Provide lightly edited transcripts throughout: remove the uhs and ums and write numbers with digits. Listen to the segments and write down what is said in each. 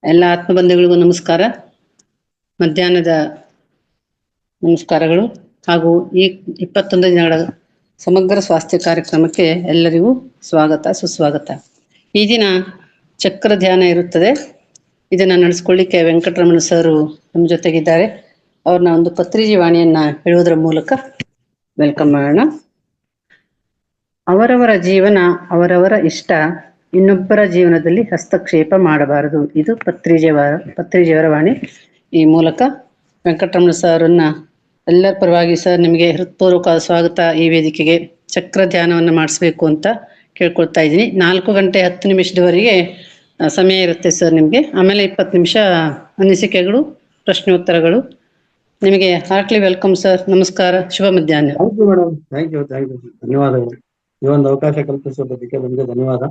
ಎಲ್ಲ ಆತ್ಮಬಂಧುಗಳಿಗೂ ನಮಸ್ಕಾರ. ಮಧ್ಯಾಹ್ನದ ನಮಸ್ಕಾರಗಳು ಹಾಗೂ ಈ 21 ದಿನಗಳ ಸಮಗ್ರ ಸ್ವಾಸ್ಥ್ಯ ಕಾರ್ಯಕ್ರಮಕ್ಕೆ ಎಲ್ಲರಿಗೂ ಸ್ವಾಗತ ಸುಸ್ವಾಗತ. ಈ ದಿನ ಚಕ್ರ ಧ್ಯಾನ ಇರುತ್ತದೆ. ಇದನ್ನು ನಡೆಸ್ಕೊಳ್ಳಿಕ್ಕೆ ವೆಂಕಟರಮಣ ಸರ್ ನಮ್ಮ ಜೊತೆಗಿದ್ದಾರೆ. ಅವ್ರನ್ನ ಒಂದು ಪತ್ರಿಜಿ ವಾಣಿಯನ್ನ ಹೇಳುವುದರ ಮೂಲಕ ವೆಲ್ಕಮ್ ಮಾಡೋಣ. ಅವರವರ ಜೀವನ ಅವರವರ ಇಷ್ಟ, ಇನ್ನೊಬ್ಬರ ಜೀವನದಲ್ಲಿ ಹಸ್ತಕ್ಷೇಪ ಮಾಡಬಾರದು. ಇದು ಪತ್ರಿಜಿಯವರ ವಾಣಿ. ಈ ಮೂಲಕ ವೆಂಕಟರಮಣ ಸರ್ನ್ನ ಎಲ್ಲರ ಪರವಾಗಿ ಸರ್ ನಿಮಗೆ ಹೃತ್ಪೂರ್ವಕ ಸ್ವಾಗತ. ಈ ವೇದಿಕೆಗೆ ಚಕ್ರ ಧ್ಯಾನವನ್ನು ಮಾಡಿಸ್ಬೇಕು ಅಂತ ಕೇಳ್ಕೊಳ್ತಾ ಇದ್ದೀನಿ. 4 ಗಂಟೆ 10 ನಿಮಿಷದವರೆಗೆ ಸಮಯ ಇರುತ್ತೆ ಸರ್ ನಿಮಗೆ. ಆಮೇಲೆ 20 ನಿಮಿಷ ಅನಿಸಿಕೆಗಳು, ಪ್ರಶ್ನೋತ್ತರಗಳು. ನಿಮಗೆ ಹಾರ್ಟ್ಲಿ ವೆಲ್ಕಮ್ ಸರ್. ನಮಸ್ಕಾರ, ಶುಭ ಮಧ್ಯಾಹ್ನ. Thank you madam. Thank you ಧನ್ಯವಾದಗಳು. ಈ ಒಂದು ಅವಕಾಶ ಕಲ್ಪಿಸೋದಕ್ಕೆ ನಿಮಗೆ ಧನ್ಯವಾದ.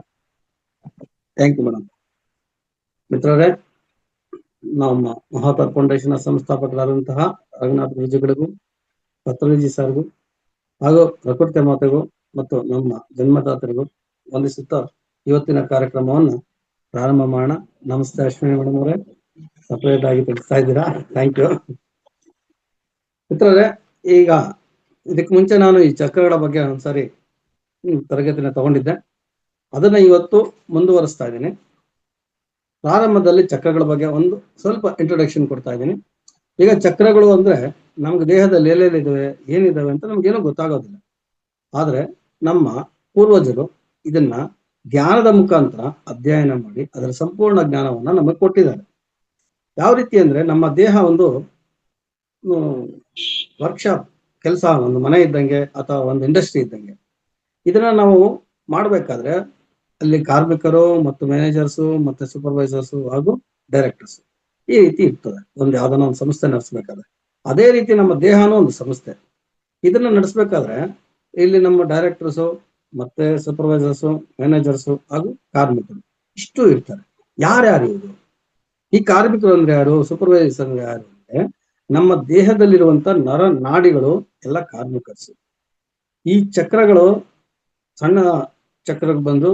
Thank you madam. ಮಿತ್ರರೇ, ನಮ್ಮ ಮಹಾತಾರ್ ಫೌಂಡೇಶನ್ ಸಂಸ್ಥಾಪಕರಾದಂತಹ ರಂಗನಾಥ್ ವಿಜಯಗಳಿಗೂ, ಪತ್ರವಿಜಿ ಸರ್ಗೂ ಹಾಗೂ ಪ್ರಕೃತಿ ಮಾತೆಗೂ ಮತ್ತು ನಮ್ಮ ಜನ್ಮದಾತರಿಗೂ ವಂದಿಸುತ್ತಾ ಇವತ್ತಿನ ಕಾರ್ಯಕ್ರಮವನ್ನು ಪ್ರಾರಂಭ ಮಾಡೋಣ. ನಮಸ್ತೆ ಅಶ್ವಿನಿ ಮೇಡಮ್ ಅವರೇ, ಸಪರೇಟ್ ಆಗಿ ತಿಳಿಸ್ತಾ ಇದ್ದೀರಾ, ಥ್ಯಾಂಕ್ ಯು. ಮಿತ್ರರೇ, ಈಗ ಇದಕ್ಕೆ ಮುಂಚೆ ನಾನು ಈ ಚಕ್ರಗಳ ಬಗ್ಗೆ ಒಂದ್ಸರಿ ತರಗತಿನ ತಗೊಂಡಿದ್ದೆ. ಅದನ್ನ ಇವತ್ತು ಮುಂದುವರಿಸ್ತಾ ಇದ್ದೀನಿ. ಪ್ರಾರಂಭದಲ್ಲಿ ಚಕ್ರಗಳ ಬಗ್ಗೆ ಒಂದು ಸ್ವಲ್ಪ ಇಂಟ್ರೊಡಕ್ಷನ್ ಕೊಡ್ತಾ ಇದ್ದೀನಿ. ಈಗ ಚಕ್ರಗಳು ಅಂದ್ರೆ ನಮ್ಗೆ ದೇಹದಲ್ಲಿ ಎಲ್ಲೆಲ್ಲಿದ್ದಾವೆ, ಏನಿದ್ದಾವೆ ಅಂತ ನಮ್ಗೇನೋ ಗೊತ್ತಾಗೋದಿಲ್ಲ. ಆದ್ರೆ ನಮ್ಮ ಪೂರ್ವಜರು ಇದನ್ನ ಜ್ಞಾನದ ಮುಖಾಂತರ ಅಧ್ಯಯನ ಮಾಡಿ ಅದರ ಸಂಪೂರ್ಣ ಜ್ಞಾನವನ್ನ ನಮಗೆ ಕೊಟ್ಟಿದ್ದಾರೆ. ಯಾವ ರೀತಿ ಅಂದ್ರೆ, ನಮ್ಮ ದೇಹ ಒಂದು ವರ್ಕ್ಶಾಪ್ ಕೆಲಸ, ಒಂದು ಮನೆ ಇದ್ದಂಗೆ ಅಥವಾ ಒಂದು ಇಂಡಸ್ಟ್ರಿ ಇದ್ದಂಗೆ. ಇದನ್ನ ನಾವು ಮಾಡ್ಬೇಕಾದ್ರೆ ಅಲ್ಲಿ ಕಾರ್ಮಿಕರು ಮತ್ತು ಮ್ಯಾನೇಜರ್ಸು ಮತ್ತೆ ಸೂಪರ್ವೈಸರ್ಸು ಹಾಗೂ ಡೈರೆಕ್ಟರ್ಸ್ ಈ ರೀತಿ ಇರ್ತದೆ ಒಂದು ಯಾವ್ದಾನ ಒಂದು ಸಂಸ್ಥೆ ನಡೆಸ್ಬೇಕಾದ್ರೆ. ಅದೇ ರೀತಿ ನಮ್ಮ ದೇಹನೂ ಒಂದು ಸಂಸ್ಥೆ. ಇದನ್ನ ನಡೆಸ್ಬೇಕಾದ್ರೆ ಇಲ್ಲಿ ನಮ್ಮ ಡೈರೆಕ್ಟರ್ಸು ಮತ್ತೆ ಸೂಪರ್ವೈಸರ್ಸು, ಮ್ಯಾನೇಜರ್ಸು ಹಾಗೂ ಕಾರ್ಮಿಕರು ಇಷ್ಟು ಇರ್ತಾರೆ. ಯಾರ್ಯಾರು ಇವರು? ಈ ಕಾರ್ಮಿಕರು ಅಂದ್ರೆ ಯಾರು, ಸೂಪರ್ವೈಸರ್ಸ್ ಅಂದ್ರೆ ಯಾರು ಅಂದ್ರೆ ನಮ್ಮ ದೇಹದಲ್ಲಿರುವಂತ ನರ ನಾಡಿಗಳು ಎಲ್ಲ ಕಾರ್ಮಿಕರ್ಸು. ಈ ಚಕ್ರಗಳು, ಸಣ್ಣ ಚಕ್ರಕ್ಕೆ ಬಂದು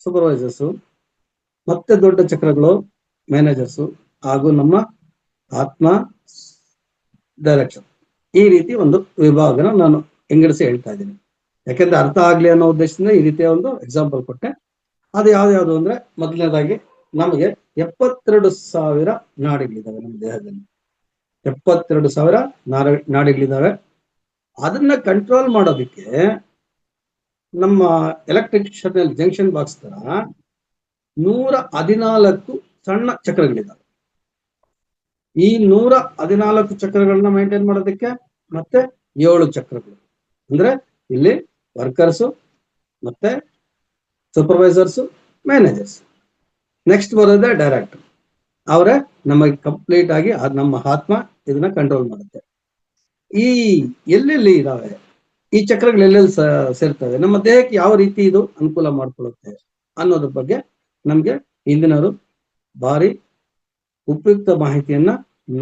ಸೂಪರ್ವೈಸರ್ಸು, ಮತ್ತೆ ದೊಡ್ಡ ಚಕ್ರಗಳು ಮ್ಯಾನೇಜರ್ಸು ಹಾಗೂ ನಮ್ಮ ಆತ್ಮ ಡೈರೆಕ್ಷನ್. ಈ ರೀತಿ ಒಂದು ವಿಭಾಗನ ನಾನು ವಿಂಗಡಿಸಿ ಹೇಳ್ತಾ ಇದ್ದೀನಿ. ಯಾಕೆಂದ್ರೆ ಅರ್ಥ ಆಗ್ಲಿ ಅನ್ನೋ ಉದ್ದೇಶದಿಂದ ಈ ರೀತಿಯ ಒಂದು ಎಕ್ಸಾಂಪಲ್ ಕೊಟ್ಟೆ. ಅದು ಯಾವ್ದು ಅಂದ್ರೆ, ಮೊದಲನೇದಾಗಿ ನಮಗೆ 72,000 ನಾಡಿಗಳಿದ್ದಾವೆ ನಮ್ಮ ದೇಹದಲ್ಲಿ. 72,000 ನಾಡಿಗಳಿದ್ದಾವೆ. ಅದನ್ನ ಕಂಟ್ರೋಲ್ ಮಾಡೋದಕ್ಕೆ ನಮ್ಮ ಎಲೆಕ್ಟ್ರಿಷಿಯನ್ ಜಂಕ್ಷನ್ ಬಾಕ್ಸ್ ತರ 114 ಸಣ್ಣ ಚಕ್ರಗಳಿದ್ದಾವೆ. ಈ 114 ಚಕ್ರಗಳನ್ನ ಮೇಂಟೈನ್ ಮಾಡೋದಕ್ಕೆ ಮತ್ತೆ 7 ಚಕ್ರಗಳು ಅಂದ್ರೆ ಇಲ್ಲಿ ವರ್ಕರ್ಸು ಮತ್ತೆ ಸೂಪರ್ವೈಸರ್ಸು, ಮ್ಯಾನೇಜರ್ಸ್. ನೆಕ್ಸ್ಟ್ ಬರೋದೇ ಡೈರೆಕ್ಟರ್. ಅವರೇ ನಮಗೆ ಕಂಪ್ಲೀಟ್ ಆಗಿ ನಮ್ಮ ಆತ್ಮ ಇದನ್ನ ಕಂಟ್ರೋಲ್ ಮಾಡುತ್ತೆ. ಈ ಎಲ್ಲೆಲ್ಲಿ ಇದಾವೆ ಈ ಚಕ್ರಗಳು, ಎಲ್ಲೆಲ್ಲಿ ಸೇರ್ತವೆ, ನಮ್ಮ ದೇಹಕ್ಕೆ ಯಾವ ರೀತಿ ಇದು ಅನುಕೂಲ ಮಾಡ್ಕೊಳ್ಳುತ್ತೆ ಅನ್ನೋದ್ರ ಬಗ್ಗೆ ನಮ್ಗೆ ಹಿಂದಿನವರು ಭಾರಿ ಉಪಯುಕ್ತ ಮಾಹಿತಿಯನ್ನ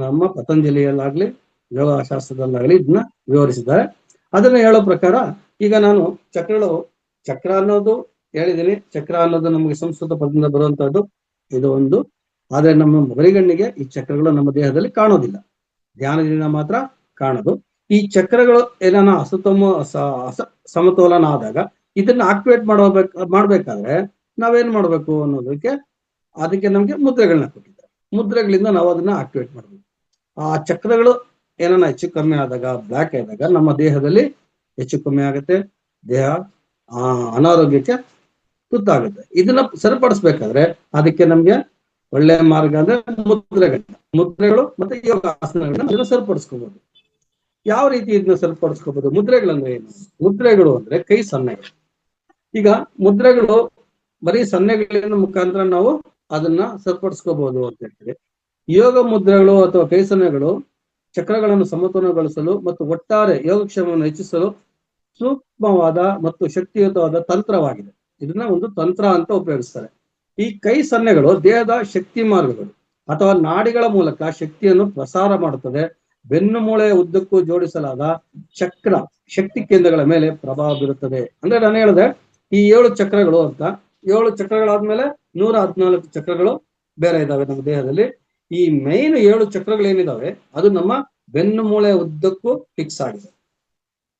ನಮ್ಮ ಪತಂಜಲಿಯಲ್ಲಾಗ್ಲಿ ಯೋಗಶಾಸ್ತ್ರದಲ್ಲಾಗ್ಲಿ ಇದನ್ನ ವಿವರಿಸಿದ್ದಾರೆ. ಅದನ್ನ ಹೇಳೋ ಪ್ರಕಾರ ಈಗ ನಾನು ಚಕ್ರ ಅನ್ನೋದು ಹೇಳಿದ್ದೀನಿ. ಚಕ್ರ ಅನ್ನೋದು ನಮಗೆ ಸಂಸ್ಕೃತ ಪದದಿಂದ ಬರುವಂತಹದ್ದು ಇದು ಒಂದು. ಆದ್ರೆ ನಮ್ಮ ಬರಿಗಣ್ಣಿಗೆ ಈ ಚಕ್ರಗಳು ನಮ್ಮ ದೇಹದಲ್ಲಿ ಕಾಣೋದಿಲ್ಲ, ಧ್ಯಾನದಿಂದ ಮಾತ್ರ ಕಾಣೋದು. ಈ ಚಕ್ರಗಳು ಏನಾನ ಸಮತೋಲನ ಆದಾಗ ಇದನ್ನ ಆಕ್ಟಿವೇಟ್ ಮಾಡ್ಬೇಕಾದ್ರೆ ನಾವೇನ್ ಮಾಡ್ಬೇಕು ಅನ್ನೋದಕ್ಕೆ ಅದಕ್ಕೆ ನಮ್ಗೆ ಮುದ್ರೆಗಳನ್ನ ಕೊಟ್ಟಿದ್ದಾರೆ. ಮುದ್ರೆಗಳಿಂದ ನಾವು ಅದನ್ನ ಆಕ್ಟಿವೇಟ್ ಮಾಡ್ಬೇಕು. ಆ ಚಕ್ರಗಳು ಏನಾನ ಹೆಚ್ಚು ಕಮ್ಮಿ ಆದಾಗ, ಬ್ಲಾಕ್ ಆದಾಗ ನಮ್ಮ ದೇಹದಲ್ಲಿ ಹೆಚ್ಚು ಕಮ್ಮಿ ಆಗುತ್ತೆ, ದೇಹ ಅನಾರೋಗ್ಯಕ್ಕೆ ತುತ್ತಾಗುತ್ತೆ. ಇದನ್ನ ಸರಿಪಡಿಸ್ಬೇಕಾದ್ರೆ ಅದಕ್ಕೆ ನಮ್ಗೆ ಒಳ್ಳೆಯ ಮಾರ್ಗ ಅಂದ್ರೆ ಮುದ್ರೆಗಳು ಮತ್ತೆ ಯೋಗಾಸನಗಳನ್ನ ಸರಿಪಡಿಸ್ಕೋಬಹುದು. ಯಾವ ರೀತಿ ಇದನ್ನ ಸರಿಪಡಿಸ್ಕೋಬಹುದು? ಮುದ್ರೆಗಳಂದ್ರೆ ಏನು? ಮುದ್ರೆಗಳು ಅಂದ್ರೆ ಕೈ ಸನ್ನೆಗಳು. ಈಗ ಮುದ್ರೆಗಳು ಬರೀ ಸನ್ನೆಗಳಿನ ಮುಖಾಂತರ ನಾವು ಅದನ್ನ ಸರಿಪಡಿಸ್ಕೋಬಹುದು ಅಂತ ಹೇಳ್ತೀವಿ. ಯೋಗ ಮುದ್ರೆಗಳು ಅಥವಾ ಕೈ ಸನ್ನೆಗಳು ಚಕ್ರಗಳನ್ನು ಸಮತೋಲನಗೊಳಿಸಲು ಮತ್ತು ಒಟ್ಟಾರೆ ಯೋಗಕ್ಷೇಮವನ್ನು ಹೆಚ್ಚಿಸಲು ಸೂಕ್ಷ್ಮವಾದ ಮತ್ತು ಶಕ್ತಿಯುತವಾದ ತಂತ್ರವಾಗಿದೆ. ಇದನ್ನ ಒಂದು ತಂತ್ರ ಅಂತ ಉಪಯೋಗಿಸ್ತಾರೆ. ಈ ಕೈ ಸನ್ನೆಗಳು ದೇಹದ ಶಕ್ತಿ ಮಾರ್ಗಗಳು ಅಥವಾ ನಾಡಿಗಳ ಮೂಲಕ ಶಕ್ತಿಯನ್ನು ಪ್ರಸಾರ ಮಾಡುತ್ತದೆ. ಬೆನ್ನು ಮೂಳೆಯ ಉದ್ದಕ್ಕೂ ಜೋಡಿಸಲಾದ ಚಕ್ರ ಶಕ್ತಿ ಕೇಂದ್ರಗಳ ಮೇಲೆ ಪ್ರಭಾವ ಬೀರುತ್ತದೆ. ಅಂದ್ರೆ ನಾನು ಹೇಳಿದೆ ಈ 7 ಚಕ್ರಗಳು ಅಂತ. 7 ಚಕ್ರಗಳಾದ್ಮೇಲೆ 114 ಚಕ್ರಗಳು ಬೇರೆ ಇದಾವೆ ನಮ್ಮ ದೇಹದಲ್ಲಿ. ಈ ಮೈನ್ 7 ಚಕ್ರಗಳೇನಿದಾವೆ ಅದು ನಮ್ಮ ಬೆನ್ನು ಮೂಳೆ ಉದ್ದಕ್ಕೂ ಫಿಕ್ಸ್ ಆಗಿದೆ.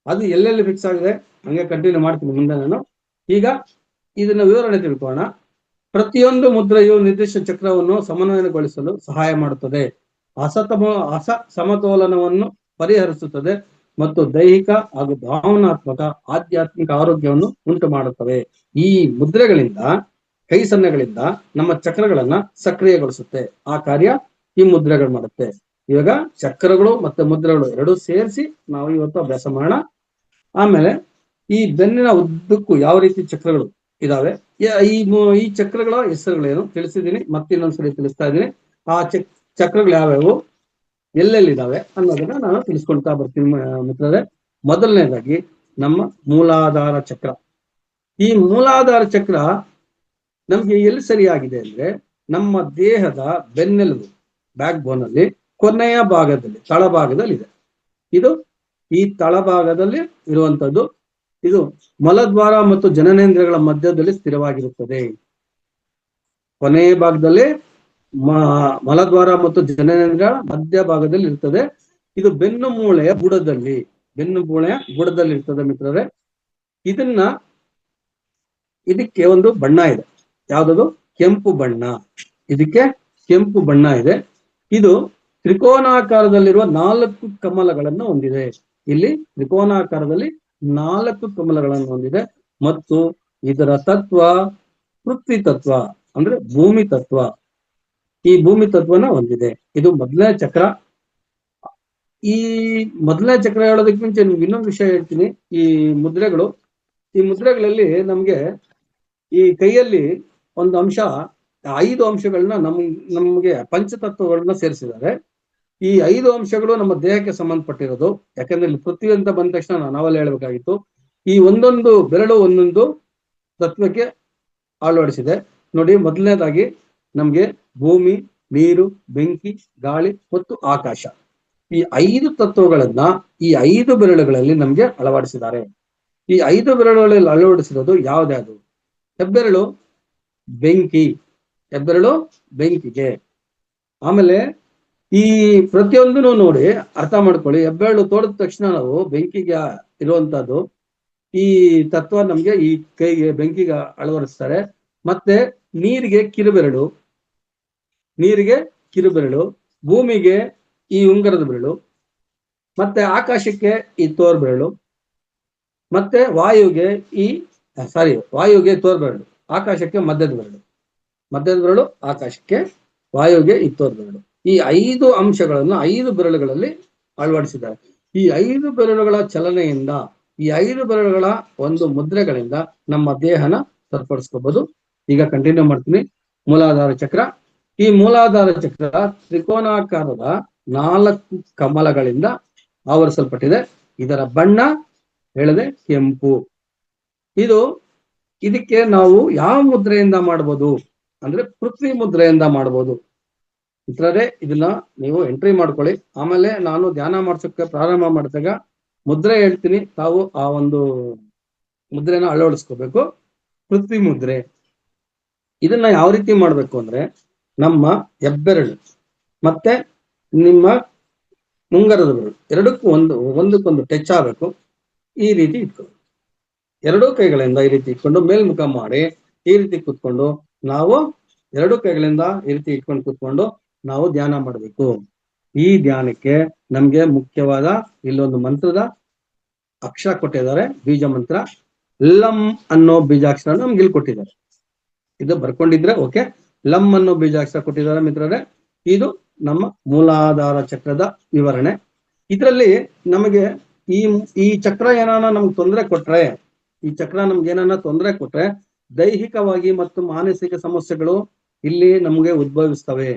ಅದು ಎಲ್ಲೆಲ್ಲಿ ಫಿಕ್ಸ್ ಆಗಿದೆ ಹಂಗೆ ಕಂಟಿನ್ಯೂ ಮಾಡ್ತೀನಿ ಮುಂದೆ ನಾನು. ಈಗ ಇದನ್ನ ವಿವರಣೆ ತಿಳ್ಕೋಣ. ಪ್ರತಿಯೊಂದು ಮುದ್ರೆಯು ನಿರ್ದಿಷ್ಟ ಚಕ್ರವನ್ನು ಸಮನ್ವಯಗೊಳಿಸಲು ಸಹಾಯ ಮಾಡುತ್ತದೆ, ಸಮತೋಲನವನ್ನು ಪರಿಹರಿಸುತ್ತದೆ ಮತ್ತು ದೈಹಿಕ ಹಾಗೂ ಭಾವನಾತ್ಮಕ ಆಧ್ಯಾತ್ಮಿಕ ಆರೋಗ್ಯವನ್ನು ಉಂಟು ಮಾಡುತ್ತವೆ. ಈ ಮುದ್ರೆಗಳಿಂದ, ಕೈ ಸನ್ನೆಗಳಿಂದ ನಮ್ಮ ಚಕ್ರಗಳನ್ನ ಸಕ್ರಿಯಗೊಳಿಸುತ್ತೆ. ಆ ಕಾರ್ಯ ಈ ಮುದ್ರೆಗಳು ಮಾಡುತ್ತೆ. ಇವಾಗ ಚಕ್ರಗಳು ಮತ್ತೆ ಮುದ್ರೆಗಳು ಎರಡೂ ಸೇರಿಸಿ ನಾವು ಇವತ್ತು ಅಭ್ಯಾಸ ಮಾಡೋಣ. ಆಮೇಲೆ ಈ ಬೆನ್ನಿನ ಉದ್ದಕ್ಕೂ ಯಾವ ರೀತಿ ಚಕ್ರಗಳು ಇದಾವೆ, ಈ ಚಕ್ರಗಳ ಹೆಸರುಗಳೇನು ತಿಳಿಸಿದ್ದೀನಿ, ಮತ್ತೆ ಇನ್ನೊಂದ್ಸರಿ ತಿಳಿಸ್ತಾ ಇದ್ದೀನಿ. ಆ ಚಕ್ರಗಳು ಯಾವ್ಯಾವು, ಎಲ್ಲೆಲ್ಲಿದ್ದಾವೆ ಅನ್ನೋದನ್ನ ನಾನು ತಿಳಿಸ್ಕೊಳ್ತಾ ಬರ್ತೀನಿ ಮಿತ್ರರೇ. ಮೊದಲನೇದಾಗಿ ನಮ್ಮ ಮೂಲಾಧಾರ ಚಕ್ರ. ಈ ಮೂಲಾಧಾರ ಚಕ್ರ ನಮ್ಗೆ ಎಲ್ಲಿ ಸರಿಯಾಗಿದೆ ಅಂದ್ರೆ ನಮ್ಮ ದೇಹದ ಬೆನ್ನೆಲುಬು, ಬ್ಯಾಕ್ ಬೋನ್ ಅಲ್ಲಿ ಕೊನೆಯ ಭಾಗದಲ್ಲಿ, ತಳಭಾಗದಲ್ಲಿ ಇದೆ. ಇದು ಈ ತಳಭಾಗದಲ್ಲಿ ಇರುವಂತದ್ದು. ಇದು ಮಲದ್ವಾರ ಮತ್ತು ಜನನೇಂದ್ರಿಯಗಳ ಮಧ್ಯದಲ್ಲಿ ಸ್ಥಿರವಾಗಿರುತ್ತದೆ. ಕೊನೆಯ ಭಾಗದಲ್ಲಿ ಮಲದ್ವಾರ ಮತ್ತು ಜನನೇಂದ್ರಿಯಗಳ ಮಧ್ಯ ಭಾಗದಲ್ಲಿ ಇರ್ತದೆ. ಇದು ಬೆನ್ನು ಮೂಳೆಯ ಬುಡದಲ್ಲಿ ಇರ್ತದೆ ಮಿತ್ರರೇ. ಇದಕ್ಕೆ ಒಂದು ಬಣ್ಣ ಇದೆ, ಯಾವ್ದದು? ಕೆಂಪು ಬಣ್ಣ. ಇದಕ್ಕೆ ಕೆಂಪು ಬಣ್ಣ ಇದೆ. ಇದು ತ್ರಿಕೋನಾಕಾರದಲ್ಲಿರುವ 4 ಕಮಲಗಳನ್ನು ಹೊಂದಿದೆ. ಇಲ್ಲಿ ತ್ರಿಕೋನಾಕಾರದಲ್ಲಿ 4 ಕಮಲಗಳನ್ನು ಹೊಂದಿದೆ ಮತ್ತು ಇದರ ತತ್ವ ಪೃಥ್ವಿ ತತ್ವ, ಅಂದ್ರೆ ಭೂಮಿ ತತ್ವ. ಈ ಭೂಮಿ ತತ್ವನ ಹೊಂದಿದೆ. ಇದು ಮೊದಲನೇ ಚಕ್ರ. ಈ ಮೊದಲನೇ ಚಕ್ರ ಹೇಳೋದಕ್ಕೆ ಮುಂಚೆ ನಿಮ್ಗೆ ಇನ್ನೊಂದು ವಿಷಯ ಹೇಳ್ತೀನಿ. ಈ ಮುದ್ರೆಗಳಲ್ಲಿ ನಮ್ಗೆ ಈ ಕೈಯಲ್ಲಿ ಒಂದು ಅಂಶ, 5 ಅಂಶಗಳನ್ನ ನಮ್ಗೆ ಪಂಚತತ್ವಗಳನ್ನ ಸೇರಿಸಿದ್ದಾರೆ. ಈ 5 ಅಂಶಗಳು ನಮ್ಮ ದೇಹಕ್ಕೆ ಸಂಬಂಧಪಟ್ಟಿರೋದು. ಯಾಕಂದ್ರೆ ಇಲ್ಲಿ ಪೃಥ್ವಿ ಅಂತ ಬಂದ ತಕ್ಷಣ ನಾವೆಲ್ಲ ಹೇಳ್ಬೇಕಾಗಿತ್ತು. ಈ ಒಂದೊಂದು ಬೆರಳು ಒಂದೊಂದು ತತ್ವಕ್ಕೆ ಅಳವಡಿಸಿದೆ ನೋಡಿ. ಮೊದಲನೇದಾಗಿ ನಮ್ಗೆ ಭೂಮಿ, ನೀರು, ಬೆಂಕಿ, ಗಾಳಿ ಮತ್ತು ಆಕಾಶ, ಈ 5 ತತ್ವಗಳನ್ನ ಈ 5 ಬೆರಳುಗಳಲ್ಲಿ ನಮ್ಗೆ ಅಳವಡಿಸಿದ್ದಾರೆ. ಈ 5 ಬೆರಳುಗಳಲ್ಲಿ ಅಳವಡಿಸಿರೋದು ಯಾವ್ದ್ಯಾವುದು? ಹೆಬ್ಬೆರಳು ಬೆಂಕಿಗೆ. ಆಮೇಲೆ ಈ ಪ್ರತಿಯೊಂದನ್ನು ನೋಡಿ ಅರ್ಥ ಮಾಡ್ಕೊಳ್ಳಿ. ಹೆಬ್ಬೆರಳು ತೋಡಿದ ತಕ್ಷಣ ನಾವು ಬೆಂಕಿಗೆ ಇರುವಂತದ್ದು ಈ ತತ್ವ ನಮ್ಗೆ ಈ ಕೈಗೆ ಬೆಂಕಿಗೆ ಅಳವಡಿಸ್ತಾರೆ. ಮತ್ತೆ ನೀರಿಗೆ ಕಿರುಬೆರಳು, ಭೂಮಿಗೆ ಈ ಉಂಗರದ ಬೆರಳು, ಮತ್ತೆ ಆಕಾಶಕ್ಕೆ ಈ ತೋರ್ಬೆರಳು, ಮತ್ತೆ ವಾಯುಗೆ ತೋರ್ಬೆರಳು, ಆಕಾಶಕ್ಕೆ ಮಧ್ಯದ ಬೆರಳು, ಆಕಾಶಕ್ಕೆ, ವಾಯುಗೆ ಈ ತೋರ್ಬೆರಳು. ಈ 5 ಅಂಶಗಳನ್ನು 5 ಬೆರಳುಗಳಲ್ಲಿ ಅಳವಡಿಸಿದ್ದಾರೆ. ಈ 5 ಬೆರಳುಗಳ ಚಲನೆಯಿಂದ, ಈ 5 ಬೆರಳುಗಳ ಒಂದು ಮುದ್ರೆಗಳಿಂದ ನಮ್ಮ ದೇಹನ ಸರಿಪಡಿಸ್ಕೋಬಹುದು. ಈಗ ಕಂಟಿನ್ಯೂ ಮಾಡ್ತೀನಿ. ಮೂಲಾಧಾರ ಚಕ್ರ. ಈ ಮೂಲಾಧಾರ ಚಕ್ರ ತ್ರಿಕೋನಾಕಾರದ 4 ಕಮಲಗಳಿಂದ ಆವರಿಸಲ್ಪಟ್ಟಿದೆ. ಇದರ ಬಣ್ಣ ಹೇಳಿದೆ ಕೆಂಪು. ಇದಕ್ಕೆ ನಾವು ಯಾವ ಮುದ್ರೆಯಿಂದ ಮಾಡಬಹುದು ಅಂದ್ರೆ ಪೃಥ್ವಿ ಮುದ್ರೆಯಿಂದ ಮಾಡಬಹುದು. ಮಿತ್ರರೇ, ಇದನ್ನ ನೀವು ಎಂಟ್ರಿ ಮಾಡ್ಕೊಳ್ಳಿ. ಆಮೇಲೆ ನಾನು ಧ್ಯಾನ ಮಾಡ್ಸೋಕೆ ಪ್ರಾರಂಭ ಮಾಡಿದಾಗ ಮುದ್ರೆ ಹೇಳ್ತೀನಿ, ತಾವು ಆ ಒಂದು ಮುದ್ರೆನ ಅಳವಡಿಸ್ಕೋಬೇಕು. ಪೃಥ್ವಿ ಮುದ್ರೆ. ಇದನ್ನ ಯಾವ ರೀತಿ ಮಾಡ್ಬೇಕು ಅಂದ್ರೆ ನಮ್ಮ ಹೆಬ್ಬೆರಳು ಮತ್ತೆ ನಿಮ್ಮ ಮುಂಗರದ ಬೆರಳು ಎರಡಕ್ಕೂ ಒಂದಕ್ಕೊಂದು ಟಚ್ ಆಗಬೇಕು. ಈ ರೀತಿ ಇಟ್ಕೊಂಡು 2 ಕೈಗಳಿಂದ ಈ ರೀತಿ ಇಟ್ಕೊಂಡು ಮೇಲ್ಮುಖ ಮಾಡಿ ಈ ರೀತಿ ಕೂತ್ಕೊಂಡು ನಾವು 2 ಕೈಗಳಿಂದ ಈ ರೀತಿ ಇಟ್ಕೊಂಡು ಕೂತ್ಕೊಂಡು ನಾವು ಧ್ಯಾನ ಮಾಡಬೇಕು. ಈ ಧ್ಯಾನಕ್ಕೆ ನಮ್ಗೆ ಮುಖ್ಯವಾದ ಇಲ್ಲೊಂದು ಮಂತ್ರದ ಅಕ್ಷರ ಕೊಟ್ಟಿದ್ದಾರೆ, ಬೀಜ ಮಂತ್ರ. ಲಂ ಅನ್ನೋ ಬೀಜಾಕ್ಷರ ನಮ್ಗೆ ಇಲ್ಲಿ ಕೊಟ್ಟಿದ್ದಾರೆ. ಇದು ಬರ್ಕೊಂಡಿದ್ರೆ ಓಕೆ. ಲಂ ಅನ್ನೋ ಬೀಜಾಕ್ಷರ ಕೊಟ್ಟಿದ್ದಾರೆ ಮಿತ್ರರೇ. ಇದು ನಮ್ಮ ಮೂಲಾಧಾರ ಚಕ್ರದ ವಿವರಣೆ. ಇದರಲ್ಲಿ ನಮಗೆ ಈ ಚಕ್ರ ಏನಾನ ನಮ್ಗೆ ತೊಂದರೆ ಕೊಟ್ರೆ ದೈಹಿಕವಾಗಿ ಮತ್ತು ಮಾನಸಿಕ ಸಮಸ್ಯೆಗಳು ಇಲ್ಲಿ ನಮ್ಗೆ ಉದ್ಭವಿಸ್ತವೆ.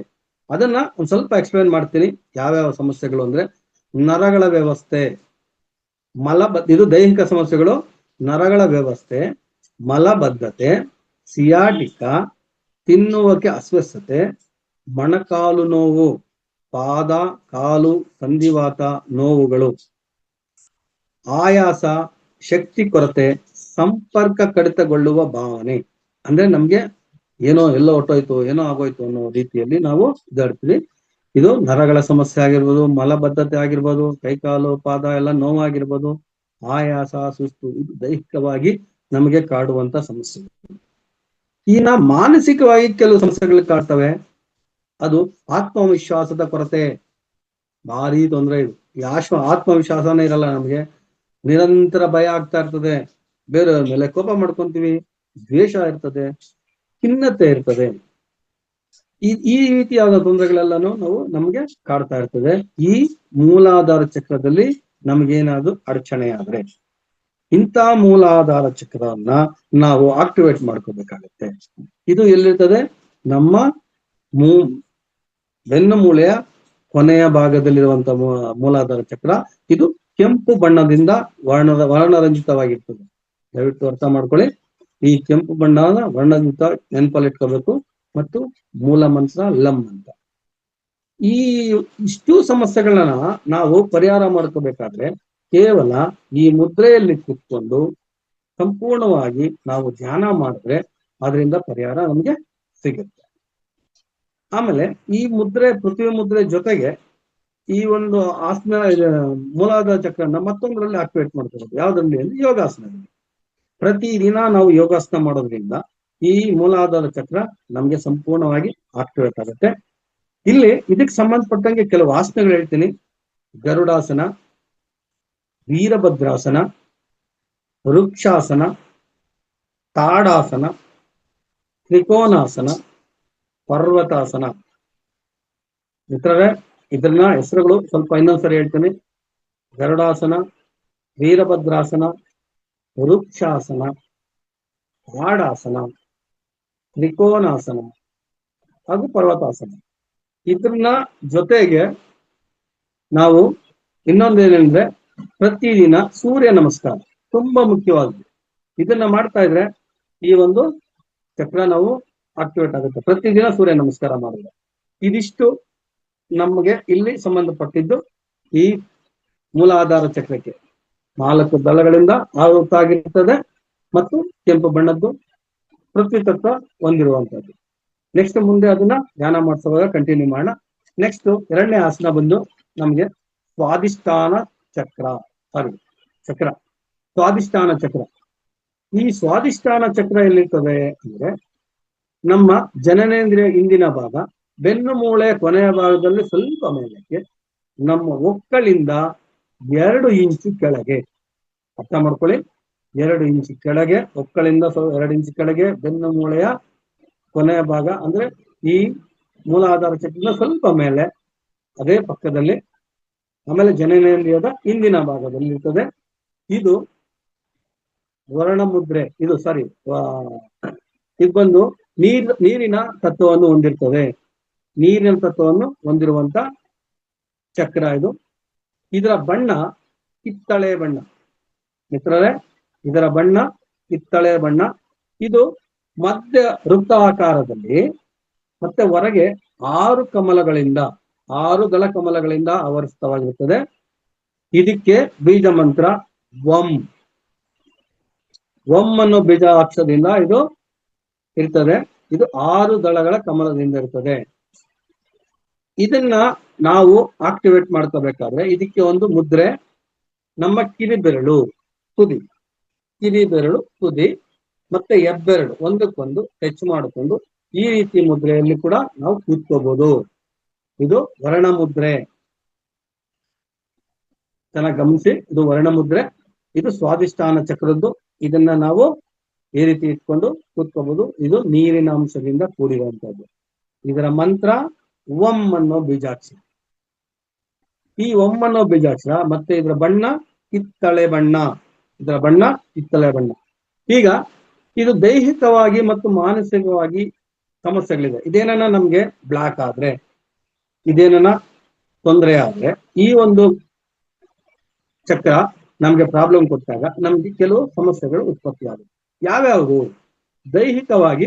ಅದನ್ನ ಒಂದ್ ಸ್ವಲ್ಪ ಎಕ್ಸ್ಪ್ಲೇನ್ ಮಾಡ್ತೀನಿ. ಯಾವ್ಯಾವ ಸಮಸ್ಯೆಗಳು ಅಂದ್ರೆ ನರಗಳ ವ್ಯವಸ್ಥೆ, ಇದು ದೈಹಿಕ ಸಮಸ್ಯೆಗಳು. ನರಗಳ ವ್ಯವಸ್ಥೆ, ಮಲಬದ್ಧತೆ, ಸಿಯಾಟಿಕ, ತಿನ್ನುವಕ್ಕೆ ಅಸ್ವಸ್ಥತೆ, ಮೊಣಕಾಲು ನೋವು, ಪಾದ ಕಾಲು ಸಂಧಿವಾತ ನೋವುಗಳು, ಆಯಾಸ, ಶಕ್ತಿ ಕೊರತೆ, ಸಂಪರ್ಕ ಕಡಿತಗೊಳ್ಳುವ ಭಾವನೆ. ಅಂದ್ರೆ ನಮ್ಗೆ ಏನೋ ಎಲ್ಲೋ ಹೊಟ್ಟೋಯ್ತು, ಏನೋ ಆಗೋಯ್ತು ಅನ್ನೋ ರೀತಿಯಲ್ಲಿ ನಾವು ಇದಾಡ್ತೀವಿ. ಇದು ನರಗಳ ಸಮಸ್ಯೆ ಆಗಿರ್ಬೋದು, ಮಲಬದ್ಧತೆ ಆಗಿರ್ಬೋದು, ಕೈಕಾಲು ಪಾದ ಎಲ್ಲ ನೋವಾಗಿರ್ಬೋದು, ಆಯಾಸ, ಸುಸ್ತು, ಇದು ದೈಹಿಕವಾಗಿ ನಮಗೆ ಕಾಡುವಂತ ಸಮಸ್ಯೆ. ಇನ್ನ ಮಾನಸಿಕವಾಗಿ ಕೆಲವು ಸಮಸ್ಯೆಗಳು ಕಾಡ್ತವೆ. ಅದು ಆತ್ಮವಿಶ್ವಾಸದ ಕೊರತೆ, ಭಾರಿ ತೊಂದರೆ ಇದು. ಈ ಆತ್ಮವಿಶ್ವಾಸನೇ ಇರಲ್ಲ ನಮ್ಗೆ, ನಿರಂತರ ಭಯ ಆಗ್ತಾ ಇರ್ತದೆ, ಬೇರೆಯವ್ರ ಮೇಲೆ ಕೋಪ ಮಾಡ್ಕೊಂತೀವಿ, ದ್ವೇಷ ಇರ್ತದೆ, ಖಿನ್ನತೆ ಇರ್ತದೆ. ಈ ರೀತಿಯಾದ ತೊಂದರೆಗಳೆಲ್ಲಾನು ನಮ್ಗೆ ಕಾಡ್ತಾ ಇರ್ತದೆ. ಈ ಮೂಲಾಧಾರ ಚಕ್ರದಲ್ಲಿ ನಮ್ಗೇನಾದ್ರು ಅಡಚಣೆ ಆದ್ರೆ ಇಂಥ ಮೂಲಾಧಾರ ಚಕ್ರವನ್ನ ನಾವು ಆಕ್ಟಿವೇಟ್ ಮಾಡ್ಕೋಬೇಕಾಗತ್ತೆ. ಇದು ಎಲ್ಲಿರ್ತದೆ? ನಮ್ಮ ಬೆನ್ನು ಮೂಳೆಯ ಕೊನೆಯ ಭಾಗದಲ್ಲಿರುವಂತ ಮೂಲಾಧಾರ ಚಕ್ರ. ಇದು ಕೆಂಪು ಬಣ್ಣದಿಂದ ವರ್ಣರಂಜಿತವಾಗಿರ್ತದೆ. ದಯವಿಟ್ಟು ಅರ್ಥ ಮಾಡ್ಕೊಳ್ಳಿ. ಈ ಕೆಂಪು ಬಣ್ಣದ ವರ್ಣದಿಂದ ನೆನಪಲ್ಲಿಟ್ಕೋಬೇಕು. ಮತ್ತು ಮೂಲ ಮಂತ್ರ ಲಂ ಅಂತ. ಇಷ್ಟು ಸಮಸ್ಯೆಗಳನ್ನ ನಾವು ಪರಿಹಾರ ಮಾಡ್ಕೋಬೇಕಾದ್ರೆ ಕೇವಲ ಈ ಮುದ್ರೆಯಲ್ಲಿ ಕೂತ್ಕೊಂಡು ಸಂಪೂರ್ಣವಾಗಿ ನಾವು ಧ್ಯಾನ ಮಾಡಿದ್ರೆ ಅದರಿಂದ ಪರಿಹಾರ ನಮ್ಗೆ ಸಿಗುತ್ತೆ. ಆಮೇಲೆ ಈ ಮುದ್ರೆ, ಪೃಥ್ವಿ ಮುದ್ರೆ ಜೊತೆಗೆ ಈ ಒಂದು ಆಸನ ಮೂಲಾಧಾರ ಚಕ್ರನ ಮತ್ತೊಂದರಲ್ಲಿ ಆಕ್ಟಿವೇಟ್ ಮಾಡ್ಕೋಬಹುದು. ಯಾವ್ದ್ರಲ್ಲಿ ಅಂದ್ರೆ ಯೋಗಾಸನದಲ್ಲಿ. ಪ್ರತಿದಿನ ನಾವು ಯೋಗಾಸನ ಮಾಡೋದ್ರಿಂದ ಈ ಮೂಲಾಧಾರ ಚಕ್ರ ನಮ್ಗೆ ಸಂಪೂರ್ಣವಾಗಿ ಆಕ್ಟಿವೇಟ್ ಆಗುತ್ತೆ. ಇಲ್ಲಿ ಇದಕ್ಕೆ ಸಂಬಂಧಪಟ್ಟಂಗೆ ಕೆಲವು ಆಸನಗಳು ಹೇಳ್ತೀನಿ. ಗರುಡಾಸನ, ವೀರಭದ್ರಾಸನ, ವೃಕ್ಷಾಸನ, ತಾಡಾಸನ, ತ್ರಿಕೋನಾಸನ, ಪರ್ವತಾಸನ. ಮಿತ್ರರೇ, ಇದನ್ನ ಹೆಸರುಗಳು ಸ್ವಲ್ಪ ಇನ್ನೊಂದ್ಸರಿ ಹೇಳ್ತೀನಿ. ಗರುಡಾಸನ, ವೀರಭದ್ರಾಸನ, ವೃಕ್ಷಾಸನ, ತಾಡಾಸನ, ತ್ರಿಕೋನಾಸನ ಹಾಗೂ ಪರ್ವತಾಸನ. ಇದನ್ನ ಜೊತೆಗೆ ನಾವು ಇನ್ನೊಂದೇನೆಂದ್ರೆ ಪ್ರತಿದಿನ ಸೂರ್ಯ ನಮಸ್ಕಾರ ತುಂಬಾ ಮುಖ್ಯವಾಗಿದೆ. ಇದನ್ನ ಮಾಡ್ತಾ ಇದ್ರೆ ಈ ಒಂದು ಚಕ್ರ ನಾವು ಆಕ್ಟಿವೇಟ್ ಆಗುತ್ತೆ. ಪ್ರತಿದಿನ ಸೂರ್ಯ ನಮಸ್ಕಾರ ಮಾಡಿದ್ರೆ. ಇದಿಷ್ಟು ನಮಗೆ ಇಲ್ಲಿ ಸಂಬಂಧಪಟ್ಟಿದ್ದು ಈ ಮೂಲಾಧಾರ ಚಕ್ರಕ್ಕೆ 4 ದಳಗಳಿಂದ ಆವೃತ್ತಾಗಿರ್ತದೆ ಮತ್ತು ಕೆಂಪು ಬಣ್ಣದ್ದು ಪೃಥ್ವಿ ತತ್ವ ಹೊಂದಿರುವಂತದ್ದು. ನೆಕ್ಸ್ಟ್ ಮುಂದೆ ಅದನ್ನ ಧ್ಯಾನ ಮಾಡಿಸುವಾಗ ಕಂಟಿನ್ಯೂ ಮಾಡೋಣ. ನೆಕ್ಸ್ಟ್ 2ನೇ ಆಸನ ಬಂದು ನಮ್ಗೆ ಸ್ವಾಧಿಷ್ಠಾನ ಚಕ್ರ. ಸ್ವಾಧಿಷ್ಠಾನ ಚಕ್ರ. ಈ ಸ್ವಾಧಿಷ್ಠಾನ ಚಕ್ರ ಎಲ್ಲಿರ್ತದೆ ಅಂದ್ರೆ ನಮ್ಮ ಜನನೇಂದ್ರಿಯ ಹಿಂದಿನ ಭಾಗ, ಬೆನ್ನು ಮೂಳೆಯ ಕೊನೆಯ ಭಾಗದಲ್ಲಿ ಸ್ವಲ್ಪ ಮೇಲಕ್ಕೆ, ನಮ್ಮ ಒಕ್ಕಳಿಂದ 2 ಇಂಚು ಕೆಳಗೆ. ಅರ್ಥ ಮಾಡ್ಕೊಳ್ಳಿ. 2 ಇಂಚು ಕೆಳಗೆ, ಒಕ್ಕಳಿಂದ 2 ಇಂಚು ಕೆಳಗೆ, ಬೆನ್ನು ಮೂಳೆಯ ಕೊನೆಯ ಭಾಗ ಅಂದ್ರೆ ಈ ಮೂಲಾಧಾರ ಚಕ್ರದ ಸ್ವಲ್ಪ ಮೇಲೆ, ಅದೇ ಪಕ್ಕದಲ್ಲಿ. ಆಮೇಲೆ ಜನನೇಂದ್ರಿಯದ ಹಿಂದಿನ ಭಾಗದಲ್ಲಿ ಇರ್ತದೆ. ಇದು ವರ್ಣ ಮುದ್ರೆ. ಇದು ಬಂದು ನೀರಿನ ತತ್ವವನ್ನು ಹೊಂದಿರ್ತದೆ. ನೀರಿನ ತತ್ವವನ್ನು ಹೊಂದಿರುವಂತ ಚಕ್ರ ಇದು. ಇದರ ಬಣ್ಣ ಕಿತ್ತಳೆ ಬಣ್ಣ. ಮಿತ್ರರೇ, ಇದರ ಬಣ್ಣ ಕಿತ್ತಳೆ ಬಣ್ಣ. ಇದು ಮಧ್ಯ ವೃತ್ತಾಕಾರದಲ್ಲಿ ಮತ್ತೆ ಹೊರಗೆ 6 ದಳ ಕಮಲಗಳಿಂದ ಆವರಿಸ್ತವಾಗಿರುತ್ತದೆ. ಇದಕ್ಕೆ ಬೀಜ ಮಂತ್ರ ವಂ ಅನ್ನೋ ಬೀಜಾಕ್ಷರದಿಂದ ಇದು ಇರ್ತದೆ. ಇದು 6 ದಳಗಳ ಕಮಲದಿಂದ ಇರ್ತದೆ. ಇದನ್ನ ನಾವು ಆಕ್ಟಿವೇಟ್ ಮಾಡ್ಕೋಬೇಕಾದ್ರೆ ಇದಕ್ಕೆ ಒಂದು ಮುದ್ರೆ, ನಮ್ಮ ಕಿರಿಬೆರಳು ತುದಿ ಮತ್ತೆ ಹೆಬ್ಬೆರಳು ಒಂದಕ್ಕೊಂದು ಟಚ್ ಮಾಡಿಕೊಂಡು ಈ ರೀತಿ ಮುದ್ರೆಯಲ್ಲಿ ಕೂಡ ನಾವು ಕೂತ್ಕೋಬಹುದು. ಇದು ವರ್ಣ ಮುದ್ರೆ. ಚೆನ್ನಾಗಿ ಗಮನಿಸಿ, ಇದು ವರ್ಣ ಮುದ್ರೆ. ಇದು ಸ್ವಾಧಿಷ್ಠಾನ ಚಕ್ರದ್ದು. ಇದನ್ನ ನಾವು ಈ ರೀತಿ ಇಟ್ಕೊಂಡು ಕೂತ್ಕೋಬಹುದು. ಇದು ನೀರಿನ ಅಂಶದಿಂದ ಕೂಡಿರುವಂತದ್ದು. ಇದರ ಮಂತ್ರ ಓಂ ಅನ್ನೋ ಬೀಜಾಕ್ಷರ. ಈ ಓಂ ಅನ್ನೋ ಬೀಜಾಕ್ಷರ ಮತ್ತೆ ಇದರ ಬಣ್ಣ ಕಿತ್ತಳೆ ಬಣ್ಣ. ಈಗ ಇದು ದೈಹಿಕವಾಗಿ ಮತ್ತು ಮಾನಸಿಕವಾಗಿ ಸಮಸ್ಯೆಗಳಿದೆ. ಇದೇನ ನಮ್ಗೆ ಬ್ಲಾಕ್ ಆದ್ರೆ, ಇದೇನ ತೊಂದರೆ ಆದ್ರೆ, ಈ ಒಂದು ಚಕ್ರ ನಮ್ಗೆ ಪ್ರಾಬ್ಲಮ್ ಕೊಟ್ಟಾಗ ನಮ್ಗೆ ಕೆಲವು ಸಮಸ್ಯೆಗಳು ಉತ್ಪತ್ತಿ ಆಗುತ್ತೆ. ಯಾವ್ಯಾವುದು ದೈಹಿಕವಾಗಿ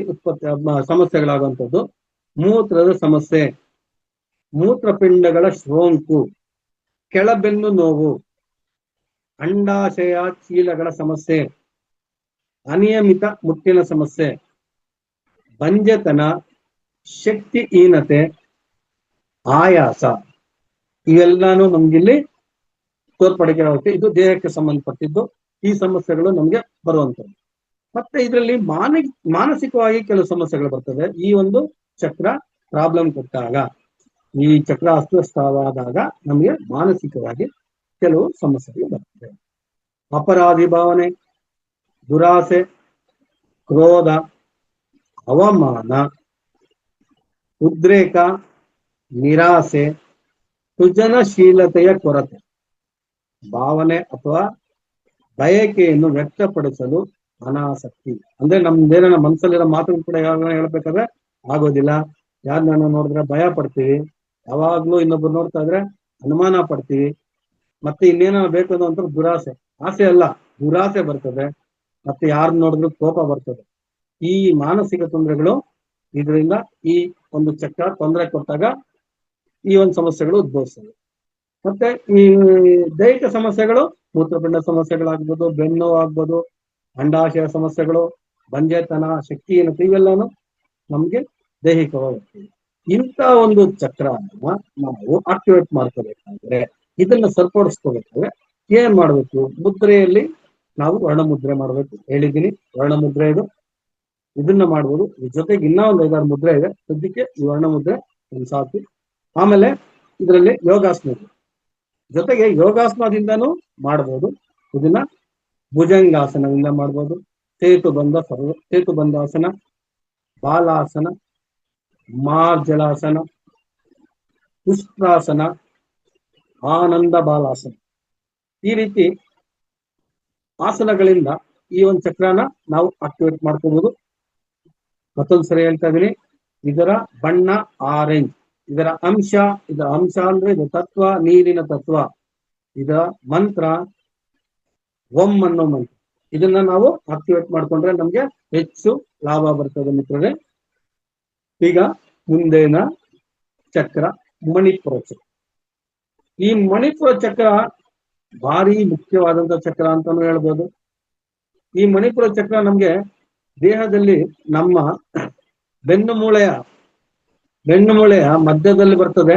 ಸಮಸ್ಯೆಗಳಾಗುವಂಥದ್ದು? ಮೂತ್ರದ ಸಮಸ್ಯೆ, ಮೂತ್ರಪಿಂಡಗಳ ಸೋಂಕು, ಕೆಳಬೆನ್ನು ನೋವು, ಅಂಡಾಶಯ ಚೀಲಗಳ ಸಮಸ್ಯೆ, ಅನಿಯಮಿತ ಮುಟ್ಟಿನ ಸಮಸ್ಯೆ, ಬಂಜೆತನ, ಶಕ್ತಿಹೀನತೆ, ಆಯಾಸ, ಇವೆಲ್ಲಾನು ನಮ್ಗಿಲ್ಲಿ ತೋರ್ಪಡಿಕೆ ಆಗುತ್ತೆ. ಇದು ದೇಹಕ್ಕೆ ಸಂಬಂಧಪಟ್ಟಿದ್ದು. ಈ ಸಮಸ್ಯೆಗಳು ನಮ್ಗೆ ಬರುವಂತದ್ದು. ಮತ್ತೆ ಇದರಲ್ಲಿ ಮಾನಸಿಕವಾಗಿ ಕೆಲವು ಸಮಸ್ಯೆಗಳು ಬರ್ತದೆ. ಈ ಒಂದು ಚಕ್ರ ಪ್ರಾಬ್ಲಮ್ ಕೊಟ್ಟಾಗ, ಈ ಚಕ್ರ ಅಸ್ವಸ್ಥವಾದಾಗ ನಮಗೆ ಮಾನಸಿಕವಾಗಿ ಕೆಲವು ಸಮಸ್ಯೆಗಳು ಬರ್ತದೆ. ಅಪರಾಧಿ ಭಾವನೆ, ದುರಾಸೆ, ಕ್ರೋಧ, ಅವಮಾನ, ಉದ್ರೇಕ, ನಿರಾಸೆ, ಸೃಜನಶೀಲತೆಯ ಕೊರತೆ, ಭಾವನೆ ಅಥವಾ ಬಯಕೆಯನ್ನು ವ್ಯಕ್ತಪಡಿಸಲು ಅನಾಸಕ್ತಿ. ಅಂದ್ರೆ ನಮ್ದೇನ ಮನಸ್ಸಲ್ಲಿರೋ ಮಾತುಗಳು ಕೂಡ ಯಾವಾಗ ಹೇಳ್ಬೇಕಾದ್ರೆ ಆಗೋದಿಲ್ಲ. ಯಾರನ್ನ ನೋಡಿದ್ರೆ ಭಯ ಪಡ್ತೀವಿ, ಯಾವಾಗ್ಲೂ ಇನ್ನೊಬ್ರು ನೋಡ್ತಾ ಇದ್ರೆ ಅನುಮಾನ ಪಡ್ತೀವಿ. ಮತ್ತೆ ಇನ್ನೇನೋ ಬೇಕು ಅಂತ ದುರಾಸೆ, ಆಸೆ ಅಲ್ಲ ದುರಾಸೆ ಬರ್ತದೆ. ಮತ್ತೆ ಯಾರನ್ನ ನೋಡಿದ್ರು ಕೋಪ ಬರ್ತದೆ. ಈ ಮಾನಸಿಕ ತೊಂದರೆಗಳು, ಇದರಿಂದ ಈ ಒಂದು ಚಕ್ರ ತೊಂದರೆ ಕೊಟ್ಟಾಗ ಈ ಒಂದು ಸಮಸ್ಯೆಗಳು ಉದ್ಭವಿಸ್ತವೆ. ಮತ್ತೆ ಈ ದೈಹಿಕ ಸಮಸ್ಯೆಗಳು, ಮೂತ್ರಪಿಂಡ ಸಮಸ್ಯೆಗಳಾಗ್ಬೋದು, ಬೆನ್ನು ಆಗ್ಬೋದು, ಅಂಡಾಶಯ ಸಮಸ್ಯೆಗಳು, ಬಂಜೆತನ, ಶಕ್ತಿಹೀನತೆ, ಇವೆಲ್ಲಾನು ನಮ್ಗೆ ದೈಹಿಕವಾಗಿ ಇಂಥ ಒಂದು ಚಕ್ರವನ್ನ ನಾವು ಆಕ್ಟಿವೇಟ್ ಮಾಡ್ಕೋಬೇಕಾದ್ರೆ, ಇದನ್ನ ಸರಿಪಡಿಸ್ಕೋಬೇಕಾದ್ರೆ ಏನ್ ಮಾಡ್ಬೇಕು? ಮುದ್ರೆಯಲ್ಲಿ ನಾವು ವರ್ಣಮುದ್ರೆ ಮಾಡ್ಬೇಕು. ಹೇಳಿದ್ದೀನಿ, ವರ್ಣಮುದ್ರೆ ಇದು, ಇದನ್ನ ಮಾಡ್ಬೋದು. ಇದ್ರ ಜೊತೆಗೆ ಇನ್ನೂ ಒಂದು 5-6 ಮುದ್ರೆ ಇದೆ. ಸದ್ಯಕ್ಕೆ ಈ ವರ್ಣಮುದ್ರೆ ಒಂದು ಸಾಕು. ಆಮೇಲೆ ಇದರಲ್ಲಿ ಯೋಗಾಸನ ಇದೆ. ಜೊತೆಗೆ ಯೋಗಾಸನದಿಂದನೂ ಮಾಡ್ಬೋದು. ಇದನ್ನ ಭುಜಂಗಾಸನದಿಂದ ಮಾಡ್ಬೋದು. ಸೇತುಬಂಧಾಸನ, ಬಾಲಾಸನ, ಮಾರ್ಜಲಾಸನ, ಉಷ್ಟ್ರಾಸನ, ಆನಂದ ಬಾಲಾಸನ, ಈ ರೀತಿ ಆಸನಗಳಿಂದ ಈ ಒಂದು ಚಕ್ರನ ನಾವು ಆಕ್ಟಿವೇಟ್ ಮಾಡ್ಕೋಬಹುದು. ಮತ್ತೊಂದ್ಸರಿ ಹೇಳ್ತಾ ಇದೀನಿ, ಇದರ ಬಣ್ಣ ಆರೆಂಜ್, ಇದರ ಅಂಶ ಅಂದ್ರೆ ಇದು ತತ್ವ, ನೀರಿನ ತತ್ವ. ಇದರ ಮಂತ್ರ ಓಂ ಅನ್ನೋ ಮಂತ್ರ. ಇದನ್ನ ನಾವು ಆಕ್ಟಿವೇಟ್ ಮಾಡ್ಕೊಂಡ್ರೆ ನಮ್ಗೆ ಹೆಚ್ಚು ಲಾಭ ಬರ್ತದೆ ಮಿತ್ರರೇ. ಈಗ ಮುಂದಿನ ಚಕ್ರ ಮಣಿಪುರ ಚಕ್ರ. ಈ ಮಣಿಪುರ ಚಕ್ರ ಭಾರಿ ಮುಖ್ಯವಾದಂತ ಚಕ್ರ ಅಂತಾನು ಹೇಳ್ಬೋದು. ಈ ಮಣಿಪುರ ಚಕ್ರ ನಮ್ಗೆ ದೇಹದಲ್ಲಿ ನಮ್ಮ ಬೆನ್ನುಮೂಳೆಯ ಮಧ್ಯದಲ್ಲಿ ಬರ್ತದೆ.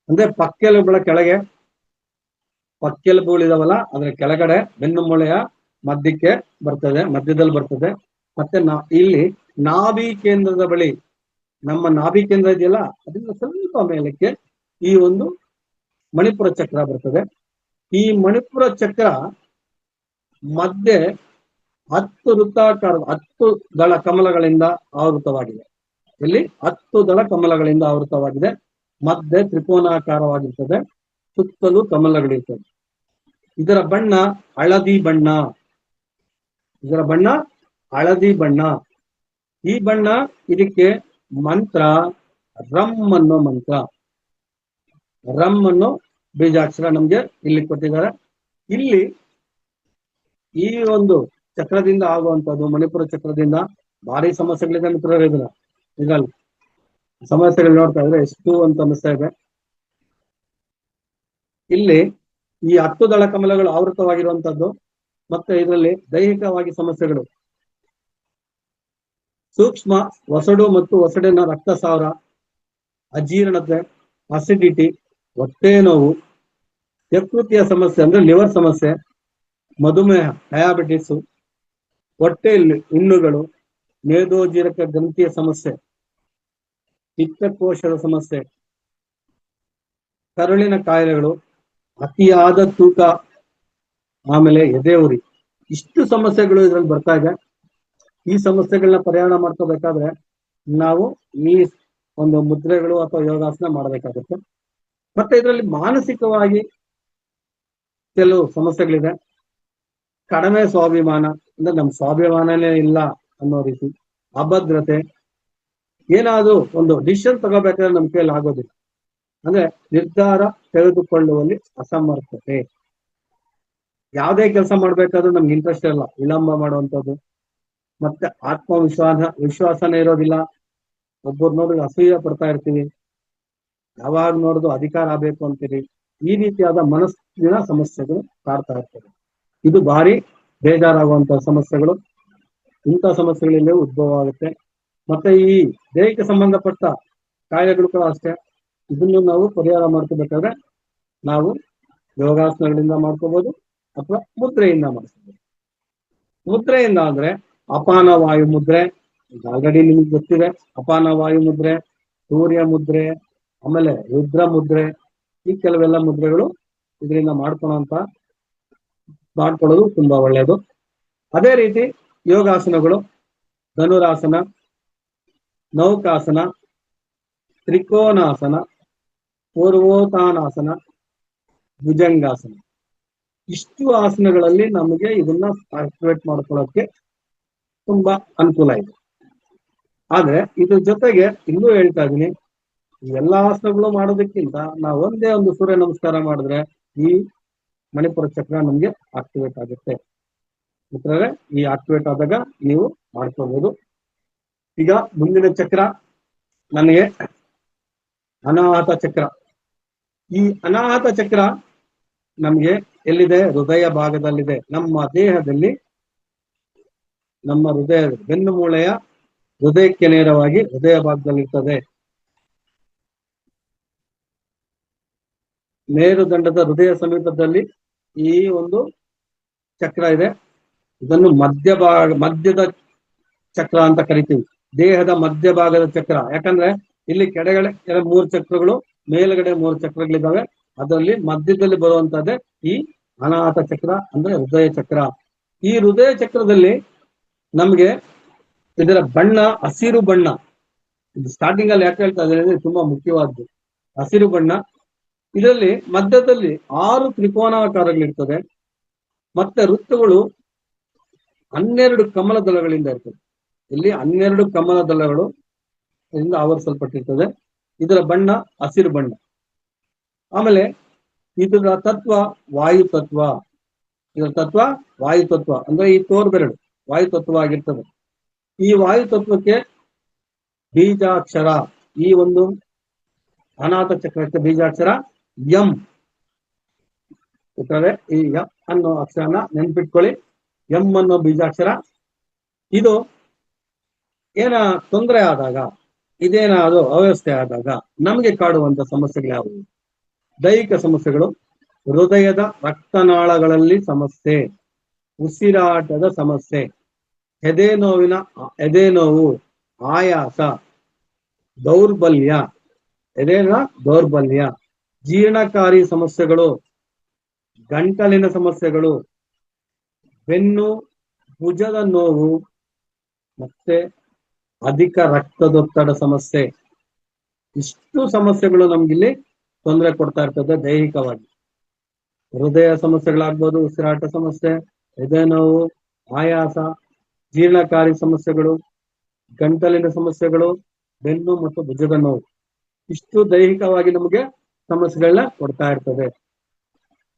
ಅಂದ್ರೆ ಪಕ್ಕೆಲುಬುಗಳ ಕೆಳಗೆ, ಪಕ್ಕೆಲುಬುಗಳಿದಾವಲ್ಲ ಅದ್ರ ಕೆಳಗಡೆ ಬೆನ್ನುಮೂಳೆಯ ಮಧ್ಯದಲ್ಲಿ ಬರ್ತದೆ. ಮತ್ತೆ ಇಲ್ಲಿ ನಾಭಿ ಕೇಂದ್ರದ ಬಳಿ, ನಮ್ಮ ನಾಭಿ ಕೇಂದ್ರ ಇದೆಯಲ್ಲ ಅದರಿಂದ ಸ್ವಲ್ಪ ಮೇಲಕ್ಕೆ ಈ ಒಂದು ಮಣಿಪುರ ಚಕ್ರ ಬರ್ತದೆ. ಈ ಮಣಿಪುರ ಚಕ್ರ ಮಧ್ಯೆ 10 ವೃತ್ತಾಕಾರದ 10 ದಳ ಕಮಲಗಳಿಂದ ಆವೃತವಾಗಿದೆ. ಇಲ್ಲಿ 10 ದಳ ಕಮಲಗಳಿಂದ ಆವೃತವಾಗಿದೆ. ಮಧ್ಯೆ ತ್ರಿಕೋನಾಕಾರವಾಗಿರ್ತದೆ, ಸುತ್ತಲೂ ಕಮಲಗಳಿರ್ತದೆ. ಇದರ ಬಣ್ಣ ಹಳದಿ ಬಣ್ಣ. ಈ ಬಣ್ಣ, ಇದಕ್ಕೆ ಮಂತ್ರ ರಮ್ ಅನ್ನೋ ಬೀಜಾಕ್ಷರ ನಮ್ಗೆ ಇಲ್ಲಿ ಕೊಟ್ಟಿದ್ದಾರೆ. ಇಲ್ಲಿ ಈ ಒಂದು ಚಕ್ರದಿಂದ ಆಗುವಂತದ್ದು, ಮಣಿಪುರ ಚಕ್ರದಿಂದ ಭಾರಿ ಸಮಸ್ಯೆಗಳಿದೆ ಮಿತ್ರರೇ. ಇದರಲ್ಲಿ ಸಮಸ್ಯೆಗಳು ನೋಡ್ತಾ ಇದ್ರೆ ಎಷ್ಟು ಅಂತ ಅನಿಸ್ತಾ ಇದೆ. ಇಲ್ಲಿ ಈ 10 ದಳ ಕಮಲಗಳು ಆವೃತವಾಗಿರುವಂತದ್ದು. ಮತ್ತೆ ಇದರಲ್ಲಿ ದೈಹಿಕವಾಗಿ ಸಮಸ್ಯೆಗಳು, ಸೂಕ್ಷ್ಮ ಒಸಡು ಮತ್ತು ಒಸಡಿನ ರಕ್ತಸಾರ, ಅಜೀರ್ಣತೆ, ಅಸಿಡಿಟಿ, ಹೊಟ್ಟೆ ನೋವು, ಯಕೃತಿಯ ಸಮಸ್ಯೆ ಅಂದ್ರೆ ಲಿವರ್ ಸಮಸ್ಯೆ, ಮಧುಮೇಹ ಡಯಾಬಿಟಿಸ್, ಹೊಟ್ಟೆಯಲ್ಲಿ ಹುಣ್ಣುಗಳು, ಮೇದೋಜೀರಕ ಗ್ರಂಥಿಯ ಸಮಸ್ಯೆ, ಪಿತ್ತಕೋಶದ ಸಮಸ್ಯೆ, ಕರುಳಿನ ಕಾಯಿಲೆಗಳು, ಅತಿಯಾದ ತೂಕ, ಆಮೇಲೆ ಎದೆ ಉರಿ, ಇಷ್ಟು ಸಮಸ್ಯೆಗಳು ಇದ್ರಲ್ಲಿ ಬರ್ತಾ ಇದೆ. ಈ ಸಮಸ್ಯೆಗಳನ್ನ ಪರಿಹಾರ ಮಾಡ್ಕೋಬೇಕಾದ್ರೆ ನಾವು ಈ ಒಂದು ಮುದ್ರೆಗಳು ಅಥವಾ ಯೋಗಾಸನ ಮಾಡಬೇಕಾಗುತ್ತೆ. ಮತ್ತೆ ಇದರಲ್ಲಿ ಮಾನಸಿಕವಾಗಿ ಕೆಲವು ಸಮಸ್ಯೆಗಳಿದೆ. ಕಡಿಮೆ ಸ್ವಾಭಿಮಾನ, ಅಂದ್ರೆ ನಮ್ ಸ್ವಾಭಿಮಾನನೇ ಇಲ್ಲ ಅನ್ನೋ ರೀತಿ, ಅಭದ್ರತೆ, ಏನಾದ್ರೂ ಒಂದು ಡಿಸಿಷನ್ ತಗೋಬೇಕಾದ್ರೆ ನಮ್ ಕೈಯಲ್ಲಿ ಆಗೋದಿಲ್ಲ, ಅಂದ್ರೆ ನಿರ್ಧಾರ ತೆಗೆದುಕೊಳ್ಳುವಲ್ಲಿ ಅಸಮರ್ಥತೆ, ಯಾವುದೇ ಕೆಲಸ ಮಾಡ್ಬೇಕಾದ್ರೂ ನಮ್ಗೆ ಇಂಟ್ರೆಸ್ಟ್ ಇಲ್ಲ, ವಿಳಂಬ ಮಾಡುವಂಥದ್ದು, ಮತ್ತೆ ವಿಶ್ವಾಸನೇ ಇರೋದಿಲ್ಲ, ಒಬ್ಬರು ನೋಡಿದ್ರೆ ಅಸೂಯೆ ಪಡ್ತಾ ಇರ್ತೀವಿ, ಯಾವಾಗ ನೋಡಿದ್ರು ಅಧಿಕಾರ ಆಗ್ಬೇಕು ಅಂತೀರಿ. ಈ ರೀತಿಯಾದ ಮನಸ್ಸಿನ ಸಮಸ್ಯೆಗಳು ಕಾಡ್ತಾ ಇರ್ತವೆ. ಇದು ಭಾರಿ ಬೇಜಾರಾಗುವಂತ ಸಮಸ್ಯೆಗಳು. ಇಂಥ ಸಮಸ್ಯೆಗಳಿಂದ ಉದ್ಭವ ಆಗುತ್ತೆ. ಮತ್ತೆ ಈ ದೇಹಕ್ಕೆ ಸಂಬಂಧಪಟ್ಟ ಕಾಯಿಲೆಗಳು ಕೂಡ ಅಷ್ಟೇ. ಇದನ್ನು ನಾವು ಪರಿಹಾರ ಮಾಡ್ಕೋಬೇಕಾದ್ರೆ ನಾವು ಯೋಗಾಸನಗಳಿಂದ ಮಾಡ್ಕೋಬಹುದು ಅಥವಾ ಮುದ್ರೆಯಿಂದ ಮಾಡ್ಕೋಬಹುದು. ಮುದ್ರೆಯಿಂದ ಅಂದ್ರೆ ಅಪಾನ ವಾಯು ಮುದ್ರೆ, ಆಲ್ರೆಡಿ ನಿಮ್ಗೆ ಗೊತ್ತಿದೆ. ಅಪಾನ ವಾಯು ಮುದ್ರೆ, ಸೂರ್ಯ ಮುದ್ರೆ, ಆಮೇಲೆ ರುದ್ರ ಮುದ್ರೆ, ಈ ಕೆಲವೆಲ್ಲ ಮುದ್ರೆಗಳು ಇದರಿಂದ ಮಾಡ್ಕೊಳ್ಳೋದು ತುಂಬಾ ಒಳ್ಳೆಯದು. ಅದೇ ರೀತಿ ಯೋಗಾಸನಗಳು ಧನುರಾಸನ, ನೌಕಾಸನ, ತ್ರಿಕೋನಾಸನ, ಪೂರ್ವೋತ್ತಾನಾಸನ, ಭುಜಂಗಾಸನ, ಇಷ್ಟು ಆಸನಗಳಲ್ಲಿ ನಮಗೆ ಇದನ್ನ ಆಕ್ಟಿವೇಟ್ ಮಾಡ್ಕೊಳ್ಳೋಕೆ ತುಂಬಾ ಅನುಕೂಲ ಇದೆ. ಆದ್ರೆ ಇದ್ರ ಜೊತೆಗೆ ಇನ್ನೂ ಹೇಳ್ತಾ ಇದೀನಿ, ಎಲ್ಲಾ ಆಸನಗಳು ಮಾಡೋದಕ್ಕಿಂತ ನಾವು ಒಂದೇ ಒಂದು ಸೂರ್ಯ ನಮಸ್ಕಾರ ಮಾಡಿದ್ರೆ ಈ ಮಣಿಪುರ ಚಕ್ರ ನಮ್ಗೆ ಆಕ್ಟಿವೇಟ್ ಆಗುತ್ತೆ. ಮಿತ್ರರೇ, ಈ ಆಕ್ಟಿವೇಟ್ ಆದಾಗ ನೀವು ಮಾಡ್ಕೋಬಹುದು. ಈಗ ಮುಂದಿನ ಚಕ್ರ ನನಗೆ ಅನಾಹತ ಚಕ್ರ. ಈ ಅನಾಹತ ಚಕ್ರ ನಮ್ಗೆ ಎಲ್ಲಿದೆ? ಹೃದಯ ಭಾಗದಲ್ಲಿದೆ. ನಮ್ಮ ದೇಹದಲ್ಲಿ ನಮ್ಮ ಹೃದಯ ಬೆನ್ನು ಮೂಳೆಯ ಹೃದಯಕ್ಕೆ ನೇರವಾಗಿ ಹೃದಯ ಭಾಗದಲ್ಲಿರ್ತದೆ. ಮೇರುದಂಡದ ಹೃದಯ ಸಮೀಪದಲ್ಲಿ ಈ ಒಂದು ಚಕ್ರ ಇದೆ. ಇದನ್ನು ಮಧ್ಯದ ಚಕ್ರ ಅಂತ ಕರಿತೀವಿ. ದೇಹದ ಮಧ್ಯಭಾಗದ ಚಕ್ರ. ಯಾಕಂದ್ರೆ ಇಲ್ಲಿ ಕೆಳಗಡೆ 3 ಚಕ್ರಗಳು, ಮೇಲ್ಗಡೆ 3 ಚಕ್ರಗಳಿದ್ದಾವೆ. ಅದರಲ್ಲಿ ಮಧ್ಯದಲ್ಲಿ ಬರುವಂತದ್ದೇ ಈ ಅನಾಹತ ಚಕ್ರ, ಅಂದ್ರೆ ಹೃದಯ ಚಕ್ರ. ಈ ಹೃದಯ ಚಕ್ರದಲ್ಲಿ ನಮ್ಗೆ ಇದರ ಬಣ್ಣ ಹಸಿರು ಬಣ್ಣ. ಇದು ಸ್ಟಾರ್ಟಿಂಗ್ ಅಲ್ಲಿ ಯಾಕೆ ಹೇಳ್ತಾ ಇದ್ದಾರೆ, ತುಂಬಾ ಮುಖ್ಯವಾದ್ದು. ಹಸಿರು ಬಣ್ಣ. ಇದರಲ್ಲಿ ಮಧ್ಯದಲ್ಲಿ 6 ತ್ರಿಕೋನಾಕಾರಗಳಿರ್ತದೆ. ಮತ್ತೆ ವೃತ್ತಗಳು 12 ಕಮಲ ದಳಗಳಿಂದ ಇರ್ತದೆ. ಇಲ್ಲಿ 12 ಕಮಲ ದಳಗಳು ಇದರಿಂದ ಆವರಿಸಲ್ಪಟ್ಟಿರ್ತದೆ. ಇದರ ಬಣ್ಣ ಹಸಿರು ಬಣ್ಣ. ಆಮೇಲೆ ಇದರ ತತ್ವ ವಾಯು ತತ್ವ. ಇದರ ತತ್ವ ವಾಯು ತತ್ವ ಅಂದ್ರೆ ಈ ತೋರ್ಬೆರಳು ವಾಯು ತತ್ವ ಆಗಿರ್ತದೆ. ಈ ವಾಯು ತತ್ವಕ್ಕೆ ಬೀಜಾಕ್ಷರ, ಈ ಒಂದು ಅನಾಥ ಚಕ್ರಕ್ಕೆ ಬೀಜಾಕ್ಷರ ಎಂ ಇರ್ತದೆ. ಈ ಎಂ ಅನ್ನೋ ಅಕ್ಷರನ ನೆನ್ಪಿಟ್ಕೊಳ್ಳಿ. ಎಂ ಅನ್ನೋ ಬೀಜಾಕ್ಷರ. ಇದು ಏನ ತೊಂದರೆ ಆದಾಗ, ಇದೇನಾದ್ರು ಅವ್ಯವಸ್ಥೆ ಆದಾಗ ನಮಗೆ ಕಾಡುವಂತ ಸಮಸ್ಯೆಗಳು ಯಾವುವು? ದೈಹಿಕ ಸಮಸ್ಯೆಗಳು, ಹೃದಯದ ರಕ್ತನಾಳಗಳಲ್ಲಿ ಸಮಸ್ಯೆ, ಉಸಿರಾಟದ ಸಮಸ್ಯೆ, ಎದೆ ನೋವು, ಆಯಾಸ, ದೌರ್ಬಲ್ಯ, ಎದೆನ ದೌರ್ಬಲ್ಯ, ಜೀರ್ಣಕಾರಿ ಸಮಸ್ಯೆಗಳು, ಗಂಟಲಿನ ಸಮಸ್ಯೆಗಳು, ಬೆನ್ನು ಭುಜದ ನೋವು, ಮತ್ತೆ ಅಧಿಕ ರಕ್ತದೊತ್ತಡ ಸಮಸ್ಯೆ. ಇಷ್ಟು ಸಮಸ್ಯೆಗಳು ನಮ್ಗಿಲ್ಲಿ ತೊಂದರೆ ಕೊಡ್ತಾ ಇರ್ತದೆ ದೈಹಿಕವಾಗಿ. ಹೃದಯ ಸಮಸ್ಯೆಗಳಾಗ್ಬೋದು, ಉಸಿರಾಟ ಸಮಸ್ಯೆ, ಎದೆ ನೋವು, ಆಯಾಸ, ಜೀರ್ಣಕಾರಿ ಸಮಸ್ಯೆಗಳು, ಗಂಟಲಿನ ಸಮಸ್ಯೆಗಳು, ಬೆನ್ನು ಮತ್ತು ಭುಜದ ನೋವು. ಇಷ್ಟು ದೈಹಿಕವಾಗಿ ನಮಗೆ ಸಮಸ್ಯೆಗಳನ್ನ ಕೊಡ್ತಾ ಇರ್ತದೆ.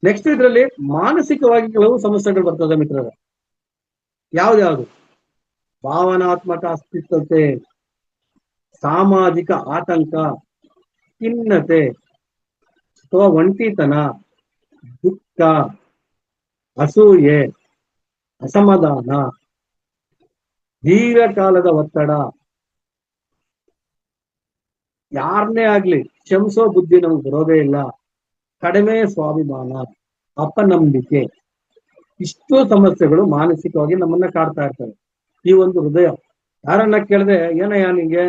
ನೆಕ್ಸ್ಟ್ ಇದರಲ್ಲಿ ಮಾನಸಿಕವಾಗಿ ಕೆಲವು ಸಮಸ್ಯೆಗಳು ಬರ್ತದೆ ಮಿತ್ರರೇ. ಯಾವ್ದ್ಯಾವ್ದು? ಭಾವನಾತ್ಮಕ ಅಸ್ತಿತ್ವತೆ, ಸಾಮಾಜಿಕ ಆತಂಕ, ಖಿನ್ನತೆ ಅಥವಾ ಒಂಟಿತನ, ದುಃಖ, ಅಸೂಯೆ, ಅಸಮಾಧಾನ, ದೀರ್ಘಕಾಲದ ಒತ್ತಡ, ಯಾರನ್ನೇ ಆಗ್ಲಿ ಕ್ಷಮಿಸೋ ಬುದ್ಧಿ ನಮ್ಗೆ ಬರೋದೇ ಇಲ್ಲ, ಕಡಿಮೆ ಸ್ವಾಭಿಮಾನ, ಅಪನಂಬಿಕೆ. ಇಷ್ಟು ಸಮಸ್ಯೆಗಳು ಮಾನಸಿಕವಾಗಿ ನಮ್ಮನ್ನ ಕಾಡ್ತಾ ಇರ್ತವೆ. ಈ ಒಂದು ಹೃದಯ, ಯಾರನ್ನ ಕೇಳಿದ್ರೆ ಏನಯ್ಯ ನಿಂಗೆ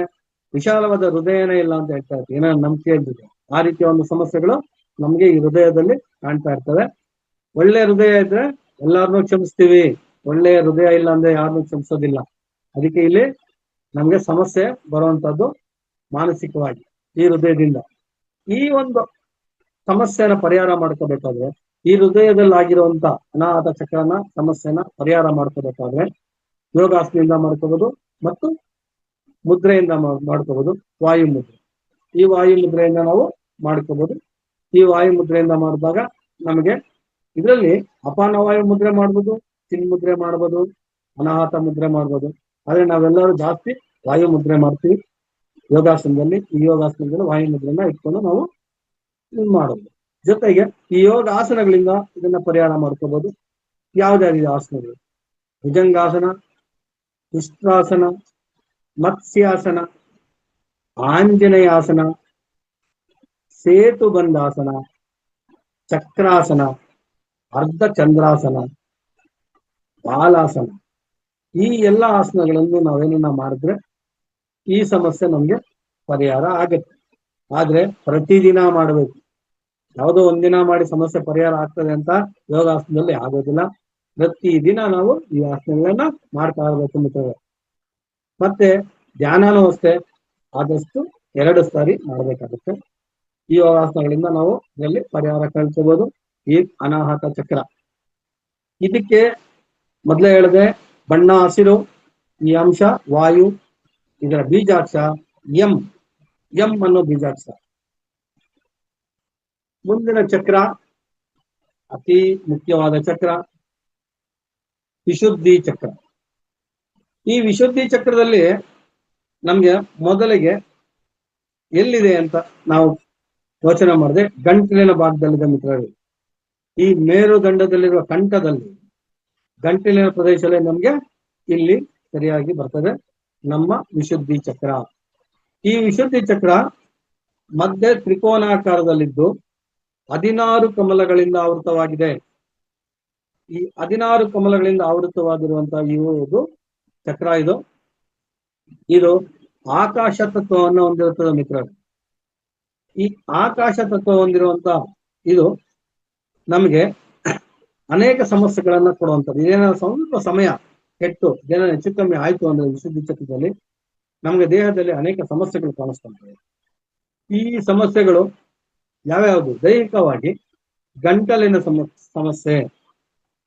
ವಿಶಾಲವಾದ ಹೃದಯನೇ ಇಲ್ಲ ಅಂತ ಹೇಳ್ತಾ ಇರ್ತೀವಿ, ಏನೋ ನಂಬಿಕೆ ಇದ್ದಿದೆ. ಆ ರೀತಿಯ ಒಂದು ಸಮಸ್ಯೆಗಳು ನಮ್ಗೆ ಈ ಹೃದಯದಲ್ಲಿ ಕಾಣ್ತಾ ಇರ್ತವೆ. ಒಳ್ಳೆ ಹೃದಯ ಇದ್ರೆ ಎಲ್ಲಾರನ್ನೂ ಕ್ಷಮಿಸ್ತೀವಿ, ಒಳ್ಳೆಯ ಹೃದಯ ಇಲ್ಲ ಅಂದ್ರೆ ಯಾರನ್ನೂ ಕ್ಷಮಿಸೋದಿಲ್ಲ. ಅದಕ್ಕೆ ಇಲ್ಲಿ ನಮ್ಗೆ ಸಮಸ್ಯೆ ಬರುವಂತದ್ದು ಮಾನಸಿಕವಾಗಿ ಈ ಹೃದಯದಿಂದ. ಈ ಒಂದು ಸಮಸ್ಯೆನ ಪರಿಹಾರ ಮಾಡ್ಕೋಬೇಕಾದ್ರೆ, ಈ ಹೃದಯದಲ್ಲಿ ಆಗಿರುವಂತ ಅನಾಹತ ಚಕ್ರನ ಸಮಸ್ಯೆನ ಪರಿಹಾರ ಮಾಡ್ಕೋಬೇಕಾದ್ರೆ ಯೋಗಾಸನದಿಂದ ಮಾಡ್ಕೋಬಹುದು ಮತ್ತು ಮುದ್ರೆಯಿಂದ ಮಾಡ್ಕೋಬಹುದು. ವಾಯು ಮುದ್ರೆ, ಈ ವಾಯು ಮುದ್ರೆಯಿಂದ ನಾವು ಮಾಡ್ಕೋಬಹುದು. ಈ ವಾಯು ಮುದ್ರೆಯಿಂದ ಮಾಡಿದಾಗ ನಮಗೆ ಇದರಲ್ಲಿ ಅಪಾನ ವಾಯು ಮುದ್ರೆ ಮಾಡ್ಬೋದು, ಚಿನ್ ಮುದ್ರೆ ಮಾಡ್ಬೋದು, ಅನಾಹತ ಮುದ್ರೆ ಮಾಡ್ಬೋದು. ಆದ್ರೆ ನಾವೆಲ್ಲರೂ ಜಾಸ್ತಿ ವಾಯು ಮುದ್ರೆ ಮಾಡ್ತೀವಿ ಯೋಗಾಸನದಲ್ಲಿ. ಈ ಯೋಗಾಸನದಲ್ಲಿ ವಾಯು ಮುದ್ರೆನ ಇಟ್ಕೊಂಡು ನಾವು ಮಾಡೋದು. ಜೊತೆಗೆ ಈ ಯೋಗ ಆಸನಗಳಿಂದ ಇದನ್ನ ಪರಿಹಾರ ಮಾಡ್ಕೋಬಹುದು. ಯಾವ್ದಾಗಿದೆ ಆಸನಗಳು? ಭುಜಂಗಾಸನ, ಉಷ್ಟ್ರಾಸನ, ಮತ್ಸ್ಯಾಸನ, ಆಂಜನೇಯಾಸನ, ಸೇತು ಬಂಧಾಸನ, ಚಕ್ರಾಸನ, ಅರ್ಧ ಚಂದ್ರಾಸನ, ಬಾಲಾಸನ. ಈ ಎಲ್ಲ ಆಸನಗಳನ್ನು ನಾವೇನನ್ನ ಮಾಡಿದ್ರೆ ಈ ಸಮಸ್ಯೆ ನಮ್ಗೆ ಪರಿಹಾರ ಆಗುತ್ತೆ. ಆದ್ರೆ ಪ್ರತಿದಿನ ಮಾಡಬೇಕು. ಯಾವುದೋ ಒಂದಿನ ಮಾಡಿ ಸಮಸ್ಯೆ ಪರಿಹಾರ ಆಗ್ತದೆ ಅಂತ ಯೋಗಾಸನದಲ್ಲಿ ಆಗೋದಿಲ್ಲ. ಪ್ರತಿದಿನ ನಾವು ಈ ಆಸನಗಳನ್ನ ಮಾಡ್ತಾ ಇರ್ಬೇಕು ಮಿತ್ರರೇ. ಮತ್ತೆ ಧ್ಯಾನನೂ ಅಷ್ಟೇ, ಆದಷ್ಟು 2 ಸಾರಿ ಮಾಡಬೇಕಾಗುತ್ತೆ. ಈ ಯೋಗಾಸನಗಳಿಂದ ನಾವು ಇದರಲ್ಲಿ ಪರಿಹಾರ ಕಳ್ಕೋಬಹುದು. ಈ ಅನಾಹತ ಚಕ್ರ, ಇದಕ್ಕೆ ಮೊದಲೇ ಹೇಳಿದೆ, ಬಣ್ಣ ಹಸಿರು, ಈ ಅಂಶ ವಾಯು, ಇದರ ಬೀಜಾಕ್ಷ ಎಂ ಅನ್ನೋ ಬೀಜಾಕ್ಷ. ಮುಂದಿನ ಚಕ್ರ ಅತಿ ಮುಖ್ಯವಾದ ಚಕ್ರ, ವಿಶುದ್ಧಿ ಚಕ್ರ. ಈ ವಿಶುದ್ಧಿ ಚಕ್ರದಲ್ಲಿ ನಮ್ಗೆ ಮೊದಲಿಗೆ ಎಲ್ಲಿದೆ ಅಂತ ನಾವು ಯೋಚನೆ ಮಾಡಿದೆ, ಗಂಟಲಿನ ಭಾಗದಲ್ಲಿದೆ ಮಿತ್ರರು. ಈ ಮೇರುದಂಡದಲ್ಲಿರುವ ಕಂಠದಲ್ಲಿ, ಗಂಟಲಿನ ಪ್ರದೇಶದಲ್ಲಿ ನಮ್ಗೆ ಇಲ್ಲಿ ಸರಿಯಾಗಿ ಬರ್ತದೆ ನಮ್ಮ ವಿಶುದ್ಧಿ ಚಕ್ರ. ಈ ವಿಶುದ್ಧಿ ಚಕ್ರ ಮಧ್ಯೆ ತ್ರಿಕೋನಾಕಾರದಲ್ಲಿದ್ದು 16 ಕಮಲಗಳಿಂದ ಆವೃತವಾಗಿದೆ. ಈ 16 ಕಮಲಗಳಿಂದ ಆವೃತವಾಗಿರುವಂತಹ ಇದು ಚಕ್ರ. ಇದು ಆಕಾಶ ತತ್ವವನ್ನು ಹೊಂದಿರುತ್ತದೆ ಮಿತ್ರರು. ಈ ಆಕಾಶ ತತ್ವ ಹೊಂದಿರುವಂತ ಇದು ನಮಗೆ ಅನೇಕ ಸಮಸ್ಯೆಗಳನ್ನ ಕೊಡುವಂಥದ್ದು. ಇದೇನಾದ್ರು ಸ್ವಲ್ಪ ಸಮಯ ಕೆಟ್ಟು ಏನ ಹೆಚ್ಚು ಕಮ್ಮಿ ಆಯ್ತು ಅಂದ್ರೆ ವಿಶುದ್ಧಿ ಚಕ್ರದಲ್ಲಿ ನಮ್ಗೆ ದೇಹದಲ್ಲಿ ಅನೇಕ ಸಮಸ್ಯೆಗಳು ಕಾಣಿಸ್ತವೆ. ಈ ಸಮಸ್ಯೆಗಳು ಯಾವ್ಯಾವುದು? ದೈಹಿಕವಾಗಿ ಗಂಟಲಿನ ಸಮಸ್ಯೆ,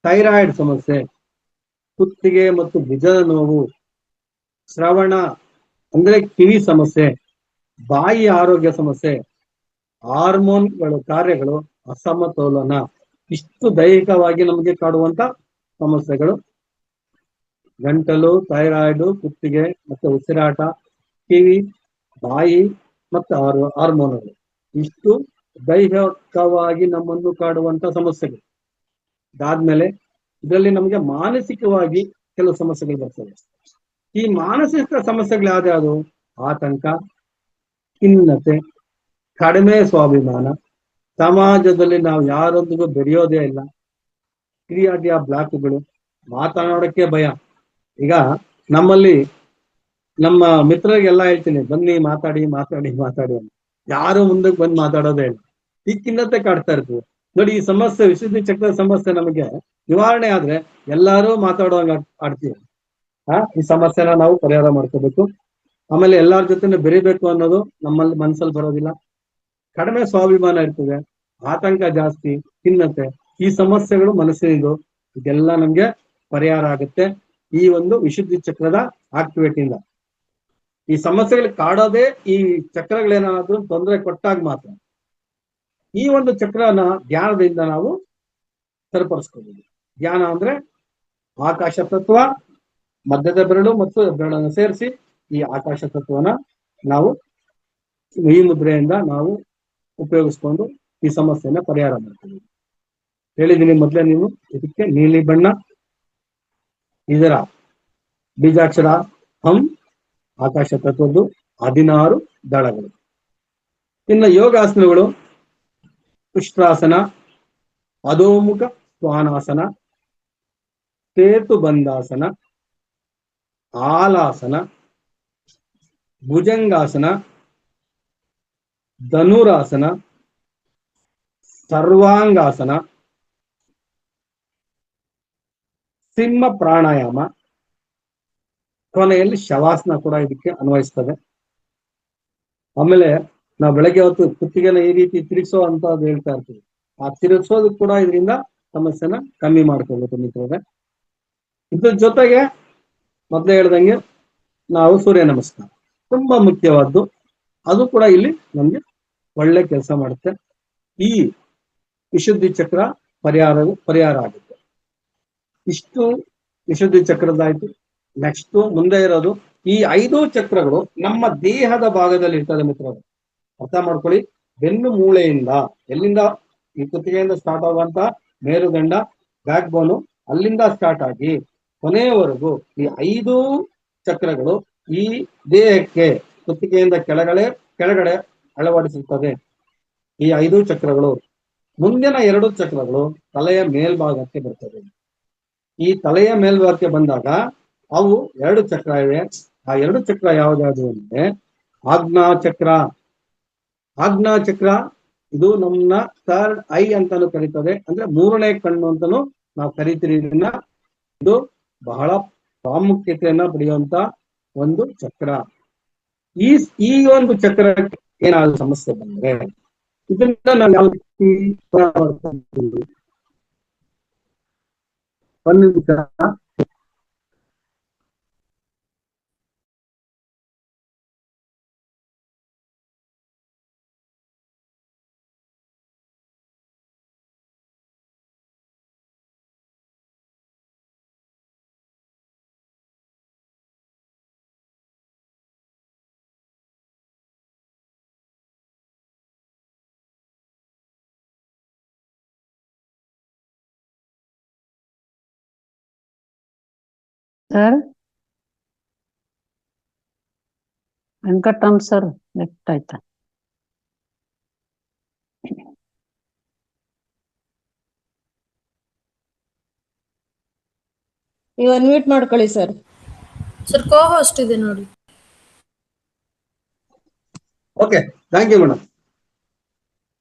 ಥೈರಾಯ್ಡ್ ಸಮಸ್ಯೆ, ಕುತ್ತಿಗೆ ಮತ್ತು ಭುಜದ ನೋವು, ಶ್ರವಣ ಅಂದ್ರೆ ಕಿವಿ ಸಮಸ್ಯೆ, ಬಾಯಿ ಆರೋಗ್ಯ ಸಮಸ್ಯೆ, ಹಾರ್ಮೋನ್ಗಳು ಕಾರ್ಯಗಳು ಅಸಮತೋಲನ. ಇಷ್ಟು ದೈಹಿಕವಾಗಿ ನಮಗೆ ಕಾಡುವಂತ ಸಮಸ್ಯೆಗಳು ಗಂಟಲು, ಥೈರಾಯ್ಡ್, ಕುತ್ತಿಗೆ ಮತ್ತೆ ಉಸಿರಾಟ, ಕಿವಿ, ಬಾಯಿ ಮತ್ತು ಹಾರ್ಮೋನ್ಗಳು. ಇಷ್ಟು ದೈಹಿಕವಾಗಿ ನಮ್ಮನ್ನು ಕಾಡುವಂತ ಸಮಸ್ಯೆಗಳು. ಇದಾದ್ಮೇಲೆ ಇದರಲ್ಲಿ ನಮಗೆ ಮಾನಸಿಕವಾಗಿ ಕೆಲವು ಸಮಸ್ಯೆಗಳು ಬರ್ತವೆ. ಈ ಮಾನಸಿಕ ಸಮಸ್ಯೆಗಳು ಯಾವ್ದು? ಆತಂಕ, ಖಿನ್ನತೆ, ಕಡಿಮೆ ಸ್ವಾಭಿಮಾನ, ಸಮಾಜದಲ್ಲಿ ನಾವು ಯಾರೊಂದಿಗೂ ಬೆರೆಯೋದೇ ಇಲ್ಲ, ಕ್ರಿಯಾಟಿಯ ಬ್ಲಾಕ್ಗಳು, ಮಾತನಾಡೋಕ್ಕೆ ಭಯ. ಈಗ ನಮ್ಮಲ್ಲಿ ನಮ್ಮ ಮಿತ್ರರಿಗೆಲ್ಲ ಹೇಳ್ತೀನಿ, ಬನ್ನಿ ಮಾತಾಡಿ ಮಾತಾಡಿ ಮಾತಾಡಿ ಅಂತ. ಯಾರು ಮುಂದಕ್ಕೆ ಬಂದು ಮಾತಾಡೋದೇ ಇಲ್ಲ. ಈ ಖಿನ್ನತೆ ಕಾಡ್ತಾ ಇರ್ತೀವಿ ನೋಡಿ. ಈ ಸಮಸ್ಯೆ, ವಿಶುದ್ಧಿ ಚಕ್ರದ ಸಮಸ್ಯೆ ನಮಗೆ ನಿವಾರಣೆ ಆದ್ರೆ ಎಲ್ಲಾರು ಮಾತಾಡುವಂಗ ಆಡ್ತೀವಿ. ಈ ಸಮಸ್ಯೆನ ನಾವು ಪರಿಹಾರ ಮಾಡ್ಕೋಬೇಕು. ಆಮೇಲೆ ಎಲ್ಲಾರ ಜೊತೆ ಬೆರಿಬೇಕು ಅನ್ನೋದು ನಮ್ಮಲ್ಲಿ ಮನಸ್ಸಲ್ಲಿ ಬರೋದಿಲ್ಲ. ಕಡಿಮೆ ಸ್ವಾಭಿಮಾನ ಇರ್ತದೆ, ಆತಂಕ ಜಾಸ್ತಿ, ಖಿನ್ನತೆ, ಈ ಸಮಸ್ಯೆಗಳು ಮನಸ್ಸಿನಿಂದ ಇದೆಲ್ಲ ನಮ್ಗೆ ಪರಿಹಾರ ಆಗುತ್ತೆ ಈ ಒಂದು ವಿಶುದ್ಧಿ ಚಕ್ರದ ಆಕ್ಟಿವೇಟ್ ಇಂದ. ಈ ಸಮಸ್ಯೆಗಳು ಕಾಡೋದೇ ಈ ಚಕ್ರಗಳೇನಾದ್ರೂ ತೊಂದರೆ ಕೊಟ್ಟಾಗ ಮಾತ್ರ. ಈ ಒಂದು ಚಕ್ರನ ಧ್ಯಾನದಿಂದ ನಾವು ಸರಿಪಡಿಸ್ಕೋಬಹುದು. ಧ್ಯಾನ ಅಂದ್ರೆ ಆಕಾಶ ತತ್ವ, ಮಧ್ಯದ ಬೆರಳು ಮತ್ತು ಬೆರಳನ್ನು ಸೇರಿಸಿ ಈ ಆಕಾಶ ತತ್ವನ ನಾವು ಈ ಮುದ್ರೆಯಿಂದ ನಾವು ಉಪಯೋಗಿಸ್ಕೊಂಡು ಈ ಸಮಸ್ಯೆನ ಪರಿಹಾರ ಮಾಡ್ತೀವಿ. ಹೇಳಿದೀನಿ ಮೊದಲೇ ನೀವು. ಇದಕ್ಕೆ ನೀಲಿ ಬಣ್ಣ, ಇದರ ಬೀಜಾಕ್ಷರ ಹಂ, ಆಕಾಶ ತತ್ವದ್ದು 16 ದಳಗಳು. ಇನ್ನು ಯೋಗಾಸನಗಳು: ಉಷ್ಟ್ರಾಸನ, ಅಧೋಮುಖ ಶ್ವಾನಾಸನ, ಸೇತು ಬಂಧಾಸನ, ಆಲಾಸನ, ಭುಜಂಗಾಸನ, ಧನುರಾಸನ, ಸರ್ವಾಂಗಾಸನ, ಸಿಂಹ ಪ್ರಾಣಾಯಾಮ, ಕೊನೆಯಲ್ಲಿ ಶವಾಸನ ಕೂಡ ಇದಕ್ಕೆ ಅನ್ವಯಿಸ್ತದೆ. ಆಮೇಲೆ ನಾವು ಬೆಳಗ್ಗೆ ಹೊತ್ತು ಕುತ್ತಿಗೆನ ಈ ರೀತಿ ತಿರುಗಿಸೋ ಅಂತದ್ದು ಹೇಳ್ತಾ ಇರ್ತೀವಿ. ಆ ತಿರುಗಿಸೋದು ಕೂಡ ಇದರಿಂದ ಸಮಸ್ಯೆನ ಕಮ್ಮಿ ಮಾಡ್ಕೋಬೇಕು ಮಿತ್ರರೇ. ಇದ್ರ ಜೊತೆಗೆ ಮೊದಲೇ ಹೇಳ್ದಂಗೆ ನಾವು ಸೂರ್ಯ ನಮಸ್ಕಾರ ತುಂಬಾ ಮುಖ್ಯವಾದ್ದು. ಅದು ಕೂಡ ಇಲ್ಲಿ ನಮ್ಗೆ ಒಳ್ಳೆ ಕೆಲಸ ಮಾಡುತ್ತೆ. ಈ ವಿಶುದ್ಧಿ ಚಕ್ರ ಪರಿಹಾರ ಆಗುತ್ತೆ. ಇಷ್ಟು ವಿಶುದ್ಧಿ ಚಕ್ರದಾಯ್ತು. ನೆಕ್ಸ್ಟ್ ಮುಂದೆ ಇರೋದು ಈ 5 ಚಕ್ರಗಳು ನಮ್ಮ ದೇಹದ ಭಾಗದಲ್ಲಿ ಇರ್ತದೆ ಮಿತ್ರರು. ಅರ್ಥ ಮಾಡ್ಕೊಳ್ಳಿ. ಬೆನ್ನು ಮೂಳೆಯಿಂದ, ಎಲ್ಲಿಂದ ಈ ಕುತ್ತಿಗೆಯಿಂದ ಸ್ಟಾರ್ಟ್ ಆಗುವಂತ ಮೇರುದಂಡ, ಬ್ಯಾಕ್ ಬೋನು, ಅಲ್ಲಿಂದ ಸ್ಟಾರ್ಟ್ ಆಗಿ ಕೊನೆಯವರೆಗೂ ಈ 5 ಚಕ್ರಗಳು ಈ ದೇಹಕ್ಕೆ ಕುತ್ತಿಗೆಯಿಂದ ಕೆಳಗಡೆ ಅಳವಡಿಸುತ್ತದೆ ಈ 5 ಚಕ್ರಗಳು. ಮುಂದಿನ 2 ಚಕ್ರಗಳು ತಲೆಯ ಮೇಲ್ಭಾಗಕ್ಕೆ ಬರ್ತದೆ. ಈ ತಲೆಯ ಮೇಲ್ಭಾಗಕ್ಕೆ ಬಂದಾಗ ಅವು 2 ಚಕ್ರ ಇವೆ. ಆ 2 ಚಕ್ರ ಯಾವ್ದಾದ್ರು ಅಂದ್ರೆ ಆಜ್ಞಾಚಕ್ರ. ಆಜ್ಞಾಚಕ್ರ ಇದು ನಮ್ಮ ಥರ್ಡ್ ಐ ಅಂತಾನು ಕರೀತದೆ, ಅಂದ್ರೆ 3ನೇ ಕಣ್ಣು ಅಂತಾನು ನಾವು ಕರಿತೀರಿ. ಇದನ್ನ ಇದು ಬಹಳ ಪ್ರಾಮುಖ್ಯತೆಯನ್ನ ಪಡೆಯುವಂತ ಒಂದು ಚಕ್ರ. ಈ ಒಂದು ಚಕ್ರಕ್ಕೆ ಏನಾದ್ರು ಸಮಸ್ಯೆ ಬಂದ್ರೆ ಇದನ್ನ ನಾವು ಯಾವ ರೀತಿ ಸರ್ ವೆಂಕಟರಾಮ್ ಸರ್ ಲೆಫ್ಟ್ ಆಯ್ತಾ? ನೀವು ಅನ್ಮ್ಯೂಟ್ ಮಾಡ್ಕೊಳ್ಳಿ ಸರ್. ಸರ್ ಕೋ ಹೋಸ್ಟ್ ಇದೆ ನೋಡಿ. Okay, thank you madam.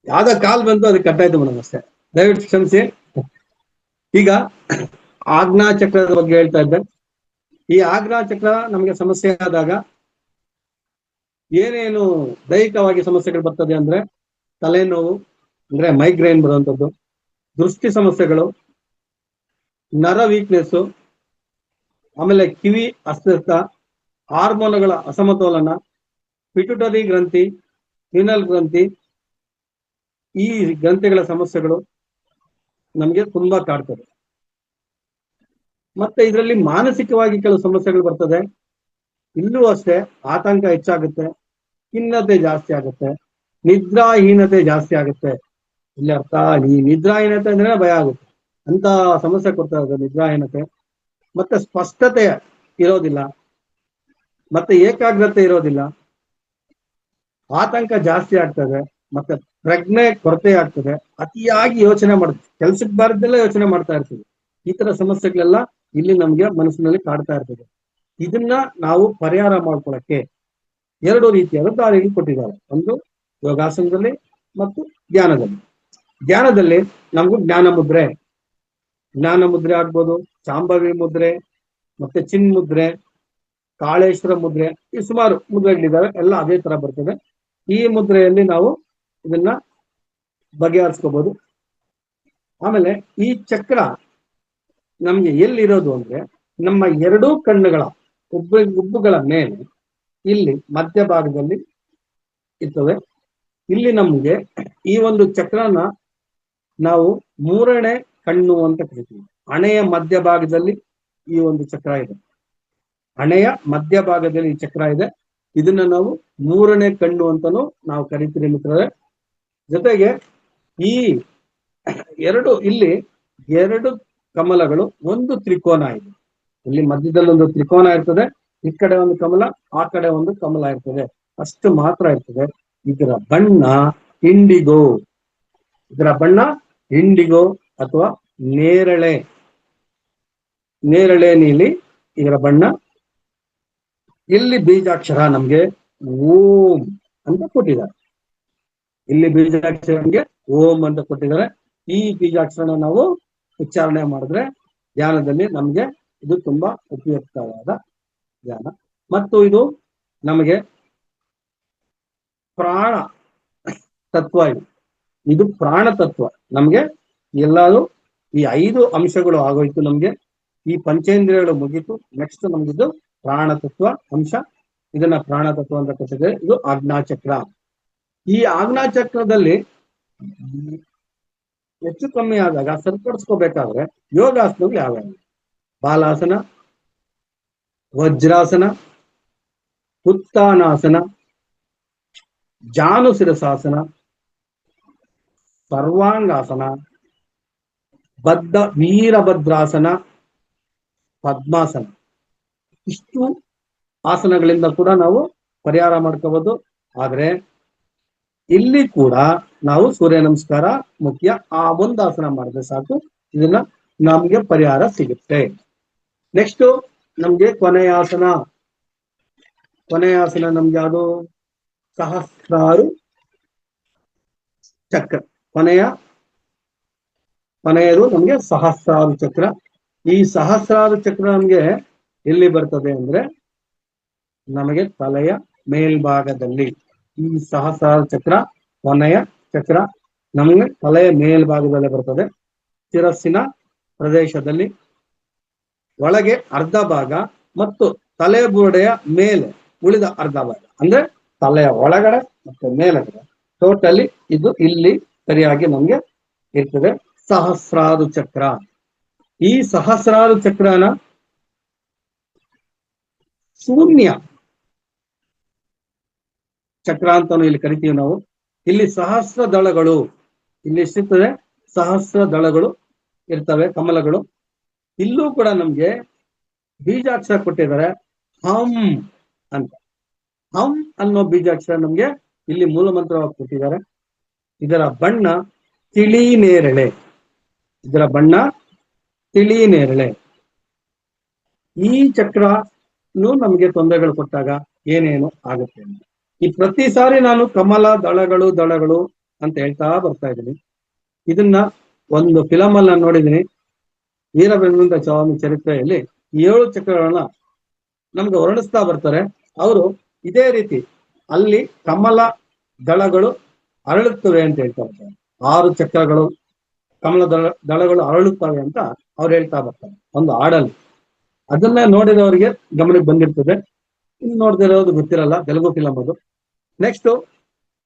ಯಾವ್ದೋ ಕಾಲ್ ಬಂತು, ಅದಕ್ಕೆ ಕಟ್ಟಾಯ್ತು ಮೇಡಮ್, ಅಷ್ಟೇ, ದಯವಿಟ್ಟು ಕ್ಷಮಿಸಿ. ಈಗ ಆಜ್ಞಾ ಚಕ್ರದ ಬಗ್ಗೆ ಹೇಳ್ತಾ ಇದ್ದೆ. ಈ ಆಜ್ಞಾ ಚಕ್ರ ನಮಗೆ ಸಮಸ್ಯೆ ಆದಾಗ ಏನೇನು ದೈಹಿಕವಾಗಿ ಸಮಸ್ಯೆಗಳು ಬರ್ತದೆ ಅಂದ್ರೆ ತಲೆನೋವು, ಅಂದ್ರೆ ಮೈಗ್ರೇನ್ ಬರುವಂಥದ್ದು, ದೃಷ್ಟಿ ಸಮಸ್ಯೆಗಳು, ನರ ವೀಕ್ನೆಸ್, ಆಮೇಲೆ ಕಿವಿ ಅಸ್ವಸ್ಥ, ಹಾರ್ಮೋನುಗಳ ಅಸಮತೋಲನ, ಪಿಟ್ಯುಟರಿ ಗ್ರಂಥಿ, ಫಿನಲ್ ಗ್ರಂಥಿ, ಈ ಗ್ರಂಥಿಗಳ ಸಮಸ್ಯೆಗಳು ನಮಗೆ ತುಂಬಾ ಕಾಡ್ತದೆ. ಮತ್ತೆ ಇದರಲ್ಲಿ ಮಾನಸಿಕವಾಗಿ ಕೆಲವು ಸಮಸ್ಯೆಗಳು ಬರ್ತದೆ. ಇಲ್ಲೂ ಅಷ್ಟೇ ಆತಂಕ ಹೆಚ್ಚಾಗುತ್ತೆ, ಖಿನ್ನತೆ ಜಾಸ್ತಿ ಆಗುತ್ತೆ, ನಿದ್ರಾಹೀನತೆ ಜಾಸ್ತಿ ಆಗುತ್ತೆ. ಇಲ್ಲಿ ಅರ್ಥ, ಈ ನಿದ್ರಾಹೀನತೆ ಅಂದ್ರೆ ಭಯ ಆಗುತ್ತೆ, ಅಂತ ಸಮಸ್ಯೆ ಕೊಡ್ತಾ ಇದೆ ನಿದ್ರಾಹೀನತೆ. ಮತ್ತೆ ಸ್ಪಷ್ಟತೆ ಇರೋದಿಲ್ಲ, ಮತ್ತೆ ಏಕಾಗ್ರತೆ ಇರೋದಿಲ್ಲ, ಆತಂಕ ಜಾಸ್ತಿ ಆಗ್ತದೆ, ಮತ್ತೆ ಪ್ರಜ್ಞೆ ಕೊರತೆ ಆಗ್ತದೆ, ಅತಿಯಾಗಿ ಯೋಚನೆ ಮಾಡ್ತೀವಿ, ಕೆಲ್ಸಕ್ಕೆ ಬಾರದೆಲ್ಲ ಯೋಚನೆ ಮಾಡ್ತಾ ಇರ್ತೀವಿ. ಈ ತರ ಸಮಸ್ಯೆಗಳೆಲ್ಲ ಇಲ್ಲಿ ನಮ್ಗೆ ಮನಸ್ಸಿನಲ್ಲಿ ಕಾಡ್ತಾ ಇರ್ತದೆ. ಇದನ್ನ ನಾವು ಪರಿಹಾರ ಮಾಡ್ಕೊಳಕ್ಕೆ 2 ರೀತಿಯಾದ ದಾರಿಗಳು ಕೊಟ್ಟಿದ್ದಾರೆ. ಒಂದು ಯೋಗಾಸನದಲ್ಲಿ ಮತ್ತು ಧ್ಯಾನದಲ್ಲಿ. ಧ್ಯಾನದಲ್ಲಿ ನಮಗೂ ಜ್ಞಾನ ಮುದ್ರೆ ಆಗ್ಬೋದು, ಶಾಂಭವಿ ಮುದ್ರೆ, ಮತ್ತೆ ಚಿನ್ ಮುದ್ರೆ, ಕಾಳೇಶ್ವರ ಮುದ್ರೆ, ಈ ಸುಮಾರು ಮುದ್ರೆಗಳಿದ್ದಾವೆ, ಎಲ್ಲ ಅದೇ ತರ ಬರ್ತದೆ. ಈ ಮುದ್ರೆಯಲ್ಲಿ ನಾವು ಇದನ್ನ ಬಗೆಹರಿಸ್ಕೋಬಹುದು. ಆಮೇಲೆ ಈ ಚಕ್ರ ನಮ್ಗೆ ಎಲ್ಲಿರೋದು ಅಂದ್ರೆ ನಮ್ಮ 2 ಕಣ್ಣುಗಳ ಗುಬ್ಬುಗಳ ಮೇಲೆ ಇಲ್ಲಿ ಮಧ್ಯಭಾಗದಲ್ಲಿ ಇರ್ತದೆ. ಇಲ್ಲಿ ನಮ್ಗೆ ಈ ಒಂದು ಚಕ್ರನ ನಾವು 3ನೇ ಕಣ್ಣು ಅಂತ ಕರಿತೀವಿ. ಹಣೆಯ ಮಧ್ಯಭಾಗದಲ್ಲಿ ಈ ಒಂದು ಚಕ್ರ ಇದೆ. ಹಣೆಯ ಮಧ್ಯಭಾಗದಲ್ಲಿ ಈ ಚಕ್ರ ಇದೆ. ಇದನ್ನ ನಾವು 3ನೇ ಕಣ್ಣು ಅಂತಾನು ನಾವು ಕರಿತೀವಿ ಮಿತ್ರರೇ. ಜೊತೆಗೆ ಈ ಇಲ್ಲಿ 2 ಕಮಲಗಳು, ಒಂದು ತ್ರಿಕೋನ ಇದೆ. ಇಲ್ಲಿ ಮಧ್ಯದಲ್ಲಿ ಒಂದು ತ್ರಿಕೋನ ಇರ್ತದೆ, ಈ ಕಡೆ ಒಂದು ಕಮಲ, ಆ ಕಡೆ ಒಂದು ಕಮಲ ಇರ್ತದೆ, ಅಷ್ಟು ಮಾತ್ರ ಇರ್ತದೆ. ಇದರ ಬಣ್ಣ ಇಂಡಿಗೋ ಅಥವಾ ನೇರಳೆ ನೀಲಿ ಇದರ ಬಣ್ಣ. ಇಲ್ಲಿ ಬೀಜಾಕ್ಷರ ನಮ್ಗೆ ಓಂ ಅಂತ ಕೊಟ್ಟಿದ್ದಾರೆ. ಇಲ್ಲಿ ಬೀಜಾಕ್ಷರ ನಮ್ಗೆ ಓಂ ಅಂತ ಕೊಟ್ಟಿದ್ದಾರೆ. ಈ ಬೀಜಾಕ್ಷರನ ನಾವು ಉಚ್ಚಾರಣೆ ಮಾಡಿದ್ರೆ ಧ್ಯಾನದಲ್ಲಿ ನಮ್ಗೆ ಇದು ತುಂಬಾ ಉಪಯುಕ್ತವಾದ ಧ್ಯಾನ. ಮತ್ತು ಇದು ನಮಗೆ ಪ್ರಾಣ ತತ್ವ, ಇದು ಪ್ರಾಣ ತತ್ವ. ನಮ್ಗೆ ಎಲ್ಲಾರು ಈ 5 ಅಂಶಗಳು ಆಗೋಯ್ತು, ನಮ್ಗೆ ಈ ಪಂಚೇಂದ್ರಿಯಗಳು ಮುಗೀತು. ನೆಕ್ಸ್ಟ್ ನಮ್ಗಿದು ಪ್ರಾಣ ತತ್ವ ಅಂಶ. ಇದನ್ನ ಪ್ರಾಣ ತತ್ವ ಅಂತ ಕರೀತಾರೆ. ಇದು ಆಜ್ಞಾಚಕ್ರ. ಈ ಆಜ್ಞಾಚಕ್ರದಲ್ಲಿ ಹೆಚ್ಚು ಕಮ್ಮಿ ಆದಾಗ ಸರಿಪಡಿಸ್ಕೋಬೇಕಾದ್ರೆ ಯೋಗಾಸನಗಳು ಯಾವ್ಯಾವ? ಬಾಲಾಸನ, ವಜ್ರಾಸನ, ಉತ್ಥಾನಾಸನ, ಜಾನುಶಿರಸಾಸನ, ಸರ್ವಾಂಗಾಸನ, ವೀರಭದ್ರಾಸನ, ಪದ್ಮಾಸನ. ಇಷ್ಟು ಆಸನಗಳಿಂದ ಕೂಡ ನಾವು ಪರಿಹಾರ ಮಾಡ್ಕೋಬಹುದು. ಆದ್ರೆ ಇಲ್ಲಿ ಕೂಡ ನಾವು ಸೂರ್ಯ ನಮಸ್ಕಾರ ಮುಖ್ಯ. ಆ ಒಂದು ಆಸನ ಮಾಡಿದ್ರೆ ಸಾಕು, ಇದನ್ನ ನಮ್ಗೆ ಪರಿಹಾರ ಸಿಗುತ್ತೆ. ನೆಕ್ಸ್ಟ್ ನಮ್ಗೆ ಕೊನೆಯ ಆಸನ ನಮ್ಗೆ ಯಾವುದು? ಸಹಸ್ರಾರು ಚಕ್ರ. ಕೊನೆಯದು ನಮ್ಗೆ ಸಹಸ್ರಾರು ಚಕ್ರ. ಈ ಸಹಸ್ರಾರು ಚಕ್ರ ನಮ್ಗೆ ಎಲ್ಲಿ ಬರ್ತದೆ ಅಂದ್ರೆ ನಮಗೆ ತಲೆಯ ಮೇಲ್ಭಾಗದಲ್ಲಿ. ಈ ಸಹಸ್ರಾರು ಚಕ್ರ ಕೊನೆಯ ಚಕ್ರ ನಮಗೆ ತಲೆಯ ಮೇಲ್ಭಾಗದಲ್ಲಿ ಬರ್ತದೆ. ಶಿರಸ್ಸಿನ ಪ್ರದೇಶದಲ್ಲಿ ಒಳಗೆ ಅರ್ಧ ಭಾಗ ಮತ್ತು ತಲೆ ಬುರುಡೆಯ ಮೇಲೆ ಉಳಿದ ಅರ್ಧ ಭಾಗ, ಅಂದ್ರೆ ತಲೆಯ ಒಳಗಡೆ ಮತ್ತು ಮೇಲಗಡೆ ಟೋಟಲಿ ಇದು ಇಲ್ಲಿ ಸರಿಯಾಗಿ ನಮ್ಗೆ ಇರ್ತದೆ ಸಹಸ್ರಾರು ಚಕ್ರ. ಈ ಸಹಸ್ರಾರು ಚಕ್ರನ ಶೂನ್ಯ ಚಕ್ರ ಅಂತಾನು ಇಲ್ಲಿ ಕರಿತೀವಿ ನಾವು. ಇಲ್ಲಿ ಸಹಸ್ರ ದಳಗಳು, ಇಲ್ಲಿ ಸಿಗ್ತದೆ ಸಹಸ್ರ ದಳಗಳು ಇರ್ತವೆ, ಕಮಲಗಳು. ಇಲ್ಲೂ ಕೂಡ ನಮ್ಗೆ ಬೀಜಾಕ್ಷರ ಕೊಟ್ಟಿದ್ದಾರೆ, ಹಂ ಅಂತ. ಹಂ ಅನ್ನೋ ಬೀಜಾಕ್ಷರ ನಮ್ಗೆ ಇಲ್ಲಿ ಮೂಲ ಮಂತ್ರವಾಗಿ ಕೊಟ್ಟಿದ್ದಾರೆ. ಇದರ ಬಣ್ಣ ತಿಳಿ ನೇರಳೆ. ಈ ಚಕ್ರನು ನಮ್ಗೆ ತೊಂದರೆಗಳು ಕೊಟ್ಟಾಗ ಏನೇನು ಆಗುತ್ತೆ ಅಂತ ಈ ಪ್ರತಿ ಸಾರಿ ನಾನು ಕಮಲ ದಳಗಳು ಅಂತ ಹೇಳ್ತಾ ಬರ್ತಾ ಇದ್ದೀನಿ. ಇದನ್ನ ಒಂದು ಫಿಲಮ್ ಅಲ್ಲಿ ನಾನು ನೋಡಿದ್ದೀನಿ, ವೀರಬ್ರಹ್ಮೇಂದ್ರ ಸ್ವಾಮಿ ಚರಿತ್ರೆಯಲ್ಲಿ 7 ಚಕ್ರಗಳನ್ನ ನಮ್ಗೆ ವರ್ಣಿಸ್ತಾ ಬರ್ತಾರೆ. ಅವರು ಇದೇ ರೀತಿ ಅಲ್ಲಿ ಕಮಲ ದಳಗಳು ಅರಳುತ್ತವೆ ಅಂತ ಹೇಳ್ತಾ ಬರ್ತಾರೆ. 6 ಚಕ್ರಗಳು ಕಮಲ ದಳಗಳು ಅರಳುತ್ತವೆ ಅಂತ ಅವ್ರು ಹೇಳ್ತಾ ಬರ್ತಾರೆ ಒಂದು ಹಾಡಲ್ಲಿ. ಅದನ್ನ ನೋಡಿದವರಿಗೆ ಗಮನಕ್ಕೆ ಬಂದಿರ್ತದೆ, ಇನ್ನು ನೋಡ್ದಿರೋದು ಗೊತ್ತಿರಲ್ಲ, ತೆಲುಗು ಫಿಲಮ್ ಅದು. ನೆಕ್ಸ್ಟ್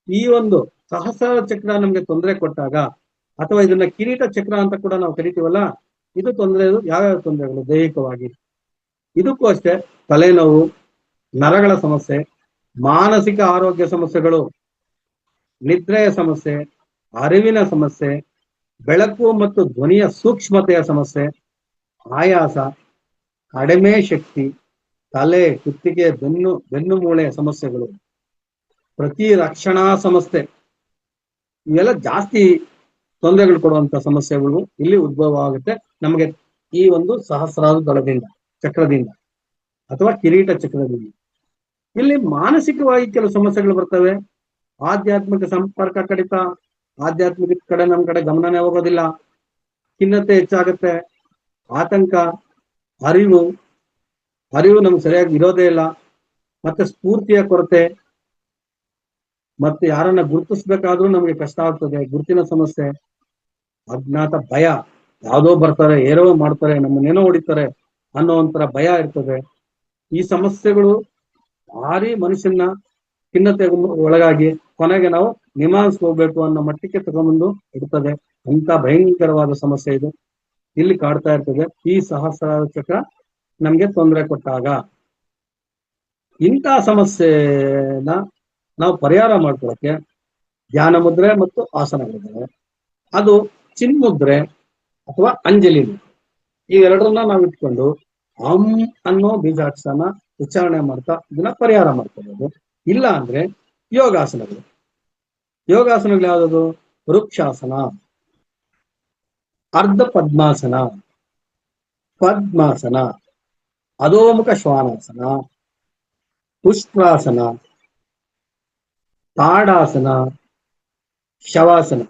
ಈ ಒಂದು ಸಹಸ್ರ ಚಕ್ರ ನಮ್ಗೆ ತೊಂದರೆ ಕೊಟ್ಟಾಗ, ಅಥವಾ ಇದನ್ನ ಕಿರೀಟ ಚಕ್ರ ಅಂತ ಕೂಡ ನಾವು ಕರಿತೀವಲ್ಲ, ಇದು ತೊಂದರೆ. ಯಾವ್ಯಾವ ತೊಂದರೆಗಳು? ದೈಹಿಕವಾಗಿ ಇದಕ್ಕೂ ಅಷ್ಟೇ, ತಲೆನೋವು, ನರಗಳ ಸಮಸ್ಯೆ, ಮಾನಸಿಕ ಆರೋಗ್ಯ ಸಮಸ್ಯೆಗಳು, ನಿದ್ರೆಯ ಸಮಸ್ಯೆ, ಅರಿವಿನ ಸಮಸ್ಯೆ, ಬೆಳಕು ಮತ್ತು ಧ್ವನಿಯ ಸೂಕ್ಷ್ಮತೆಯ ಸಮಸ್ಯೆ, ಆಯಾಸ, ಕಡಿಮೆ ಶಕ್ತಿ, ತಲೆ, ಕುತ್ತಿಗೆ, ಬೆನ್ನು ಮೂಳೆಯ ಸಮಸ್ಯೆಗಳು, ಪ್ರತಿ ರಕ್ಷಣಾ ಸಮಸ್ಯೆ, ಇವೆಲ್ಲ ಜಾಸ್ತಿ ತೊಂದರೆಗಳು ಕೊಡುವಂತ ಸಮಸ್ಯೆಗಳು ಇಲ್ಲಿ ಉದ್ಭವ ಆಗುತ್ತೆ ನಮಗೆ ಈ ಒಂದು ಸಹಸ್ರಾರು ದಳದಿಂದ, ಚಕ್ರದಿಂದ ಅಥವಾ ಕಿರೀಟ ಚಕ್ರದಿಂದ. ಇಲ್ಲಿ ಮಾನಸಿಕವಾಗಿ ಕೆಲವು ಸಮಸ್ಯೆಗಳು ಬರ್ತವೆ. ಆಧ್ಯಾತ್ಮಿಕ ಸಂಪರ್ಕ ಕಡಿತ, ಆಧ್ಯಾತ್ಮಿಕ ಕಡೆ ನಮ್ ಕಡೆ ಗಮನನೇ ಹೋಗೋದಿಲ್ಲ, ಖಿನ್ನತೆ ಹೆಚ್ಚಾಗುತ್ತೆ, ಆತಂಕ, ಅರಿವು ನಮ್ಗೆ ಸರಿಯಾಗಿ ಇರೋದೇ ಇಲ್ಲ, ಮತ್ತೆ ಸ್ಫೂರ್ತಿಯ ಕೊರತೆ, ಮತ್ತೆ ಯಾರನ್ನ ಗುರುತಿಸ್ಬೇಕಾದ್ರೂ ನಮ್ಗೆ ಕಷ್ಟ ಆಗ್ತದೆ, ಗುರುತಿನ ಸಮಸ್ಯೆ, ಅಜ್ಞಾತ ಭಯ, ಯಾವುದೋ ಬರ್ತಾರೆ, ಏನೋ ಮಾಡ್ತಾರೆ, ನಮ್ಮನ್ನೇನೋ ಹೊಡಿತಾರೆ ಅನ್ನೋ ಒಂಥರ ಭಯ ಇರ್ತದೆ. ಈ ಸಮಸ್ಯೆಗಳು ಭಾರಿ ಮನುಷ್ಯನ ಖಿನ್ನತೆ ಒಳಗಾಗಿ ಕೊನೆಗೆ ನಾವು ನಿಮಾನ್ಸ್ ಹೋಗ್ಬೇಕು ಅನ್ನೋ ಮಟ್ಟಕ್ಕೆ ತಗೊಂಡ್ಬಂದು ಇಡ್ತದೆ. ಅಂತ ಭಯಂಕರವಾದ ಸಮಸ್ಯೆ ಇದು ಇಲ್ಲಿ ಕಾಡ್ತಾ ಇರ್ತದೆ. ಈ ಸಹಸ್ರಾರು ಚಕ್ರ ನಮ್ಗೆ ತೊಂದರೆ ಕೊಟ್ಟಾಗ ಇಂಥ ಸಮಸ್ಯೆನ ನಾವು ಪರಿಹಾರ ಮಾಡ್ಕೊಳ್ಳೋಕೆ ಧ್ಯಾನ ಮುದ್ರೆ ಮತ್ತು ಆಸನಗಳಿದ್ದಾವೆ. ಅದು ಚಿನ್ಮುದ್ರೆ ಅಥವಾ ಅಂಜಲಿ ಮುದ್ರೆ, ಇವೆರಡರನ್ನ ನಾವು ಇಟ್ಕೊಂಡು ಅಂ ಅನ್ನೋ ಬೀಜಾಕ್ಷರನ ಉಚ್ಚಾರಣೆ ಮಾಡ್ತಾ ಇದನ್ನ ಪರಿಹಾರ ಮಾಡ್ಕೋಬಹುದು. ಇಲ್ಲ ಅಂದ್ರೆ ಯೋಗಾಸನಗಳು ಯಾವ್ದು? ವೃಕ್ಷಾಸನ, ಅರ್ಧ ಪದ್ಮಾಸನ, ಅಧೋಮುಖ ಶ್ವಾನಾಸನ, ಪುಷ್ಪಾಸನ, ತಾಡಾಸನ, ಶವಾಸನ.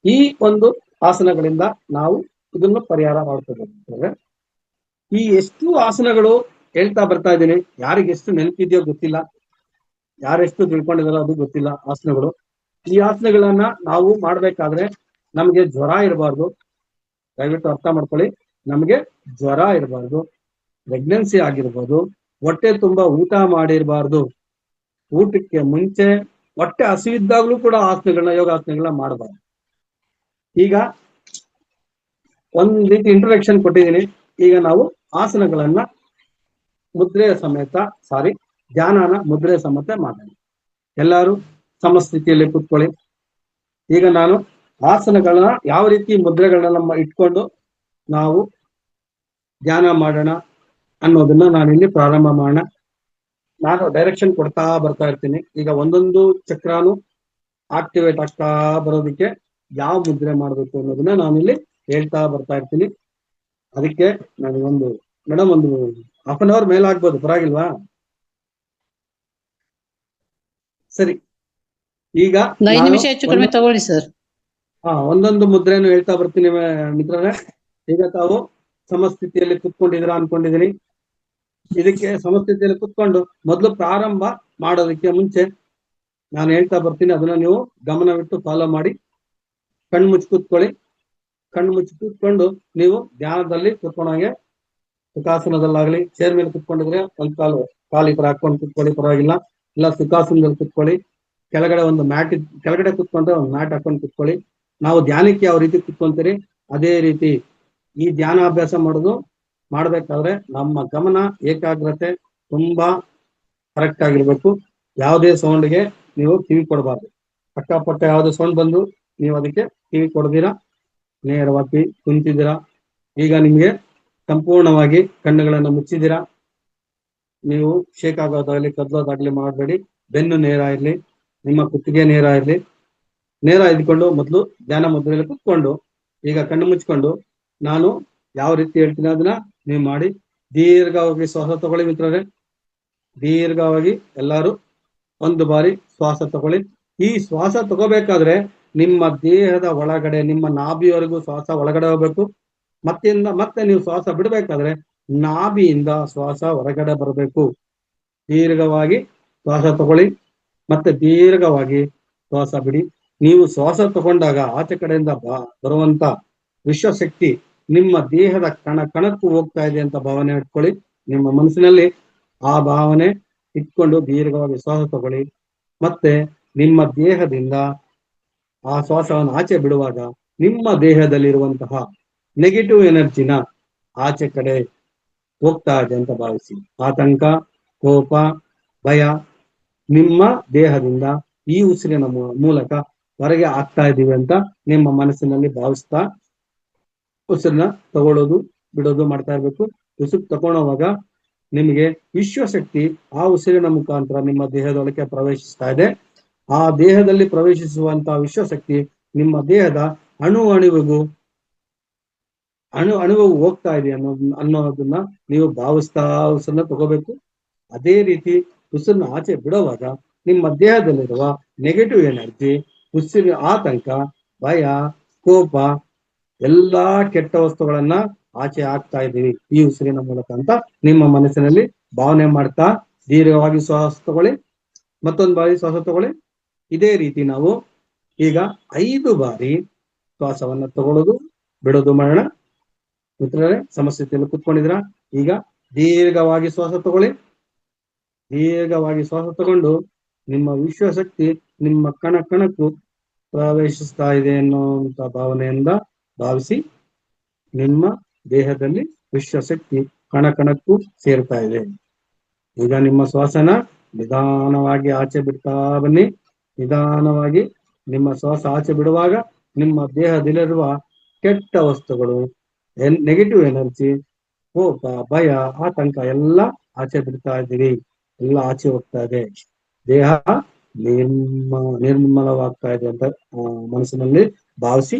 ಈ ಒಂದು ಆಸನಗಳಿಂದ ನಾವು ಇದನ್ನು ಪರಿಹಾರ ಮಾಡ್ಕೋಬೇಕು. ಈ ಎಷ್ಟು ಆಸನಗಳು ಹೇಳ್ತಾ ಬರ್ತಾ ಇದ್ದೀನಿ, ಯಾರಿಗೆಷ್ಟು ನೆನಪಿದೆಯೋ ಗೊತ್ತಿಲ್ಲ, ಯಾರೆಷ್ಟು ತಿಳ್ಕೊಂಡಿದಾರೋ ಅದು ಗೊತ್ತಿಲ್ಲ. ಆಸನಗಳು, ಈ ಆಸನಗಳನ್ನ ನಾವು ಮಾಡ್ಬೇಕಾದ್ರೆ ನಮ್ಗೆ ಜ್ವರ ಇರಬಾರ್ದು, ದಯವಿಟ್ಟು ಅರ್ಥ ಮಾಡ್ಕೊಳ್ಳಿ. ನಮ್ಗೆ ಜ್ವರ ಇರಬಾರ್ದು, ಪ್ರೆಗ್ನೆನ್ಸಿ ಆಗಿರ್ಬೋದು, ಹೊಟ್ಟೆ ತುಂಬಾ ಊಟ ಮಾಡಿರಬಾರ್ದು, ಊಟಕ್ಕೆ ಮುಂಚೆ ಹೊಟ್ಟೆ ಹಸಿವಿದ್ದಾಗ್ಲೂ ಕೂಡ ಯೋಗಾಸನಗಳನ್ನ ಮಾಡಬಾರ್ದು. ಈಗ ಒಂದ್ ರೀತಿ ಇಂಟ್ರೊಡಕ್ಷನ್ ಕೊಟ್ಟಿದ್ದೀನಿ. ಈಗ ನಾವು ಆಸನಗಳನ್ನ ಧ್ಯಾನನ ಮುದ್ರೆ ಸಮೇತ ಮಾಡೋಣ. ಎಲ್ಲರೂ ಸಮಸ್ಥಿತಿಯಲ್ಲಿ ಕೂತ್ಕೊಳ್ಳಿ. ಈಗ ನಾನು ಆಸನಗಳನ್ನ ಯಾವ ರೀತಿ ಮುದ್ರೆಗಳನ್ನ ಇಟ್ಕೊಂಡು ನಾವು ಧ್ಯಾನ ಮಾಡೋಣ ಅನ್ನೋದನ್ನ ನಾನು ಇಲ್ಲಿ ಪ್ರಾರಂಭ ಮಾಡೋಣ. ನಾನು ಡೈರೆಕ್ಷನ್ ಕೊಡ್ತಾ ಬರ್ತಾ ಇರ್ತೀನಿ. ಈಗ ಒಂದೊಂದು ಚಕ್ರಾನು ಆಕ್ಟಿವೇಟ್ ಆಗ್ತಾ ಬರೋದಕ್ಕೆ ಯಾವ ಮುದ್ರೆ ಮಾಡಬೇಕು ಅನ್ನೋದನ್ನ ನಾನಿಲ್ಲಿ ಹೇಳ್ತಾ ಬರ್ತಾ ಇರ್ತೀನಿ. ಅದಕ್ಕೆ ನನಗೊಂದು ಮೇಡಮ್ ಒಂದು ಹಾಫ್ ಅನ್ ಅವರ್ ಮೇಲೆ ಆಗ್ಬೋದು, ಪರವಾಗಿಲ್ವಾ? ಸರಿ, ಈಗ ಒಂದು 5 ನಾನು ನಿಮಿಷ ಹೆಚ್ಚು ಕಡಿಮೆ ತಗೊಳ್ಳಿ ಸರ್. ಒಂದೊಂದು ಮುದ್ರೆಯನ್ನು ಹೇಳ್ತಾ ಬರ್ತೀನಿ ಮಿತ್ರರೇ. ಈಗ ತಾವು ಸಮಸ್ಥಿತಿಯಲ್ಲಿ ಕುತ್ಕೊಂಡಿದ್ದೀರಾ ಅನ್ಕೊಂಡಿದ್ದೀನಿ. ಇದಕ್ಕೆ ಸಮಸ್ಥಿತಿಯಲ್ಲಿ ಕುತ್ಕೊಂಡು ಮೊದಲು ಪ್ರಾರಂಭ ಮಾಡೋದಕ್ಕೆ ಮುಂಚೆ ನಾನು ಹೇಳ್ತಾ ಬರ್ತೀನಿ, ಅದನ್ನ ನೀವು ಗಮನವಿಟ್ಟು ಫಾಲೋ ಮಾಡಿ. ಕಣ್ಣು ಮುಚ್ಚಿ ಕೂತ್ಕೊಳ್ಳಿ. ಕಣ್ಣು ಮುಚ್ಚಿ ಕೂತ್ಕೊಂಡು ನೀವು ಧ್ಯಾನದಲ್ಲಿ ಕುತ್ಕೊಂಡಾಗೆ ಸುಖಾಸನದಲ್ಲಾಗ್ಲಿ, ಚೇರ್ ಮೇಲೆ ಕುತ್ಕೊಂಡಿದ್ರೆ ಒಂದು ಕಾಲು ಈ ತರ ಹಾಕೊಂಡು ಕುತ್ಕೊಳ್ಳಿ, ಪರವಾಗಿಲ್ಲ. ಇಲ್ಲ ಸುಖಾಸನದಲ್ಲಿ ಕುತ್ಕೊಳ್ಳಿ. ಕೆಳಗಡೆ ಒಂದು ಕೆಳಗಡೆ ಕುತ್ಕೊಂಡ್ರೆ ಒಂದು ಮ್ಯಾಟ್ ಹಾಕೊಂಡು ಕುತ್ಕೊಳ್ಳಿ. ನಾವು ಧ್ಯಾನಕ್ಕೆ ಯಾವ ರೀತಿ ಕುತ್ಕೊಂತೀರಿ ಅದೇ ರೀತಿ ಈ ಧ್ಯಾನಾಭ್ಯಾಸ ಮಾಡ್ಬೇಕಾದ್ರೆ ನಮ್ಮ ಗಮನ ಏಕಾಗ್ರತೆ ತುಂಬಾ ಕರೆಕ್ಟ್ ಆಗಿರ್ಬೇಕು. ಯಾವುದೇ ಸೌಂಡ್ಗೆ ನೀವು ಕಿವಿ ಕೊಡಬಾರ್ದು. ಅಕ್ಕಪಕ್ಕ ಯಾವುದೇ ಸೌಂಡ್ ಬಂದು ನೀವು ಅದಕ್ಕೆ ಕಿವಿ ಕೊಡದಿರಾ ನೇರವಾಗಿ ಕುಂತಿದ್ದೀರಾ. ಈಗ ನಿಮ್ಗೆ ಸಂಪೂರ್ಣವಾಗಿ ಕಣ್ಣುಗಳನ್ನು ಮುಚ್ಚಿದ್ದೀರಾ. ನೀವು ಶೇಕ್ ಆಗೋದಾಗ್ಲಿ ಕದ್ಲೋದಾಗ್ಲಿ ಮಾಡಬೇಡಿ. ಬೆನ್ನು ನೇರ ಇರ್ಲಿ, ನಿಮ್ಮ ಕುತ್ತಿಗೆ ನೇರ ಇರ್ಲಿ. ನೇರ ಇದ್ಕೊಂಡು ಮೊದಲು ಧ್ಯಾನ ಮುದ್ರೆಯಲ್ಲಿ ಕುತ್ಕೊಂಡು ಈಗ ಕಣ್ಣು ಮುಚ್ಕೊಂಡು ನಾನು ಯಾವ ರೀತಿ ಹೇಳ್ತೀನಿ ಅದನ್ನ ನೀವು ಮಾಡಿ. ದೀರ್ಘವಾಗಿ ಶ್ವಾಸ ತಗೊಳ್ಳಿ ಮಿತ್ರರೇ. ದೀರ್ಘವಾಗಿ ಎಲ್ಲಾರು ಒಂದು ಬಾರಿ ಶ್ವಾಸ ತಗೊಳ್ಳಿ. ಈ ಶ್ವಾಸ ತಗೋಬೇಕಾದ್ರೆ ನಿಮ್ಮ ದೇಹದ ಒಳಗಡೆ ನಿಮ್ಮ ನಾಭಿಯವರೆಗೂ ಶ್ವಾಸ ಒಳಗಡೆ ಹೋಗ್ಬೇಕು. ಮತ್ತೆ ನೀವು ಶ್ವಾಸ ಬಿಡಬೇಕಾದ್ರೆ ನಾಭಿಯಿಂದ ಶ್ವಾಸ ಹೊರಗಡೆ ಬರಬೇಕು. ದೀರ್ಘವಾಗಿ ಶ್ವಾಸ ತಗೊಳ್ಳಿ, ಮತ್ತೆ ದೀರ್ಘವಾಗಿ ಶ್ವಾಸ ಬಿಡಿ. ನೀವು ಶ್ವಾಸ ತಗೊಂಡಾಗ ಆಚೆ ಕಡೆಯಿಂದ ಬರುವಂತ ವಿಶ್ವಶಕ್ತಿ ನಿಮ್ಮ ದೇಹದ ಕಣಕ್ಕೂ ಹೋಗ್ತಾ ಇದೆ ಅಂತ ಭಾವನೆ ಇಟ್ಕೊಳ್ಳಿ. ನಿಮ್ಮ ಮನಸ್ಸಿನಲ್ಲಿ ಆ ಭಾವನೆ ಇಟ್ಕೊಂಡು ದೀರ್ಘವಾಗಿ ಶ್ವಾಸ ತಗೊಳ್ಳಿ. ಮತ್ತೆ ನಿಮ್ಮ ದೇಹದಿಂದ ಆ ಶ್ವಾಸವನ್ನು ಆಚೆ ಬಿಡುವಾಗ ನಿಮ್ಮ ದೇಹದಲ್ಲಿರುವಂತಹ ನೆಗೆಟಿವ್ ಎನರ್ಜಿನ ಆಚೆ ಕಡೆ ಹೋಗ್ತಾ ಇದೆ ಅಂತ ಭಾವಿಸಿ. ಆತಂಕ, ಕೋಪ, ಭಯ ನಿಮ್ಮ ದೇಹದಿಂದ ಈ ಉಸಿರಿನ ಮೂಲಕ ಹೊರಗೆ ಆಗ್ತಾ ಇದೀವಿ ಅಂತ ನಿಮ್ಮ ಮನಸ್ಸಿನಲ್ಲಿ ಭಾವಿಸ್ತಾ ಉಸಿರನ್ನ ತಗೊಳ್ಳೋದು ಬಿಡೋದು ಮಾಡ್ತಾ ಇರ್ಬೇಕು. ಉಸಿರು ತಗೊಳ್ಳುವಾಗ ನಿಮಗೆ ವಿಶ್ವಶಕ್ತಿ ಆ ಉಸಿರಿನ ಮುಖಾಂತರ ನಿಮ್ಮ ದೇಹದೊಳಗೆ ಪ್ರವೇಶಿಸ್ತಾ ಇದೆ. ಆ ದೇಹದಲ್ಲಿ ಪ್ರವೇಶಿಸುವಂತಹ ವಿಶ್ವಶಕ್ತಿ ನಿಮ್ಮ ದೇಹದ ಅಣುವಿಗೂ ಹೋಗ್ತಾ ಇದೆ ಅನ್ನೋದನ್ನ ನೀವು ಭಾವಿಸ್ತಾ ಉಸಿರನ್ನ ತಗೋಬೇಕು. ಅದೇ ರೀತಿ ಉಸಿರನ್ನ ಆಚೆ ಬಿಡುವಾಗ ನಿಮ್ಮ ದೇಹದಲ್ಲಿರುವ ನೆಗೆಟಿವ್ ಎನರ್ಜಿ, ಉಸಿರು ಆತಂಕ, ಭಯ, ಕೋಪ ಎಲ್ಲಾ ಕೆಟ್ಟ ವಸ್ತುಗಳನ್ನ ಆಚೆ ಹಾಕ್ತಾ ಇದ್ದೀವಿ ಈ ಉಸಿರಿನ ಮೂಲಕ ಅಂತ ನಿಮ್ಮ ಮನಸ್ಸಿನಲ್ಲಿ ಭಾವನೆ ಮಾಡ್ತಾ ದೀರ್ಘವಾಗಿ ಶ್ವಾಸ ತಗೊಳ್ಳಿ. ಮತ್ತೊಂದು ಬಾರಿ ಶ್ವಾಸ ತಗೊಳ್ಳಿ. ಇದೇ ರೀತಿ ನಾವು ಈಗ 5 ಬಾರಿ ಶ್ವಾಸವನ್ನ ತಗೊಳ್ಳೋದು ಬಿಡೋದು ಮಾಡೋಣ. ಮಿತ್ರರೇ, ಸಮಸ್ಥಿತಿಯಲ್ಲಿ ಕುತ್ಕೊಂಡಿದ್ರ ಈಗ ದೀರ್ಘವಾಗಿ ಶ್ವಾಸ ತಗೊಳ್ಳಿ. ದೀರ್ಘವಾಗಿ ಶ್ವಾಸ ತಗೊಂಡು ನಿಮ್ಮ ವಿಶ್ವಶಕ್ತಿ ನಿಮ್ಮ ಕಣಕ್ಕೂ ಪ್ರವೇಶಿಸ್ತಾ ಇದೆ ಅನ್ನುವಂತ ಭಾವನೆಯಿಂದ ಭಾವಿಸಿ. ನಿಮ್ಮ ದೇಹದಲ್ಲಿ ವಿಶ್ವಶಕ್ತಿ ಕಣಕ್ಕೂ ಸೇರ್ತಾ ಇದೆ. ಈಗ ನಿಮ್ಮ ಶ್ವಾಸನ ನಿಧಾನವಾಗಿ ಆಚೆ ಬಿಡ್ತಾ ಬನ್ನಿ. ನಿಧಾನವಾಗಿ ನಿಮ್ಮ ಶ್ವಾಸ ಆಚೆ ಬಿಡುವಾಗ ನಿಮ್ಮ ದೇಹದಲ್ಲಿರುವ ಕೆಟ್ಟ ವಸ್ತುಗಳು, ನೆಗೆಟಿವ್ ಎನರ್ಜಿ, ಕೋಪ, ಭಯ, ಆತಂಕ ಎಲ್ಲ ಆಚೆ ಬಿಡ್ತಾ ಇದ್ದೀವಿ. ಎಲ್ಲ ಆಚೆ ಹೋಗ್ತಾ ಇದೆ. ದೇಹ ನಿರ್ಮಲವಾಗ್ತಾ ಇದೆ ಅಂತ ಮನಸ್ಸಿನಲ್ಲಿ ಭಾವಿಸಿ.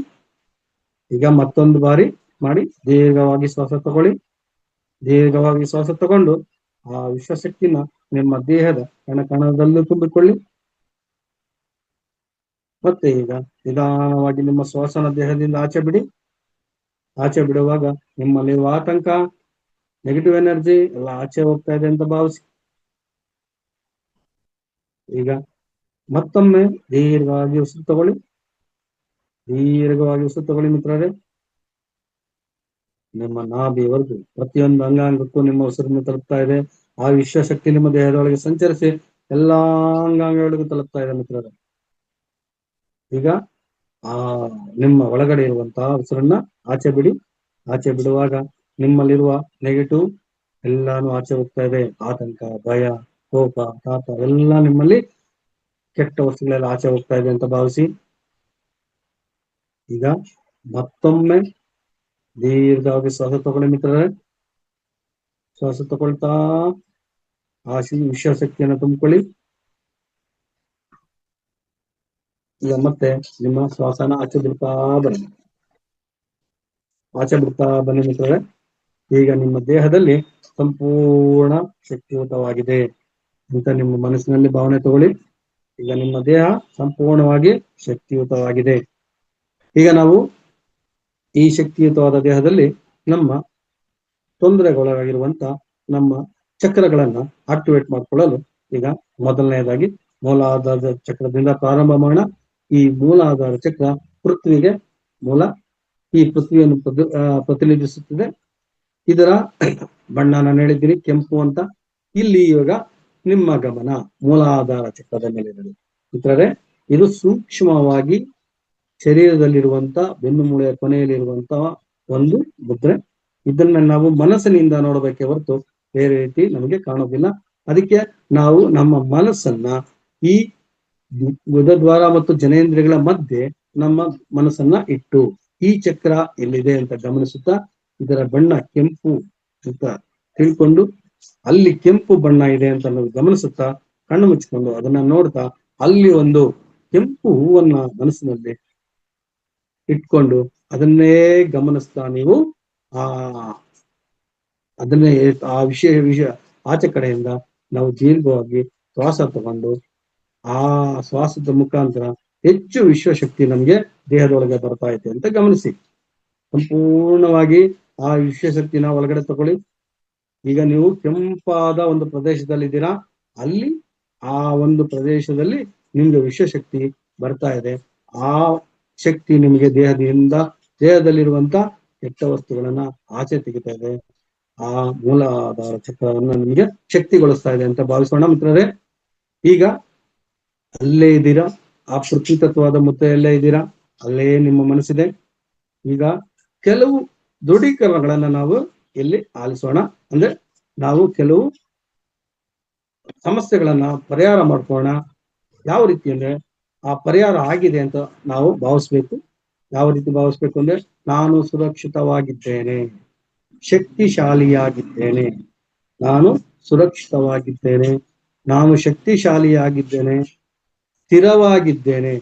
ಈಗ ಮತ್ತೊಂದು ಬಾರಿ ಮಾಡಿ ದೀರ್ಘವಾಗಿ ಶ್ವಾಸ ತಗೊಳ್ಳಿ. ದೀರ್ಘವಾಗಿ ಶ್ವಾಸ ತಗೊಂಡು ಆ ವಿಶ್ವಶಕ್ತಿನ ನಿಮ್ಮ ದೇಹದ ಕಣದಲ್ಲೂ ತುಂಬಿಕೊಳ್ಳಿ. ಮತ್ತೆ ಈಗ ನಿಧಾನವಾಗಿ ನಿಮ್ಮ ಶ್ವಾಸನ ದೇಹದಿಂದ ಆಚೆ ಬಿಡಿ. ಆಚೆ ಬಿಡುವಾಗ ನಿಮ್ಮಲ್ಲಿರುವ ಆತಂಕ, ನೆಗೆಟಿವ್ ಎನರ್ಜಿ ಎಲ್ಲ ಆಚೆ ಹೋಗ್ತಾ ಇದೆ ಅಂತ ಭಾವಿಸಿ. ಈಗ ಮತ್ತೊಮ್ಮೆ ದೀರ್ಘವಾಗಿ ಉಸಿರು ತಗೊಳ್ಳಿ. ದೀರ್ಘವಾಗಿ ಉಸಿರು ತಗೊಳ್ಳಿ ಮಿತ್ರರೇ. ನಿಮ್ಮ ನಾಭಿವರೆಗೂ ಪ್ರತಿಯೊಂದು ಅಂಗಾಂಗಕ್ಕೂ ನಿಮ್ಮ ಉಸಿರನ್ನು ತಲುಪ್ತಾ ಇದೆ. ಆ ವಿಶ್ವಶಕ್ತಿ ನಿಮ್ಮ ದೇಹದೊಳಗೆ ಸಂಚರಿಸಿ ಎಲ್ಲಾ ಅಂಗಾಂಗಗಳಿಗೂ ತಲುಪ್ತಾ ಇದೆ ಮಿತ್ರರೇ. ಈಗ ನಿಮ್ಮ ಒಳಗಡೆ ಇರುವಂತಹ ಉಸಿರನ್ನ ಆಚೆ ಬಿಡಿ. ಆಚೆ ಬಿಡುವಾಗ ನಿಮ್ಮಲ್ಲಿರುವ ನೆಗೆಟಿವ್ ಎಲ್ಲಾನು ಆಚೆ ಹೋಗ್ತಾ ಇದೆ. ಆತಂಕ, ಭಯ, ಕೋಪ, ತಾಪ ಎಲ್ಲ ನಿಮ್ಮಲ್ಲಿ ಕೆಟ್ಟ ವಸ್ತುಗಳೆಲ್ಲ ಆಚೆ ಹೋಗ್ತಾ ಇದೆ ಅಂತ ಭಾವಿಸಿ. ಈಗ ಮತ್ತೊಮ್ಮೆ ದೀರ್ಘವಾಗಿ ಶ್ವಾಸ ತಗೊಳ್ಳಿ ಮಿತ್ರರೇ. ಶ್ವಾಸ ತಗೊಳ್ತಾ ಆ ವಿಶ್ವಶಕ್ತಿಯನ್ನು ತುಂಬಿಕೊಳ್ಳಿ. ಈಗ ಮತ್ತೆ ನಿಮ್ಮ ಶ್ವಾಸನ ಆಚೆ ಬಿಡ್ತಾ ಬನ್ನಿ. ಆಚೆ ಬಿಡ್ತಾ ಬನ್ನಿ ಮಿತ್ರರೇ. ಈಗ ನಿಮ್ಮ ದೇಹದಲ್ಲಿ ಸಂಪೂರ್ಣ ಶಕ್ತಿಯುತವಾಗಿದೆ ಅಂತ ನಿಮ್ಮ ಮನಸ್ಸಿನಲ್ಲಿ ಭಾವನೆ ತಗೊಳ್ಳಿ. ಈಗ ನಿಮ್ಮ ದೇಹ ಸಂಪೂರ್ಣವಾಗಿ ಶಕ್ತಿಯುತವಾಗಿದೆ. ಈಗ ನಾವು ಈ ಶಕ್ತಿಯುತವಾದ ದೇಹದಲ್ಲಿ ನಮ್ಮ ತೊಂದರೆಗೊಳಗಾಗಿರುವಂತ ನಮ್ಮ ಚಕ್ರಗಳನ್ನ ಆಕ್ಟಿವೇಟ್ ಮಾಡ್ಕೊಳ್ಳಲು ಈಗ ಮೊದಲನೆಯದಾಗಿ ಮೂಲಾಧಾರ ಚಕ್ರದಿಂದ ಪ್ರಾರಂಭ ಮಾಡೋಣ. ಈ ಮೂಲಾಧಾರ ಚಕ್ರ ಪೃಥ್ವಿಗೆ ಮೂಲ, ಈ ಪೃಥ್ವಿಯನ್ನು ಪ್ರತಿನಿಧಿಸುತ್ತದೆ. ಇದರ ಬಣ್ಣ ನಾನು ಹೇಳಿದ್ದೀನಿ ಕೆಂಪು ಅಂತ. ಇಲ್ಲಿ ಇವಾಗ ನಿಮ್ಮ ಗಮನ ಮೂಲಾಧಾರ ಚಕ್ರದ ಮೇಲೆ ಇರಲಿ ಮಿತ್ರರೇ. ಇದು ಸೂಕ್ಷ್ಮವಾಗಿ ಶರೀರದಲ್ಲಿರುವಂತ ಬೆನ್ನು ಮೂಳೆಯ ಕೊನೆಯಲ್ಲಿರುವಂತಹ ಒಂದು ಮುದ್ರೆ. ಇದನ್ನ ನಾವು ಮನಸ್ಸಿನಿಂದ ನೋಡಬೇಕೆ ಹೊರತು ಬೇರೆ ರೀತಿ ನಮಗೆ ಕಾಣೋದಿಲ್ಲ. ಅದಕ್ಕೆ ನಾವು ನಮ್ಮ ಮನಸ್ಸನ್ನ ಈ ಬುಧದ್ವಾರ ಮತ್ತು ಜನೇಂದ್ರಿಯಗಳ ಮಧ್ಯೆ ನಮ್ಮ ಮನಸ್ಸನ್ನ ಇಟ್ಟು ಈ ಚಕ್ರ ಎಲ್ಲಿದೆ ಅಂತ ಗಮನಿಸುತ್ತಾ, ಇದರ ಬಣ್ಣ ಕೆಂಪು ಅಂತ ತಿಳ್ಕೊಂಡು ಅಲ್ಲಿ ಕೆಂಪು ಬಣ್ಣ ಇದೆ ಅಂತ ನಾವು ಗಮನಿಸುತ್ತಾ ಕಣ್ಣು ಮುಚ್ಚಿಕೊಂಡು ಅದನ್ನ ನೋಡ್ತಾ ಅಲ್ಲಿ ಒಂದು ಕೆಂಪು ಹೂವನ್ನ ಮನಸ್ಸಿನಲ್ಲಿ ಇಟ್ಕೊಂಡು ಅದನ್ನೇ ಗಮನಿಸ್ತಾ ನೀವು ಅದನ್ನೇ ಆ ವಿಷಯ ಆಚೆ ಕಡೆಯಿಂದ ನಾವು ದೀರ್ಘವಾಗಿ ಶ್ವಾಸ ತಗೊಂಡು ಆ ಶ್ವಾಸದ ಮುಖಾಂತರ ಹೆಚ್ಚು ವಿಶ್ವಶಕ್ತಿ ನಮಗೆ ದೇಹದೊಳಗೆ ಬರ್ತಾ ಇದೆ ಅಂತ ಗಮನಿಸಿ. ಸಂಪೂರ್ಣವಾಗಿ ಆ ವಿಶ್ವಶಕ್ತಿನ ಒಳಗಡೆ ತಗೊಳ್ಳಿ. ಈಗ ನೀವು ಕೆಂಪಾದ ಒಂದು ಪ್ರದೇಶದಲ್ಲಿದ್ದೀರಾ, ಅಲ್ಲಿ ಆ ಒಂದು ಪ್ರದೇಶದಲ್ಲಿ ನಿಮ್ಗೆ ವಿಶ್ವಶಕ್ತಿ ಬರ್ತಾ ಇದೆ. ಆ ಶಕ್ತಿ ನಿಮಗೆ ದೇಹದಲ್ಲಿರುವಂತ ಕೆಟ್ಟ ವಸ್ತುಗಳನ್ನ ಆಚೆ ತೆಗಿತಾ ಇದೆ. ಆ ಮೂಲಾಧಾರ ಚಕ್ರವನ್ನ ನಿಮಗೆ ಶಕ್ತಿಗೊಳಿಸ್ತಾ ಇದೆ ಅಂತ ಭಾವಿಸೋಣ ಮಿತ್ರರೇ. ಈಗ ಅಲ್ಲೇ ಇದ್ದೀರಾ, ಆ ಪೃಥ್ವಿ ತತ್ವದ ಮುದ್ದೆಯಲ್ಲೇ ಇದ್ದೀರಾ, ಅಲ್ಲೇ ನಿಮ್ಮ ಮನಸ್ಸಿದೆ. ಈಗ ಕೆಲವು ದೃಢೀಕರಣಗಳನ್ನ ನಾವು ಇಲ್ಲಿ ಆಲಿಸೋಣ. ಅಂದ್ರೆ ನಾವು ಕೆಲವು ಸಮಸ್ಯೆಗಳನ್ನ ಪರಿಹಾರ ಮಾಡ್ಕೋಣ. ಯಾವ ರೀತಿ ಅಂದ್ರೆ ಆ ಪರಿಹಾರ ಆಗಿದೆ ಅಂತ ನಾವು ಭಾವಿಸ್ಬೇಕು. ಯಾವ ರೀತಿ ಭಾವಿಸ್ಬೇಕು ಅಂದ್ರೆ, ನಾನು ಸುರಕ್ಷಿತವಾಗಿದ್ದೇನೆ, ಶಕ್ತಿಶಾಲಿಯಾಗಿದ್ದೇನೆ, ನಾನು ಸುರಕ್ಷಿತವಾಗಿದ್ದೇನೆ, ನಾನು ಶಕ್ತಿಶಾಲಿಯಾಗಿದ್ದೇನೆ, ಸ್ಥಿರವಾಗಿದ್ದೇನೆ,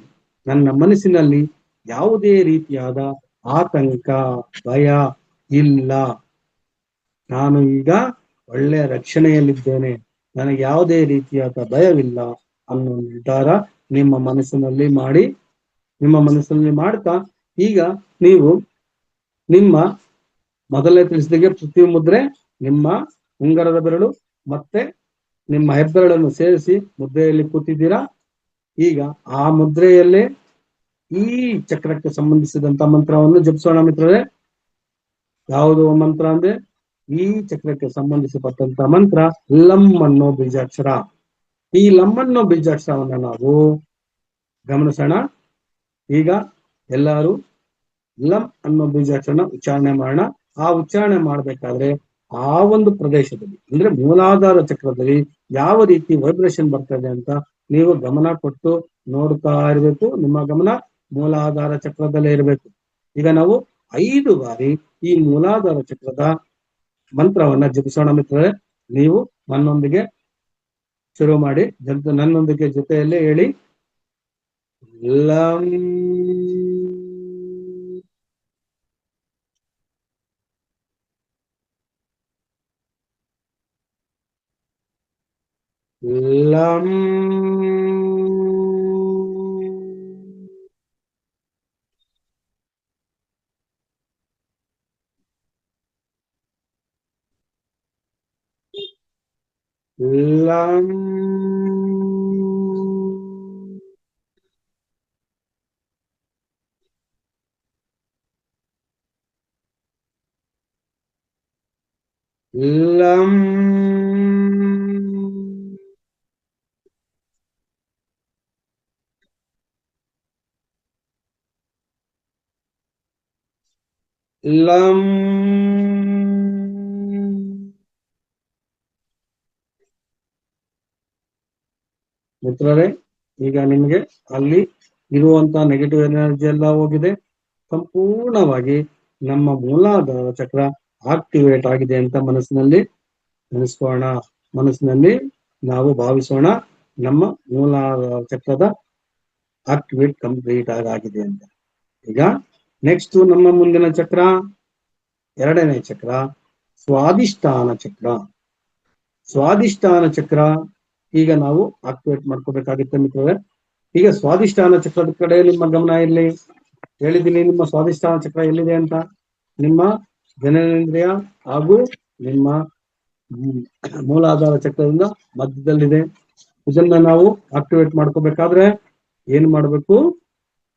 ನನ್ನ ಮನಸ್ಸಿನಲ್ಲಿ ಯಾವುದೇ ರೀತಿಯಾದ ಆತಂಕ ಭಯ ಇಲ್ಲ, ನಾನು ಈಗ ಒಳ್ಳೆಯ ರಕ್ಷಣೆಯಲ್ಲಿದ್ದೇನೆ, ನನಗೆ ಯಾವುದೇ ರೀತಿಯಾದ ಭಯವಿಲ್ಲ ಅನ್ನೋ ನಿರ್ಧಾರ ನಿಮ್ಮ ಮನಸ್ಸಿನಲ್ಲಿ ಮಾಡಿ. ನಿಮ್ಮ ಮನಸ್ಸಿನಲ್ಲಿ ಮಾಡ್ತಾ ಈಗ ನೀವು ನಿಮ್ಮ ಮೊದಲೇ ತಿಳಿಸಿದಾಗೆ ಪೃಥ್ವಿ ಮುದ್ರೆ, ನಿಮ್ಮ ಉಂಗರದ ಬೆರಳು ಮತ್ತೆ ನಿಮ್ಮ ಹೆಬ್ಬೆರಳನ್ನು ಸೇರಿಸಿ ಮುದ್ರೆಯಲ್ಲಿ ಕೂತಿದ್ದೀರಾ. ಈಗ ಆ ಮುದ್ರೆಯಲ್ಲೇ ಈ ಚಕ್ರಕ್ಕೆ ಸಂಬಂಧಿಸಿದಂತ ಮಂತ್ರವನ್ನು ಜಪಿಸೋಣ ಮಿತ್ರರೇ. ಯಾವುದು ಮಂತ್ರ ಅಂದ್ರೆ, ಈ ಚಕ್ರಕ್ಕೆ ಸಂಬಂಧಿಸಪಟ್ಟಂತ ಮಂತ್ರ ಲಂ ಅನ್ನೋ ಬೀಜಾಕ್ಷರ. ಈ ಲಂ ಅನ್ನೋ ಬೀಜಾಕ್ಷರವನ್ನ ನಾವು ಗಮನಿಸೋಣ. ಈಗ ಎಲ್ಲರೂ ಲಂ ಅನ್ನೋ ಬೀಜಾಕ್ಷರನ ಉಚ್ಚಾರಣೆ ಮಾಡೋಣ. ಆ ಉಚ್ಚಾರಣೆ ಮಾಡ್ಬೇಕಾದ್ರೆ ಆ ಒಂದು ಪ್ರದೇಶದಲ್ಲಿ ಅಂದ್ರೆ ಮೂಲಾಧಾರ ಚಕ್ರದಲ್ಲಿ ಯಾವ ರೀತಿ ವೈಬ್ರೇಷನ್ ಬರ್ತದೆ ಅಂತ ನೀವು ಗಮನ ಕೊಟ್ಟು ನೋಡ್ತಾ ಇರ್ಬೇಕು. ನಿಮ್ಮ ಗಮನ ಮೂಲಾಧಾರ ಚಕ್ರದಲ್ಲೇ ಇರಬೇಕು. ಈಗ ನಾವು 5 ಬಾರಿ ಈ ಮೂಲಾಧಾರ ಚಕ್ರದ ಮಂತ್ರವನ್ನ ಜಪಿಸೋಣ ಮಿತ್ರರೇ. ನೀವು ನನ್ನೊಂದಿಗೆ ಶುರು ಮಾಡಿ, ನನ್ನೊಂದಿಗೆ ಜೊತೆಯಲ್ಲೇ ಹೇಳಿ. ಲಂ ಲಂ ಲಂ ಲಂ ಲಂ ಮಿತ್ರರೇ, ಈಗ ನಿಮ್ಗೆ ಅಲ್ಲಿ ಇರುವಂತ ನೆಗೆಟಿವ್ ಎನರ್ಜಿ ಎಲ್ಲ ಹೋಗಿದೆ. ಸಂಪೂರ್ಣವಾಗಿ ನಮ್ಮ ಮೂಲಾಧಾರ ಚಕ್ರ ಆಕ್ಟಿವೇಟ್ ಆಗಿದೆ ಅಂತ ಮನಸ್ಸಿನಲ್ಲಿ ನೆನೆಸ್ಕೋಣ. ಮನಸ್ಸಿನಲ್ಲಿ ನಾವು ಭಾವಿಸೋಣ ನಮ್ಮ ಮೂಲಾಧಾರ ಚಕ್ರದ ಆಕ್ಟಿವೇಟ್ ಕಂಪ್ಲೀಟ್ ಆಗಿದೆ ಅಂತ. ಈಗ ನೆಕ್ಸ್ಟ್ ನಮ್ಮ ಮುಂದಿನ ಚಕ್ರ, ಎರಡನೇ ಚಕ್ರ ಸ್ವಾದಿಷ್ಠಾನ ಚಕ್ರ. ಸ್ವಾದಿಷ್ಠಾನ ಚಕ್ರ ಈಗ ನಾವು ಆಕ್ಟಿವೇಟ್ ಮಾಡ್ಕೋಬೇಕಾಗುತ್ತೆ ಮಿತ್ರರೇ. ಈಗ ಸ್ವಾದಿಷ್ಠಾನ ಚಕ್ರದ ಕಡೆ ನಿಮ್ಮ ಗಮನ ಇರಲಿ. ಹೇಳಿದ್ದೀನಿ ನಿಮ್ಮ ಸ್ವಾದಿಷ್ಠಾನ ಚಕ್ರ ಎಲ್ಲಿದೆ ಅಂತ. ನಿಮ್ಮ ಜನನೇಂದ್ರಿಯ ಹಾಗೂ ನಿಮ್ಮ ಮೂಲಾಧಾರ ಚಕ್ರದಿಂದ ಮಧ್ಯದಲ್ಲಿದೆ. ಇದನ್ನ ನಾವು ಆಕ್ಟಿವೇಟ್ ಮಾಡ್ಕೋಬೇಕಾದ್ರೆ ಏನ್ ಮಾಡ್ಬೇಕು,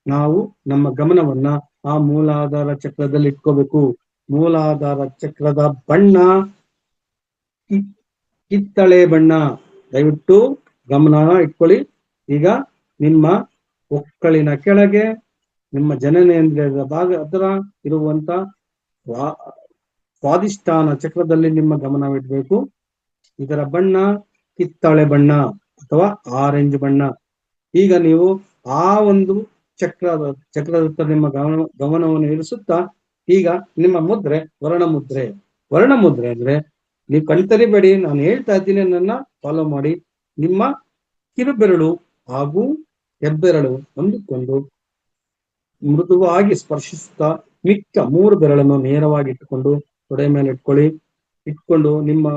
ನಾವು ನಮ್ಮ ಗಮನವನ್ನ ಆ ಮೂಲಾಧಾರ ಚಕ್ರದಲ್ಲಿ ಇಟ್ಕೋಬೇಕು. ಮೂಲಾಧಾರ ಚಕ್ರದ ಬಣ್ಣ ಕಿತ್ತಳೆ ಬಣ್ಣ. ದಯವಿಟ್ಟು ಗಮನ ಇಟ್ಕೊಳ್ಳಿ. ಈಗ ನಿಮ್ಮ ಒಕ್ಕಳಿನ ಕೆಳಗೆ ನಿಮ್ಮ ಜನನೇಂದ್ರಿಯದ ಭಾಗ ಹತ್ರ ಇರುವಂತ ಸ್ವಾದಿಷ್ಠಾನ ಚಕ್ರದಲ್ಲಿ ನಿಮ್ಮ ಗಮನವಿಡಬೇಕು. ಇದರ ಬಣ್ಣ ಕಿತ್ತಳೆ ಬಣ್ಣ ಅಥವಾ ಆರೆಂಜ್ ಬಣ್ಣ. ಈಗ ನೀವು ಆ ಒಂದು ಚಕ್ರದ ನಿಮ್ಮ ಗಮನವನ್ನು ಇರಿಸುತ್ತಾ ಈಗ ನಿಮ್ಮ ಮುದ್ರೆ ವರ್ಣಮುದ್ರೆ. ವರ್ಣಮುದ್ರೆ ಅಂದ್ರೆ ನೀವು ಕಣ್ತರಿಬೇಡಿ, ನಾನು ಹೇಳ್ತಾ ಇದ್ದೀನಿ, ನನ್ನ ಫಾಲೋ ಮಾಡಿ. ನಿಮ್ಮ ಕಿರುಬೆರಳು ಹಾಗೂ ಹೆಬ್ಬೆರಳು ಹೊಂದಿಕೊಂಡು ಮೃದುವಾಗಿ ಸ್ಪರ್ಶಿಸುತ್ತಾ ಮಿಕ್ಕ 3 ಬೆರಳನ್ನು ನೇರವಾಗಿ ಇಟ್ಟುಕೊಂಡು ತೊಡೆ ಮೇಲೆ ಇಟ್ಕೊಂಡು ನಿಮ್ಮ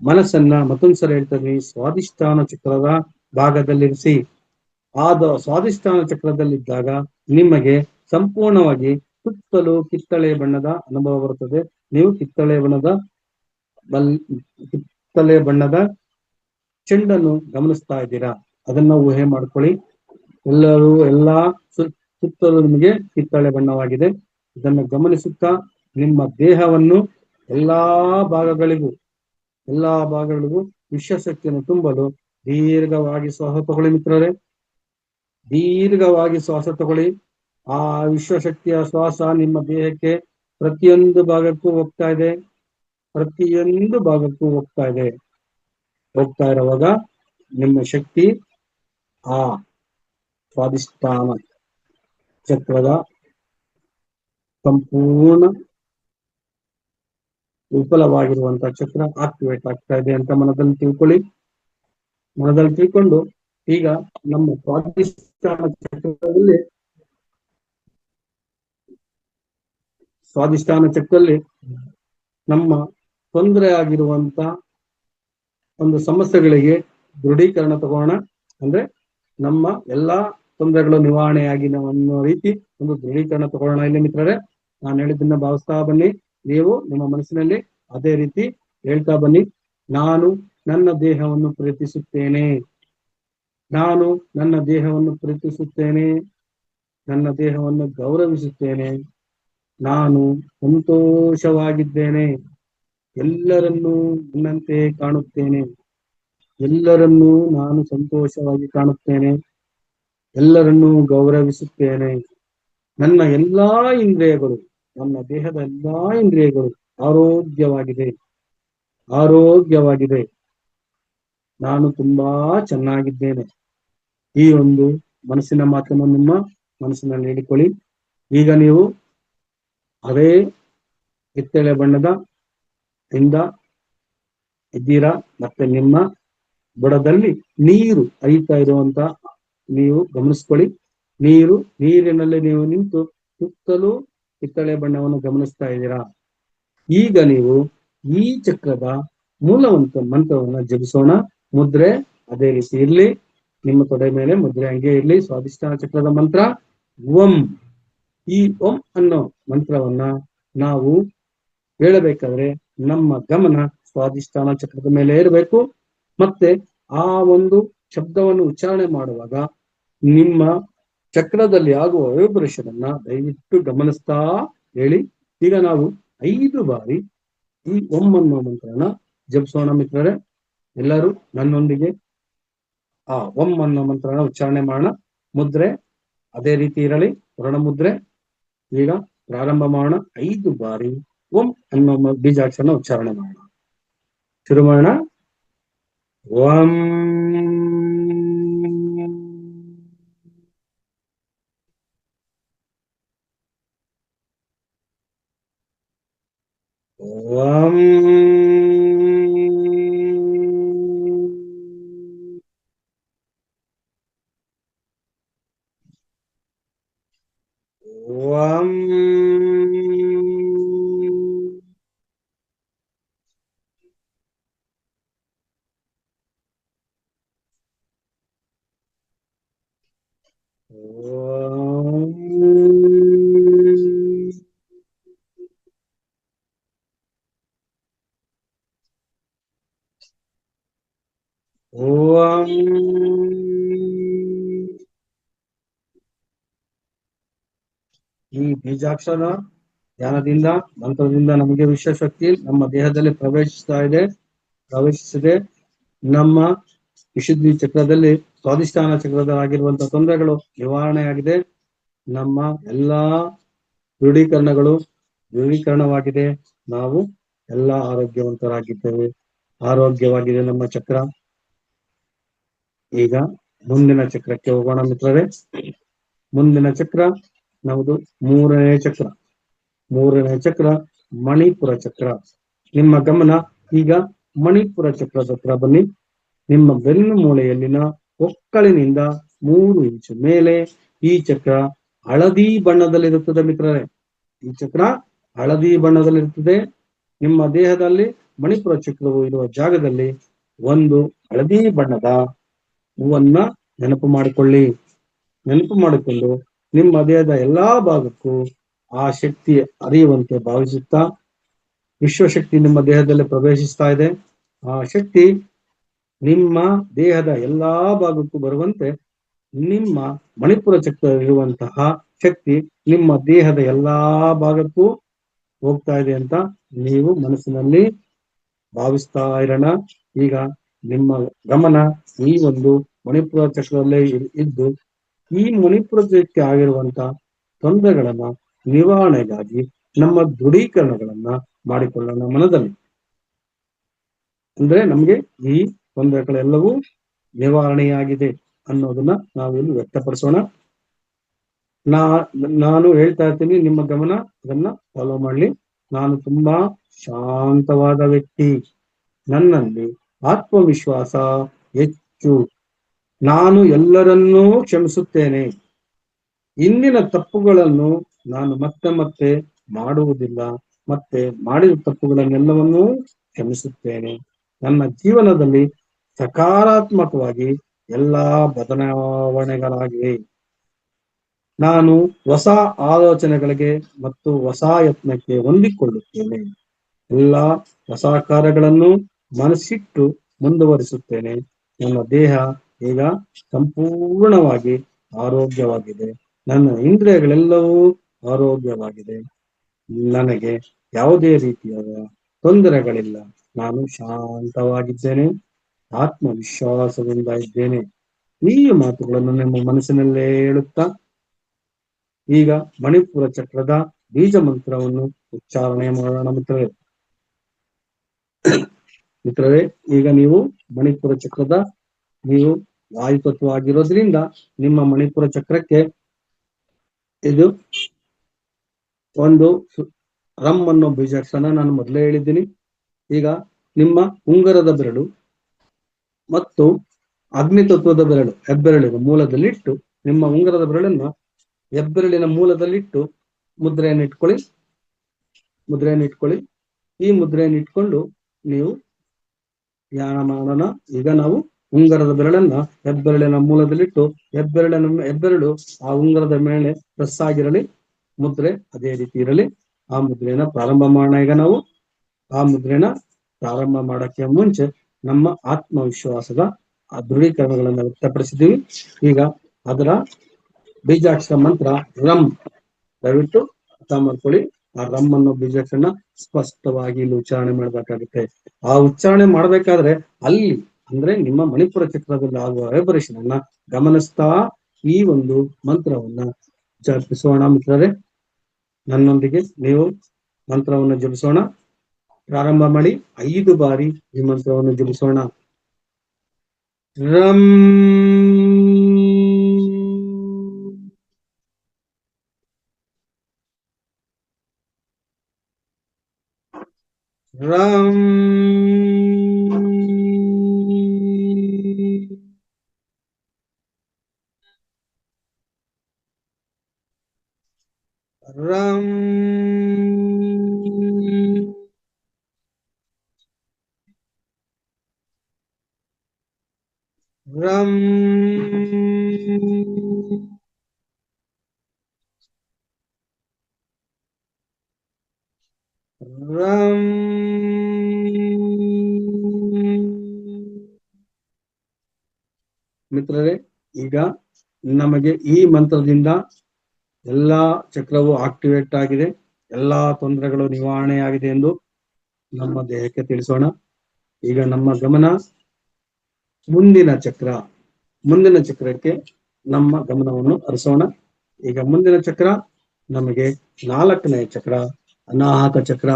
ಮನಸ್ಸನ್ನ ಮತ್ತೊಂದ್ಸಲ ಹೇಳ್ತೀನಿ, ಸ್ವಾದಿಷ್ಠಾನ ಚಕ್ರದ ಭಾಗದಲ್ಲಿರಿಸಿ. ಆದ ಸ್ವಾದಿಷ್ಠಾನ ಚಕ್ರದಲ್ಲಿದ್ದಾಗ ನಿಮಗೆ ಸಂಪೂರ್ಣವಾಗಿ ಸುತ್ತಲೂ ಕಿತ್ತಳೆ ಬಣ್ಣದ ಅನುಭವ ಬರುತ್ತದೆ. ನೀವು ಕಿತ್ತಳೆ ಬಣ್ಣದ ಚೆಂಡನ್ನು ಗಮನಿಸ್ತಾ ಇದ್ದೀರಾ, ಅದನ್ನ ಊಹೆ ಮಾಡ್ಕೊಳ್ಳಿ. ಎಲ್ಲಾ ಸುತ್ತಲೂ ನಿಮಗೆ ಕಿತ್ತಳೆ ಬಣ್ಣವಾಗಿದೆ. ಇದನ್ನು ಗಮನಿಸುತ್ತಾ ನಿಮ್ಮ ದೇಹವನ್ನು ಎಲ್ಲಾ ಭಾಗಗಳಿಗೂ ವಿಶ್ವಶಕ್ತಿಯನ್ನು ತುಂಬಲು ದೀರ್ಘವಾಗಿ ಶ್ವಾಸ ತಗೊಳ್ಳಿ ಮಿತ್ರರೇ. ದೀರ್ಘವಾಗಿ ಶ್ವಾಸ ತಗೊಳ್ಳಿ. ಆ ವಿಶ್ವಶಕ್ತಿಯ ಶ್ವಾಸ ನಿಮ್ಮ ದೇಹಕ್ಕೆ ಪ್ರತಿಯೊಂದು ಭಾಗಕ್ಕೂ ಹೋಗ್ತಾ ಇದೆ. ಹೋಗ್ತಾ ಇರುವಾಗ ನಿಮ್ಮ ಶಕ್ತಿ ಆ ಸ್ವಾದಿಷ್ಠಾನ ಚಕ್ರದ ಸಂಪೂರ್ಣ ವಿಫಲವಾಗಿರುವಂತಹ ಚಕ್ರ ಆಕ್ಟಿವೇಟ್ ಆಗ್ತಾ ಇದೆ ಅಂತ ಮನದಲ್ಲಿ ತಿಳ್ಕೊಂಡು ಈಗ ನಮ್ಮ ಸ್ವಾದಿಷ್ಠಾನ ಚಕ್ರದಲ್ಲಿ ನಮ್ಮ ತೊಂದರೆ ಆಗಿರುವಂತ ಒಂದು ಸಮಸ್ಯೆಗಳಿಗೆ ದೃಢೀಕರಣ ತಗೋಣ. ಅಂದ್ರೆ ನಮ್ಮ ಎಲ್ಲಾ ತೊಂದರೆಗಳು ನಿವಾರಣೆಯಾಗಿ ಅನ್ನೋ ರೀತಿ ಒಂದು ದೃಢೀಕರಣ ತಗೊಳ್ಳೋಣ. ಇಲ್ಲಿ ಮಿತ್ರರೇ, ನಾನು ಹೇಳಿದ್ದನ್ನ ಭಾವಿಸ್ತಾ ಬನ್ನಿ. ನೀವು ನಿಮ್ಮ ಮನಸ್ಸಿನಲ್ಲಿ ಅದೇ ರೀತಿ ಹೇಳ್ತಾ ಬನ್ನಿ. ನಾನು ನನ್ನ ದೇಹವನ್ನು ಪ್ರೀತಿಸುತ್ತೇನೆ. ನಾನು ನನ್ನ ದೇಹವನ್ನು ಪ್ರೀತಿಸುತ್ತೇನೆ. ನನ್ನ ದೇಹವನ್ನು ಗೌರವಿಸುತ್ತೇನೆ. ನಾನು ಸಂತೋಷವಾಗಿದ್ದೇನೆ. ಎಲ್ಲರನ್ನೂ ನನ್ನಂತೆ ಕಾಣುತ್ತೇನೆ. ಎಲ್ಲರನ್ನೂ ನಾನು ಸಂತೋಷವಾಗಿ ಕಾಣುತ್ತೇನೆ. ಎಲ್ಲರನ್ನೂ ಗೌರವಿಸುತ್ತೇನೆ. ನನ್ನ ಎಲ್ಲಾ ಇಂದ್ರಿಯಗಳು, ನನ್ನ ದೇಹದ ಎಲ್ಲಾ ಇಂದ್ರಿಯಗಳು ಆರೋಗ್ಯವಾಗಿದೆ. ನಾನು ತುಂಬಾ ಚೆನ್ನಾಗಿದ್ದೇನೆ. ಈ ಒಂದು ಮನಸ್ಸಿನ ಮಾತನ್ನು ನಿಮ್ಮ ಮನಸ್ಸಿನಲ್ಲಿ ಹೇಳಿಕೊಳ್ಳಿ. ಈಗ ನೀವು ಅದೇ ಕಿತ್ತಳೆ ಬಣ್ಣದ ಇಂದ ಇದ್ದೀರಾ. ಮತ್ತೆ ನಿಮ್ಮ ಬುಡದಲ್ಲಿ ನೀರು ಹರಿತಾ ಇರುವಂತ ನೀವು ಗಮನಿಸ್ಕೊಳ್ಳಿ. ನೀರಿನಲ್ಲಿ ನೀವು ನಿಂತು ಸುತ್ತಲೂ ಕಿತ್ತಳೆ ಬಣ್ಣವನ್ನು ಗಮನಿಸ್ತಾ ಇದ್ದೀರಾ. ಈಗ ನೀವು ಈ ಚಕ್ರದ ಮೂಲವಂತ ಮಂತ್ರವನ್ನ ಜಪಿಸೋಣ. ಮುದ್ರೆ ಅದೇ ರೀತಿ ಇರ್ಲಿ, ನಿಮ್ಮ ತೊಡೆ ಮೇಲೆ ಮುದ್ರೆ ಹಂಗೆ ಇರ್ಲಿ. ಸ್ವಾದಿಷ್ಠಾನ ಚಕ್ರದ ಮಂತ್ರ ಓಂ. ಈ ಓಂ ಅನ್ನೋ ಮಂತ್ರವನ್ನ ನಾವು ಹೇಳಬೇಕಾದ್ರೆ ನಮ್ಮ ಗಮನ ಸ್ವಾದಿಷ್ಠಾನ ಚಕ್ರದ ಮೇಲೆ ಇರಬೇಕು. ಮತ್ತೆ ಆ ಒಂದು ಶಬ್ದವನ್ನು ಉಚ್ಚಾರಣೆ ಮಾಡುವಾಗ ನಿಮ್ಮ ಚಕ್ರದಲ್ಲಿ ಆಗುವ ವೈಬ್ರೇಷನ್ ಅನ್ನ ದಯವಿಟ್ಟು ಗಮನಿಸ್ತಾ ಹೇಳಿ. ಈಗ ನಾವು 5 ಬಾರಿ ಈ ಓಂ ಅನ್ನೋ ಮಂತ್ರನ ಜಪಿಸೋಣ ಮಿತ್ರರೇ. ಎಲ್ಲರೂ ನನ್ನೊಂದಿಗೆ ಆ ಓಂ ಅನ್ನೋ ಮಂತ್ರನ ಉಚ್ಚಾರಣೆ ಮಾಡೋಣ. ಮುದ್ರೆ ಅದೇ ರೀತಿ ಇರಲಿ, ವರ್ಣ ಮುದ್ರೆ. ಈಗ ಪ್ರಾರಂಭ ಮಾಡೋಣ. 5 ಬಾರಿ ಓಂ ಅನ್ನೋ ಬೀಜಾಕ್ಷರನ ಉಚ್ಚಾರಣೆ ಮಾಡೋಣ. ಶುರು ಮಾಡೋಣ. ಓಂ ಓಂ ಓಂ ಈ ಬೀಜಾಕ್ಷರ ಧ್ಯಾನದಿಂದ ಮಂತ್ರದಿಂದ ನಮಗೆ ವಿಶ್ವಶಕ್ತಿ ನಮ್ಮ ದೇಹದಲ್ಲಿ ಪ್ರವೇಶಿಸಿದೆ. ನಮ್ಮ ವಿಶುದ್ಧಿ ಚಕ್ರದಲ್ಲಿ ಸ್ವಾಧಿಷ್ಠಾನ ಚಕ್ರದಲ್ಲಾಗಿರುವಂತಹ ತೊಂದರೆಗಳು ನಿವಾರಣೆಯಾಗಿದೆ. ನಮ್ಮ ಎಲ್ಲಾ ದೃಢೀಕರಣವಾಗಿದೆ. ನಾವು ಎಲ್ಲಾ ಆರೋಗ್ಯವಂತರಾಗಿದ್ದೇವೆ. ಆರೋಗ್ಯವಾಗಿದೆ ನಮ್ಮ ಚಕ್ರ. ಈಗ ಮುಂದಿನ ಚಕ್ರಕ್ಕೆ ಹೋಗೋಣ ಮಿತ್ರರೇ. ಮುಂದಿನ ಚಕ್ರ ನಮ್ಮದು ಮೂರನೇ ಚಕ್ರ ಮಣಿಪುರ ಚಕ್ರ. ನಿಮ್ಮ ಗಮನ ಈಗ ಮಣಿಪುರ ಚಕ್ರದ ಹತ್ರ ಬನ್ನಿ. ನಿಮ್ಮ ಬೆನ್ನು ಮೂಳೆಯಲ್ಲಿನ ಹೊಕ್ಕಳಿನಿಂದ 3 ಇಂಚು ಮೇಲೆ ಈ ಚಕ್ರ ಹಳದಿ ಬಣ್ಣದಲ್ಲಿರುತ್ತದೆ ಮಿತ್ರರೇ. ಈ ಚಕ್ರ ಹಳದಿ ಬಣ್ಣದಲ್ಲಿರುತ್ತದೆ. ನಿಮ್ಮ ದೇಹದಲ್ಲಿ ಮಣಿಪುರ ಚಕ್ರವು ಇರುವ ಜಾಗದಲ್ಲಿ ಒಂದು ಹಳದಿ ಬಣ್ಣದ ಹೂವನ್ನ ನೆನಪು ಮಾಡಿಕೊಂಡು ನಿಮ್ಮ ದೇಹದ ಎಲ್ಲಾ ಭಾಗಕ್ಕೂ ಆ ಶಕ್ತಿ ಹರಿಯುವಂತೆ ಭಾವಿಸುತ್ತಾ ವಿಶ್ವಶಕ್ತಿ ನಿಮ್ಮ ದೇಹದಲ್ಲಿ ಪ್ರವೇಶಿಸ್ತಾ ಇದೆ. ಆ ಶಕ್ತಿ ನಿಮ್ಮ ದೇಹದ ಎಲ್ಲಾ ಭಾಗಕ್ಕೂ ಬರುವಂತೆ ನಿಮ್ಮ ಮಣಿಪುರ ಚಕ್ರ ಇರುವಂತಹ ಶಕ್ತಿ ನಿಮ್ಮ ದೇಹದ ಎಲ್ಲಾ ಭಾಗಕ್ಕೂ ಹೋಗ್ತಾ ಇದೆ ಅಂತ ನೀವು ಮನಸ್ಸಿನಲ್ಲಿ ಭಾವಿಸ್ತಾ ಇರೋಣ. ಈಗ ನಿಮ್ಮ ಗಮನ ಈ ಒಂದು ಮಣಿಪುರ ಚಕ್ರದಲ್ಲೇ ಇದ್ದು ಈ ಮಣಿಪುರ ಚಕ್ರಕ್ಕೆ ಆಗಿರುವಂತಹ ತೊಂದರೆಗಳನ್ನ ನಿವಾರಣೆಗಾಗಿ ನಮ್ಮ ದೃಢೀಕರಣಗಳನ್ನ ಮಾಡಿಕೊಳ್ಳೋಣ ಮನದಲ್ಲಿ. ಅಂದ್ರೆ ನಮ್ಗೆ ಈ ತೊಂದರೆಗಳೆಲ್ಲವೂ ನಿವಾರಣೆಯಾಗಿದೆ ಅನ್ನೋದನ್ನ ನಾವಿಲ್ಲಿ ವ್ಯಕ್ತಪಡಿಸೋಣ. ನಾನು ಹೇಳ್ತಾ ಇರ್ತೀನಿ, ನಿಮ್ಮ ಗಮನ ಅದನ್ನ ಫಾಲೋ ಮಾಡ್ಲಿ. ನಾನು ತುಂಬಾ ಶಾಂತವಾದ ವ್ಯಕ್ತಿ. ನನ್ನಲ್ಲಿ ಆತ್ಮವಿಶ್ವಾಸ ಹೆಚ್ಚು. ನಾನು ಎಲ್ಲರನ್ನೂ ಕ್ಷಮಿಸುತ್ತೇನೆ. ಇಂದಿನ ತಪ್ಪುಗಳನ್ನು ನಾನು ಮತ್ತೆ ಮಾಡುವುದಿಲ್ಲ. ಮತ್ತೆ ಮಾಡಿದ ತಪ್ಪುಗಳನ್ನೆಲ್ಲವನ್ನೂ ಕ್ಷಮಿಸುತ್ತೇನೆ. ನನ್ನ ಜೀವನದಲ್ಲಿ ಸಕಾರಾತ್ಮಕವಾಗಿ ಎಲ್ಲಾ ಬದಲಾವಣೆಗಳಾಗಿವೆ. ನಾನು ಹೊಸ ಆಲೋಚನೆಗಳಿಗೆ ಮತ್ತು ಹೊಸ ಯತ್ನಕ್ಕೆ ಹೊಂದಿಕೊಳ್ಳುತ್ತೇನೆ. ಎಲ್ಲಾ ಹೊಸ ಕಾರ್ಯಗಳನ್ನು ಮನಸ್ಸಿಟ್ಟು ಮುಂದುವರಿಸುತ್ತೇನೆ. ನನ್ನ ದೇಹ ಈಗ ಸಂಪೂರ್ಣವಾಗಿ ಆರೋಗ್ಯವಾಗಿದೆ. ನನ್ನ ಇಂದ್ರಿಯಗಳೆಲ್ಲವೂ ಆರೋಗ್ಯವಾಗಿದೆ. ನನಗೆ ಯಾವುದೇ ರೀತಿಯಾದ ತೊಂದರೆಗಳಿಲ್ಲ. ನಾನು ಶಾಂತವಾಗಿದ್ದೇನೆ, ಆತ್ಮವಿಶ್ವಾಸದಿಂದ ಇದ್ದೇನೆ. ಈ ಮಾತುಗಳನ್ನು ನಿಮ್ಮ ಮನಸ್ಸಿನಲ್ಲೇ ಹೇಳುತ್ತಾ ಈಗ ಮಣಿಪುರ ಚಕ್ರದ ಬೀಜ ಮಂತ್ರವನ್ನು ಉಚ್ಚಾರಣೆ ಮಾಡೋಣ ಮಿತ್ರರೇ. ಈಗ ನೀವು ಮಣಿಪುರ ಚಕ್ರದ ನೀವು ವಾಯುತತ್ವ ಆಗಿರೋದ್ರಿಂದ ನಿಮ್ಮ ಮಣಿಪುರ ಚಕ್ರಕ್ಕೆ ಇದು ಒಂದು ರಮ್ ಅನ್ನೋ ಬೀಜಾಕ್ಷರ ನಾನು ಮೊದಲೇ ಹೇಳಿದ್ದೀನಿ. ಈಗ ನಿಮ್ಮ ಉಂಗರದ ಬೆರಳು ಮತ್ತು ಅಗ್ನಿ ತತ್ವದ ಬೆರಳು ಹೆಬ್ಬೆರಳಿನ ಮೂಲದಲ್ಲಿಟ್ಟು ನಿಮ್ಮ ಉಂಗರದ ಬೆರಳನ್ನ ಹೆಬ್ಬೆರಳಿನ ಮೂಲದಲ್ಲಿಟ್ಟು ಮುದ್ರೆಯನ್ನು ಇಟ್ಕೊಳ್ಳಿ. ಈ ಮುದ್ರೆಯನ್ನು ಇಟ್ಕೊಂಡು ನೀವು ಧ್ಯಾನ ಮಾಡೋಣ. ಈಗ ನಾವು ಉಂಗರದ ಬೆರಳನ್ನ ಹೆಬ್ಬೆರಳಿನ ಮೂಲದಲ್ಲಿಟ್ಟು ಹೆಬ್ಬೆರಳು ಆ ಉಂಗರದ ಮೇಲೆ ಪ್ರೆಸ್ ಆಗಿರಲಿ. ಮುದ್ರೆ ಅದೇ ರೀತಿ ಇರಲಿ. ಆ ಮುದ್ರೆಯನ್ನ ಪ್ರಾರಂಭ ಮಾಡೋಣ. ಈಗ ನಾವು ಆ ಮುದ್ರೆನ ಪ್ರಾರಂಭ ಮಾಡಕ್ಕೆ ಮುಂಚೆ ನಮ್ಮ ಆತ್ಮವಿಶ್ವಾಸದ ಆ ದೃಢೀಕರಣಗಳನ್ನ ವ್ಯಕ್ತಪಡಿಸಿದ್ದೀವಿ. ಈಗ ಅದರ ಬೀಜಾಕ್ಷರ ಮಂತ್ರ ರಮ್. ದಯವಿಟ್ಟು ಅರ್ಥ ಮಾಡ್ಕೊಳ್ಳಿ. ಆ ರಮ್ ಅನ್ನೋ ಬೀಜಾಕ್ಷರನ ಸ್ಪಷ್ಟವಾಗಿ ಇಲ್ಲಿ ಉಚ್ಚಾರಣೆ ಮಾಡ್ಬೇಕಾಗುತ್ತೆ. ಆ ಉಚ್ಚಾರಣೆ ಮಾಡ್ಬೇಕಾದ್ರೆ ಅಲ್ಲಿ ಅಂದ್ರೆ ನಿಮ್ಮ ಮಣಿಪುರ ಚಕ್ರದಲ್ಲಿ ಆಗುವ ವೈಬ್ರೇಷನ್ ಅನ್ನ ಗಮನಿಸ್ತಾ ಈ ಒಂದು ಮಂತ್ರವನ್ನ ಜಪಿಸೋಣ ಮಿತ್ರರೇ. ನನ್ನೊಂದಿಗೆ ನೀವು ಮಂತ್ರವನ್ನು ಜಪಿಸೋಣ. ಪ್ರಾರಂಭ ಮಾಡಿ 5 ಬಾರಿ ಈ ಮಂತ್ರವನ್ನು ಜಪಿಸೋಣ. ರಂ ರಂ ರಂ ರಂ ರಂ ಮಿತ್ರರೇ, ಈಗ ನಮಗೆ ಈ ಮಂತ್ರದಿಂದ ಎಲ್ಲಾ ಚಕ್ರವು ಆಕ್ಟಿವೇಟ್ ಆಗಿದೆ, ಎಲ್ಲಾ ತೊಂದರೆಗಳು ನಿವಾರಣೆ ಆಗಿದೆ ಎಂದು ನಮ್ಮ ದೇಹಕ್ಕೆ ತಿಳಿಸೋಣ. ಈಗ ನಮ್ಮ ಗಮನ ಮುಂದಿನ ಚಕ್ರಕ್ಕೆ ನಮ್ಮ ಗಮನವನ್ನು ಹರಿಸೋಣ. ಈಗ ಮುಂದಿನ ಚಕ್ರ ನಮಗೆ 4ನೇ ಚಕ್ರ, ಅನಾಹತ ಚಕ್ರ.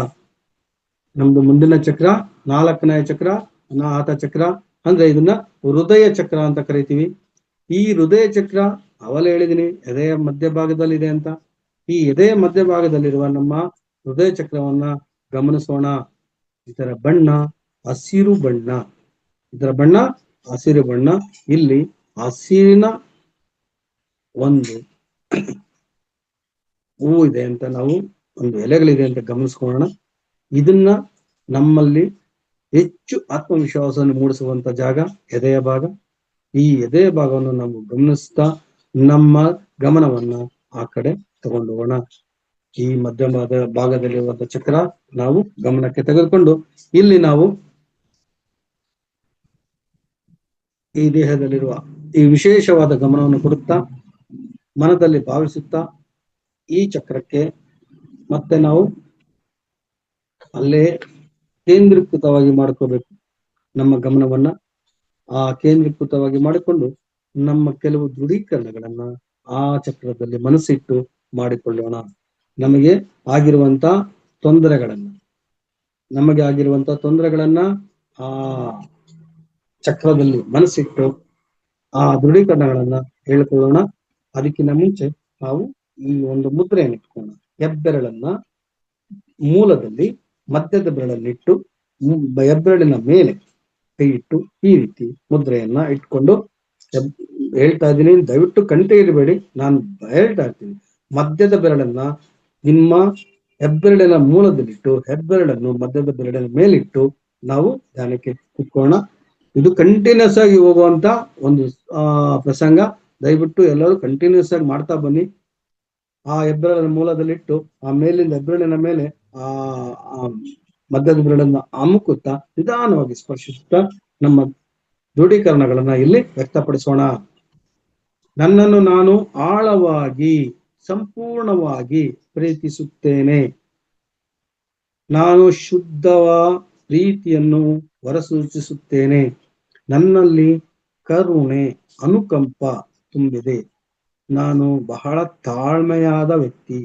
ನಮ್ದು ಮುಂದಿನ ಚಕ್ರ 4ನೇ ಚಕ್ರ, ಅನಾಹತ ಚಕ್ರ. ಅಂದ್ರೆ ಇದನ್ನ ಹೃದಯ ಚಕ್ರ ಅಂತ ಕರಿತೀವಿ. ಈ ಹೃದಯ ಚಕ್ರ ಅವಲೇ ಹೇಳಿದೀನಿ, ಎದೆಯ ಮಧ್ಯಭಾಗದಲ್ಲಿ ಇದೆ ಅಂತ. ಈ ಎದೆಯ ಮಧ್ಯಭಾಗದಲ್ಲಿರುವ ನಮ್ಮ ಹೃದಯ ಚಕ್ರವನ್ನ ಗಮನಿಸೋಣ. ಇದರ ಬಣ್ಣ ಹಸಿರು ಬಣ್ಣ. ಇಲ್ಲಿ ಹಸಿರಿನ ಒಂದು ಹೂವು ಇದೆ ಅಂತ, ನಾವು ಒಂದು ಎಲೆಗಳಿದೆ ಅಂತ ಗಮನಿಸ್ಕೊಳ್ಳೋಣ. ಇದನ್ನ ನಮ್ಮಲ್ಲಿ ಹೆಚ್ಚು ಆತ್ಮವಿಶ್ವಾಸವನ್ನು ಮೂಡಿಸುವಂತ ಜಾಗ ಎದೆಯ ಭಾಗ. ಈ ಎದೆಯ ಭಾಗವನ್ನು ನಾವು ಗಮನಿಸ್ತಾ ನಮ್ಮ ಗಮನವನ್ನ ಆ ಕಡೆ ತಗೊಂಡು ಹೋಗೋಣ. ಈ ಮಧ್ಯಮದ ಭಾಗದಲ್ಲಿರುವಂತ ಚಕ್ರ ನಾವು ಗಮನಕ್ಕೆ ತೆಗೆದುಕೊಂಡು ಇಲ್ಲಿ ನಾವು ಈ ದೇಹದಲ್ಲಿರುವ ಈ ವಿಶೇಷವಾದ ಗಮನವನ್ನು ಕೊಡುತ್ತಾ ಮನದಲ್ಲಿ ಭಾವಿಸುತ್ತಾ ಈ ಚಕ್ರಕ್ಕೆ ಮತ್ತೆ ನಾವು ಅಲ್ಲೇ ಕೇಂದ್ರೀಕೃತವಾಗಿ ಮಾಡ್ಕೋಬೇಕು. ನಮ್ಮ ಗಮನವನ್ನ ಆ ಕೇಂದ್ರೀಕೃತವಾಗಿ ಮಾಡಿಕೊಂಡು ನಮ್ಮ ಕೆಲವು ದೃಢೀಕರಣಗಳನ್ನ ಆ ಚಕ್ರದಲ್ಲಿ ಮನಸ್ಸಿಟ್ಟು ಮಾಡಿಕೊಳ್ಳೋಣ. ನಮಗೆ ಆಗಿರುವಂತ ತೊಂದರೆಗಳನ್ನ ಆ ಚಕ್ರದಲ್ಲಿ ಮನಸ್ಸಿಟ್ಟು ಆ ದೃಢೀಕರಣಗಳನ್ನ ಹೇಳ್ಕೊಳ್ಳೋಣ. ಅದಕ್ಕಿಂತ ಮುಂಚೆ ನಾವು ಈ ಒಂದು ಮುದ್ರೆಯನ್ನು ಇಟ್ಕೊಳ್ಳೋಣ. ಹೆಬ್ಬೆರಳನ್ನ ಮೂಲದಲ್ಲಿ ಮಧ್ಯದ ಬೆರಳನ್ನಿಟ್ಟು ಹೆಬ್ಬೆರಳಿನ ಮೇಲೆ ಕೈ ಇಟ್ಟು ಈ ರೀತಿ ಮುದ್ರೆಯನ್ನ ಇಟ್ಕೊಂಡು ಹೇಳ್ತಾ ಇದ್ದೀನಿ. ದಯವಿಟ್ಟು ಕಂಠೆ ಇರಬೇಡಿ, ನಾನು ಹೇಳ್ತಾ ಇರ್ತೀನಿ. ಮಧ್ಯದ ಬೆರಳನ್ನ ನಿಮ್ಮ ಹೆಬ್ಬೆರಳಿನ ಮೂಲದಲ್ಲಿಟ್ಟು ಹೆಬ್ಬೆರಳನ್ನು ಮಧ್ಯದ ಬೆರಳಿನ ಮೇಲಿಟ್ಟು ನಾವು ಧ್ಯಾನಕ್ಕೆ ಕುತ್ಕೊಳ್ಳೋಣ. ಇದು ಕಂಟಿನ್ಯೂಸ್ ಆಗಿ ಹೋಗುವಂತ ಒಂದು ಪ್ರಸಂಗ. ದಯವಿಟ್ಟು ಎಲ್ಲರೂ ಕಂಟಿನ್ಯೂಸ್ ಆಗಿ ಮಾಡ್ತಾ ಬನ್ನಿ. ಆ ಹೆಬ್ಬೆರಳಿನ ಮೂಲದಲ್ಲಿಟ್ಟು ಆ ಮೇಲಿಂದ ಹೆಬ್ಬೆರಳಿನ ಮೇಲೆ ಆ ಮಧ್ಯದ ಬೆರಳನ್ನ ಅಮುಕುತ್ತಾ ನಿಧಾನವಾಗಿ ಸ್ಪರ್ಶಿಸುತ್ತಾ ನಮ್ಮ ದೃಢೀಕರಣಗಳನ್ನ ಇಲ್ಲಿ ವ್ಯಕ್ತಪಡಿಸೋಣ. ನನ್ನನ್ನು ನಾನು ಆಳವಾಗಿ ಸಂಪೂರ್ಣವಾಗಿ ಪ್ರೀತಿಸುತ್ತೇನೆ. ನಾನು ಶುದ್ಧವ ಪ್ರೀತಿಯನ್ನು ಹೊರಸೂಚಿಸುತ್ತೇನೆ. ನನ್ನಲ್ಲಿ ಕರುಣೆ ಅನುಕಂಪ ತುಂಬಿದೆ. ನಾನು ಬಹಳ ತಾಳ್ಮೆಯಾದ ವ್ಯಕ್ತಿ.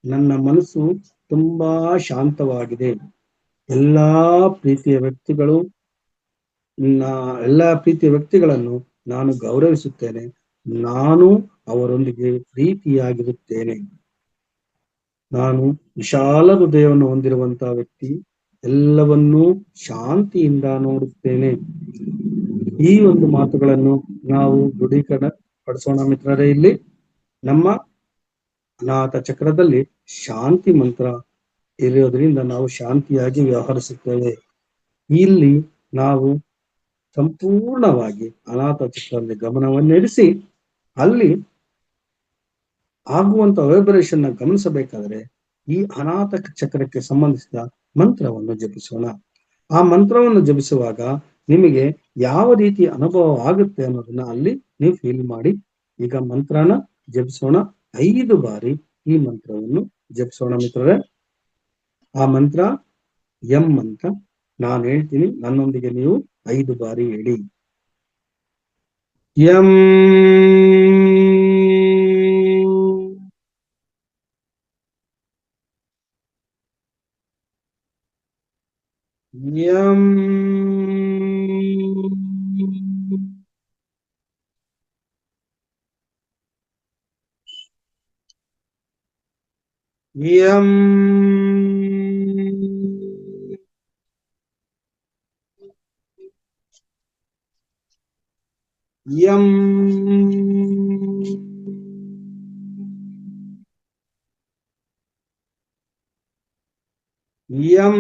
ನನ್ನ ಮನಸ್ಸು ತುಂಬಾ ಶಾಂತವಾಗಿದೆ. ಎಲ್ಲಾ ಪ್ರೀತಿಯ ವ್ಯಕ್ತಿಗಳನ್ನು ನಾನು ಗೌರವಿಸುತ್ತೇನೆ. ನಾನು ಅವರೊಂದಿಗೆ ಪ್ರೀತಿಯಾಗಿರುತ್ತೇನೆ. ನಾನು ವಿಶಾಲ ಹೃದಯವನ್ನು ಹೊಂದಿರುವಂತಹ ವ್ಯಕ್ತಿ. ಎಲ್ಲವನ್ನೂ ಶಾಂತಿಯಿಂದ ನೋಡುತ್ತೇನೆ. ಈ ಒಂದು ಮಾತುಗಳನ್ನು ನಾವು ದೃಢೀಕರಣ ಪಡಿಸೋಣ ಮಿತ್ರರೇ. ಇಲ್ಲಿ ನಮ್ಮ ಅನಾಥ ಚಕ್ರದಲ್ಲಿ ಶಾಂತಿ ಮಂತ್ರ ಇರೋದ್ರಿಂದ ನಾವು ಶಾಂತಿಯಾಗಿ ವ್ಯವಹರಿಸುತ್ತೇವೆ. ಇಲ್ಲಿ ನಾವು ಸಂಪೂರ್ಣವಾಗಿ ಅನಾಥ ಚಕ್ರದಲ್ಲಿ ಗಮನವನ್ನಿರಿಸಿ ಅಲ್ಲಿ ಆಗುವಂತ ವೈಬ್ರೇಷನ್ ಗಮನಿಸಬೇಕಾದ್ರೆ ಈ ಅನಾಥ ಚಕ್ರಕ್ಕೆ ಸಂಬಂಧಿಸಿದ ಮಂತ್ರವನ್ನು ಜಪಿಸೋಣ. ಆ ಮಂತ್ರವನ್ನು ಜಪಿಸುವಾಗ ನಿಮಗೆ ಯಾವ ರೀತಿ ಅನುಭವ ಆಗುತ್ತೆ ಅನ್ನೋದನ್ನ ಅಲ್ಲಿ ನೀವು ಫೀಲ್ ಮಾಡಿ. ಈಗ ಮಂತ್ರನ ಜಪಿಸೋಣ. 5 ಬಾರಿ ಈ ಮಂತ್ರವನ್ನು ಜಪಿಸೋಣ ಮಿತ್ರರೇ. ಆ ಮಂತ್ರ ಎಂ ಮಂತ್ರ ನಾನು ಹೇಳ್ತೀನಿ, ನನ್ನೊಂದಿಗೆ ನೀವು 5 ಬಾರಿ ಹೇಳಿ. M M M M M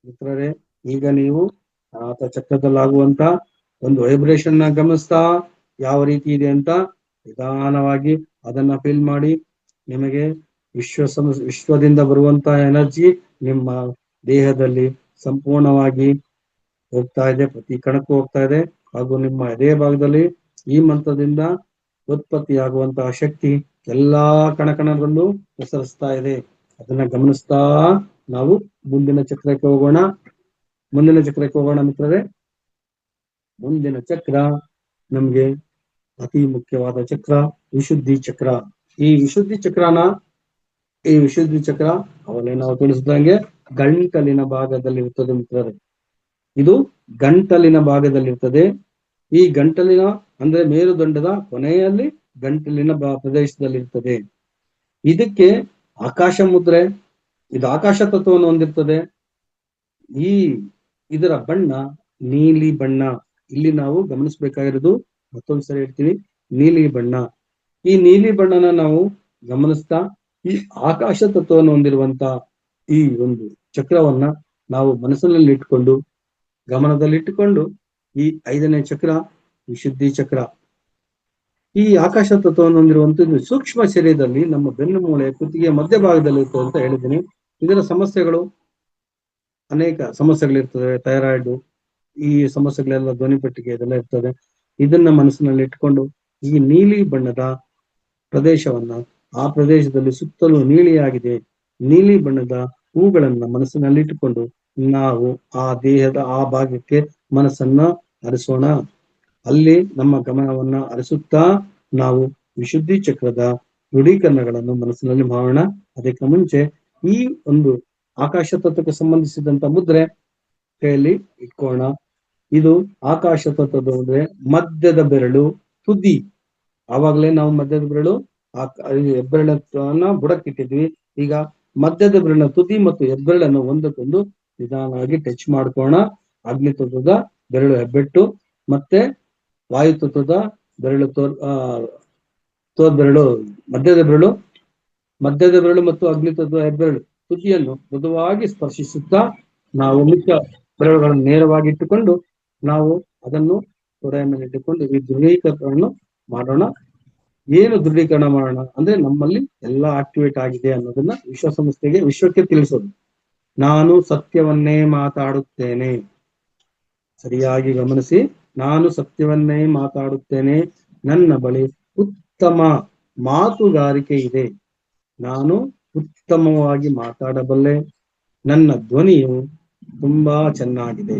ಮಿತ್ರರೇ, ಈಗ ನೀವು ಅನಾಥ ಚಕ್ರದಲ್ಲಾಗುವಂತ ಒಂದು ವೈಬ್ರೇಷನ್ ನ ಗಮನಿಸ್ತಾ ಯಾವ ರೀತಿ ಇದೆ ಅಂತ ನಿಧಾನವಾಗಿ ಅದನ್ನ ಫೀಲ್ ಮಾಡಿ. ನಿಮಗೆ ವಿಶ್ವದಿಂದ ಬರುವಂತ ಎನರ್ಜಿ ನಿಮ್ಮ ದೇಹದಲ್ಲಿ ಸಂಪೂರ್ಣವಾಗಿ ಹೋಗ್ತಾ ಇದೆ, ಪ್ರತಿ ಕಣಕ್ಕೂ ಹೋಗ್ತಾ ಇದೆ. ಹಾಗೂ ನಿಮ್ಮ ಎದೆ ಭಾಗದಲ್ಲಿ ಈ ಮಂತ್ರದಿಂದ ಉತ್ಪತ್ತಿಯಾಗುವಂತಹ ಶಕ್ತಿ ಎಲ್ಲಾ ಕಣಕಣದಲ್ಲೂ ಪ್ರಸರಿಸ್ತಾ ಇದೆ. ಅದನ್ನ ಗಮನಿಸ್ತಾ ನಾವು ಮುಂದಿನ ಚಕ್ರಕ್ಕೆ ಹೋಗೋಣ. ಮಿತ್ರರೇ, ಮುಂದಿನ ಚಕ್ರ ನಮ್ಗೆ ಅತಿ ಮುಖ್ಯವಾದ ಚಕ್ರ ವಿಶುದ್ಧಿ ಚಕ್ರ. ಈ ವಿಶುದ್ಧಿ ಚಕ್ರ ಅವಲೇ ನಾವು ತಿಳಿಸಿದಂಗೆ ಗಂಟಲಿನ ಭಾಗದಲ್ಲಿರುತ್ತದೆ ಮಿತ್ರರೇ. ಇದು ಗಂಟಲಿನ ಭಾಗದಲ್ಲಿರ್ತದೆ. ಈ ಗಂಟಲಿನ ಅಂದ್ರೆ ಮೇರುದಂಡದ ಕೊನೆಯಲ್ಲಿ ಗಂಟಲಿನ ಪ್ರದೇಶದಲ್ಲಿರ್ತದೆ. ಇದಕ್ಕೆ ಆಕಾಶ ಮುದ್ರೆ, ಇದು ಆಕಾಶ ತತ್ವವನ್ನು ಹೊಂದಿರ್ತದೆ. ಇದರ ಬಣ್ಣ ನೀಲಿ ಬಣ್ಣ. ಇಲ್ಲಿ ನಾವು ಗಮನಿಸಬೇಕಾಗಿರೋದು, ಮತ್ತೊಂದ್ಸರಿ ಹೇಳ್ತೀವಿ, ನೀಲಿ ಬಣ್ಣ. ಈ ನೀಲಿ ಬಣ್ಣನ ನಾವು ಗಮನಿಸ್ತಾ ಈ ಆಕಾಶ ತತ್ವವನ್ನು ಹೊಂದಿರುವಂತ ಈ ಒಂದು ಚಕ್ರವನ್ನ ನಾವು ಮನಸ್ಸಿನಲ್ಲಿ ಇಟ್ಕೊಂಡು, ಗಮನದಲ್ಲಿಟ್ಟುಕೊಂಡು, ಈ 5ನೇ ಚಕ್ರ ವಿಶುದ್ಧಿ ಚಕ್ರ. ಈ ಆಕಾಶ ತತ್ವವನ್ನು ಹೊಂದಿರುವಂತದ್ದು ಸೂಕ್ಷ್ಮ ಶರೀರದಲ್ಲಿ ನಮ್ಮ ಬೆನ್ನು ಮೂಳೆ ಕುತ್ತಿಗೆ ಮಧ್ಯಭಾಗದಲ್ಲಿ ಇರ್ತದೆ ಅಂತ ಹೇಳಿದ್ದೀನಿ. ಇದರ ಸಮಸ್ಯೆಗಳು ಅನೇಕ ಸಮಸ್ಯೆಗಳಿರ್ತದೆ. ಥೈರಾಯ್ಡ್, ಈ ಸಮಸ್ಯೆಗಳೆಲ್ಲ, ಧ್ವನಿಪೆಟ್ಟಿಗೆ ಇದೆಲ್ಲ ಇರ್ತದೆ. ಇದನ್ನ ಮನಸ್ಸಿನಲ್ಲಿ ಇಟ್ಕೊಂಡು ಈ ನೀಲಿ ಬಣ್ಣದ ಪ್ರದೇಶವನ್ನ, ಆ ಪ್ರದೇಶದಲ್ಲಿ ಸುತ್ತಲೂ ನೀಲಿಯಾಗಿದೆ, ನೀಲಿ ಬಣ್ಣದ ಹೂಗಳನ್ನ ಮನಸ್ಸಿನಲ್ಲಿಟ್ಟುಕೊಂಡು ನಾವು ಆ ದೇಹದ ಆ ಭಾಗಕ್ಕೆ ಮನಸ್ಸನ್ನ ಹರಿಸೋಣ. ಅಲ್ಲಿ ನಮ್ಮ ಗಮನವನ್ನ ಹರಿಸುತ್ತಾ ನಾವು ವಿಶುದ್ಧಿ ಚಕ್ರದ ದೃಢೀಕರಣಗಳನ್ನು ಮನಸ್ಸಿನಲ್ಲಿ ಮಾಡೋಣ. ಅದಕ್ಕೆ ಮುಂಚೆ ಈ ಒಂದು ಆಕಾಶ ತತ್ವಕ್ಕೆ ಸಂಬಂಧಿಸಿದಂತ ಮುದ್ರೆ ಕೈಯಲ್ಲಿ ಇಟ್ಕೋಣ. ಇದು ಆಕಾಶ ತತ್ವದ ಅಂದ್ರೆ ಮಧ್ಯದ ಬೆರಳು ತುದಿ. ಆವಾಗಲೇ ನಾವು ಮಧ್ಯದ ಬೆರಳು ಹೆಬ್ಬೆರಳನ್ನ ಬುಡಕ್ಕಿಟ್ಟಿದ್ವಿ. ಈಗ ಮಧ್ಯದ ಬೆರಳಿನ ತುದಿ ಮತ್ತು ಹೆಬ್ಬೆರಳನ್ನು ಒಂದಕ್ಕೊಂದು ನಿಧಾನವಾಗಿ ಟಚ್ ಮಾಡ್ಕೋಣ. ಅಗ್ನಿ ತತ್ವದ ಬೆರಳು ಹೆಬ್ಬೆಟ್ಟು ಮತ್ತೆ ವಾಯು ತತ್ವದ ಬೆರಳು ತೋರ್ಬೆರಳು ಮಧ್ಯದ ಬೆರಳು ಮತ್ತು ಅಗ್ನಿ ತತ್ವದ ಹೆಬ್ಬೆರಳು ತುದಿಯನ್ನು ಮೃದುವಾಗಿ ಸ್ಪರ್ಶಿಸುತ್ತಾ ನಾವು ಮುಖ್ಯ ಬೆರಳುಗಳನ್ನು ನೇರವಾಗಿ ಇಟ್ಟುಕೊಂಡು ನಾವು ಅದನ್ನು ತೊಡೆಯ ಮೇಲೆ ಇಟ್ಟುಕೊಂಡು ಈ ದೃಢೀಕರಣವನ್ನು ಮಾಡೋಣ. ಏನು ದೃಢೀಕರಣ ಮಾಡೋಣ ಅಂದ್ರೆ ನಮ್ಮಲ್ಲಿ ಎಲ್ಲಾ ಆಕ್ಟಿವೇಟ್ ಆಗಿದೆ ಅನ್ನೋದನ್ನ ವಿಶ್ವಕ್ಕೆ ತಿಳಿಸೋದು. ನಾನು ಸತ್ಯವನ್ನೇ ಮಾತಾಡುತ್ತೇನೆ. ಸರಿಯಾಗಿ ಗಮನಿಸಿ, ನಾನು ಸತ್ಯವನ್ನೇ ಮಾತಾಡುತ್ತೇನೆ. ನನ್ನ ಬಳಿ ಉತ್ತಮ ಮಾತುಗಾರಿಕೆ ಇದೆ. ನಾನು ಉತ್ತಮವಾಗಿ ಮಾತಾಡಬಲ್ಲೆ. ನನ್ನ ಧ್ವನಿಯು ತುಂಬಾ ಚೆನ್ನಾಗಿದೆ.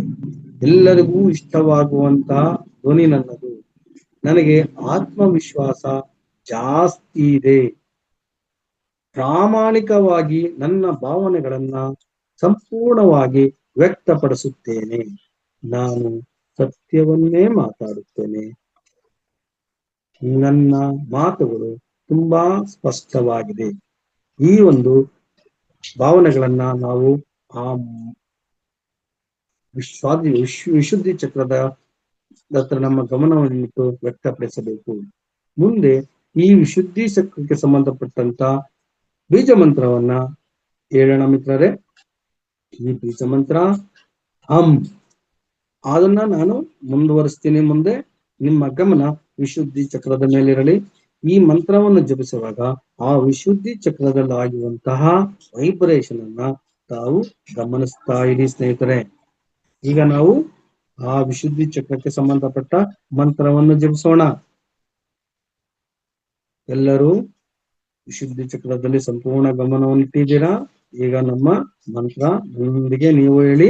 ಎಲ್ಲರಿಗೂ ಇಷ್ಟವಾಗುವಂತಹ ಧ್ವನಿ ನನ್ನದು. ನನಗೆ ಆತ್ಮವಿಶ್ವಾಸ ಜಾಸ್ತಿ ಇದೆ. ಪ್ರಾಮಾಣಿಕವಾಗಿ ನನ್ನ ಭಾವನೆಗಳನ್ನ ಸಂಪೂರ್ಣವಾಗಿ ವ್ಯಕ್ತಪಡಿಸುತ್ತೇನೆ. ನಾನು ಸತ್ಯವನ್ನೇ ಮಾತಾಡುತ್ತೇನೆ. ನನ್ನ ಮಾತುಗಳು ತುಂಬಾ ಸ್ಪಷ್ಟವಾಗಿದೆ. ಈ ಒಂದು ಭಾವನೆಗಳನ್ನ ನಾವು ಆ ವಿಶುದ್ಧಿ ಚಕ್ರದ ಹತ್ರ ನಮ್ಮ ಗಮನವನ್ನಿಟ್ಟು ವ್ಯಕ್ತಪಡಿಸಬೇಕು. ಮುಂದೆ ಈ ವಿಶುದ್ಧಿ ಚಕ್ರಕ್ಕೆ ಸಂಬಂಧಪಟ್ಟಂತ ಬೀಜ ಮಂತ್ರವನ್ನ ಹೇಳೋಣ ಮಿತ್ರರೇ. ಈ ಬೀಜ ಮಂತ್ರ ಅದನ್ನ ನಾನು ಮುಂದುವರಿಸ್ತೀನಿ. ಮುಂದೆ ನಿಮ್ಮ ಗಮನ ವಿಶುದ್ಧಿ ಚಕ್ರದ ಮೇಲಿರಲಿ. ಈ ಮಂತ್ರವನ್ನು ಜಪಿಸುವಾಗ ಆ ವಿಶುದ್ಧಿ ಚಕ್ರದಲ್ಲಿ ಆಗುವಂತಹ ವೈಬ್ರೇಷನ್ ಅನ್ನ ತಾವು ಗಮನಿಸ್ತಾ ಇರಿ ಸ್ನೇಹಿತರೆ. ಈಗ ನಾವು ಆ ವಿಶುದ್ಧಿ ಚಕ್ರಕ್ಕೆ ಸಂಬಂಧಪಟ್ಟ ಮಂತ್ರವನ್ನು ಜಪಿಸೋಣ. ಎಲ್ಲರೂ ವಿಶುದ್ಧಿ ಚಕ್ರದಲ್ಲಿ ಸಂಪೂರ್ಣ ಗಮನವನ್ನು ಇಟ್ಟಿದ್ದೀರಾ. ಈಗ ನಮ್ಮ ಮಂತ್ರ ನನ್ನೊಂದಿಗೆ ನೀವು ಹೇಳಿ.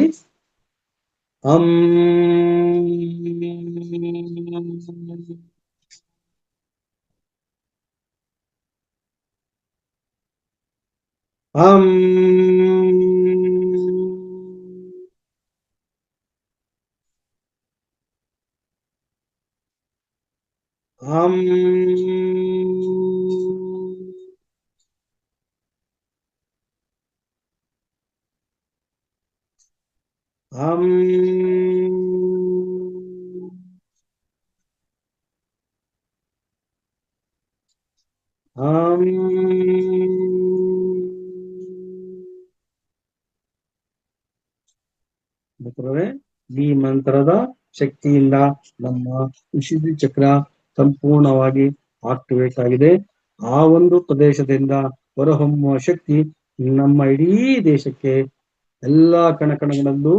ಮಿತ್ರರೇ, ಈ ಮಂತ್ರದ ಶಕ್ತಿಯಿಂದ ನಮ್ಮ ವಿಶುದ್ಧಿ ಚಕ್ರ ಸಂಪೂರ್ಣವಾಗಿ ಆಕ್ಟಿವೇಟ್ ಆಗಿದೆ. ಆ ಒಂದು ಪ್ರದೇಶದಿಂದ ಹೊರಹೊಮ್ಮುವ ಶಕ್ತಿ ನಮ್ಮ ಇಡೀ ದೇಶಕ್ಕೆ ಎಲ್ಲಾ ಕಣಕಣಗಳಲ್ಲೂ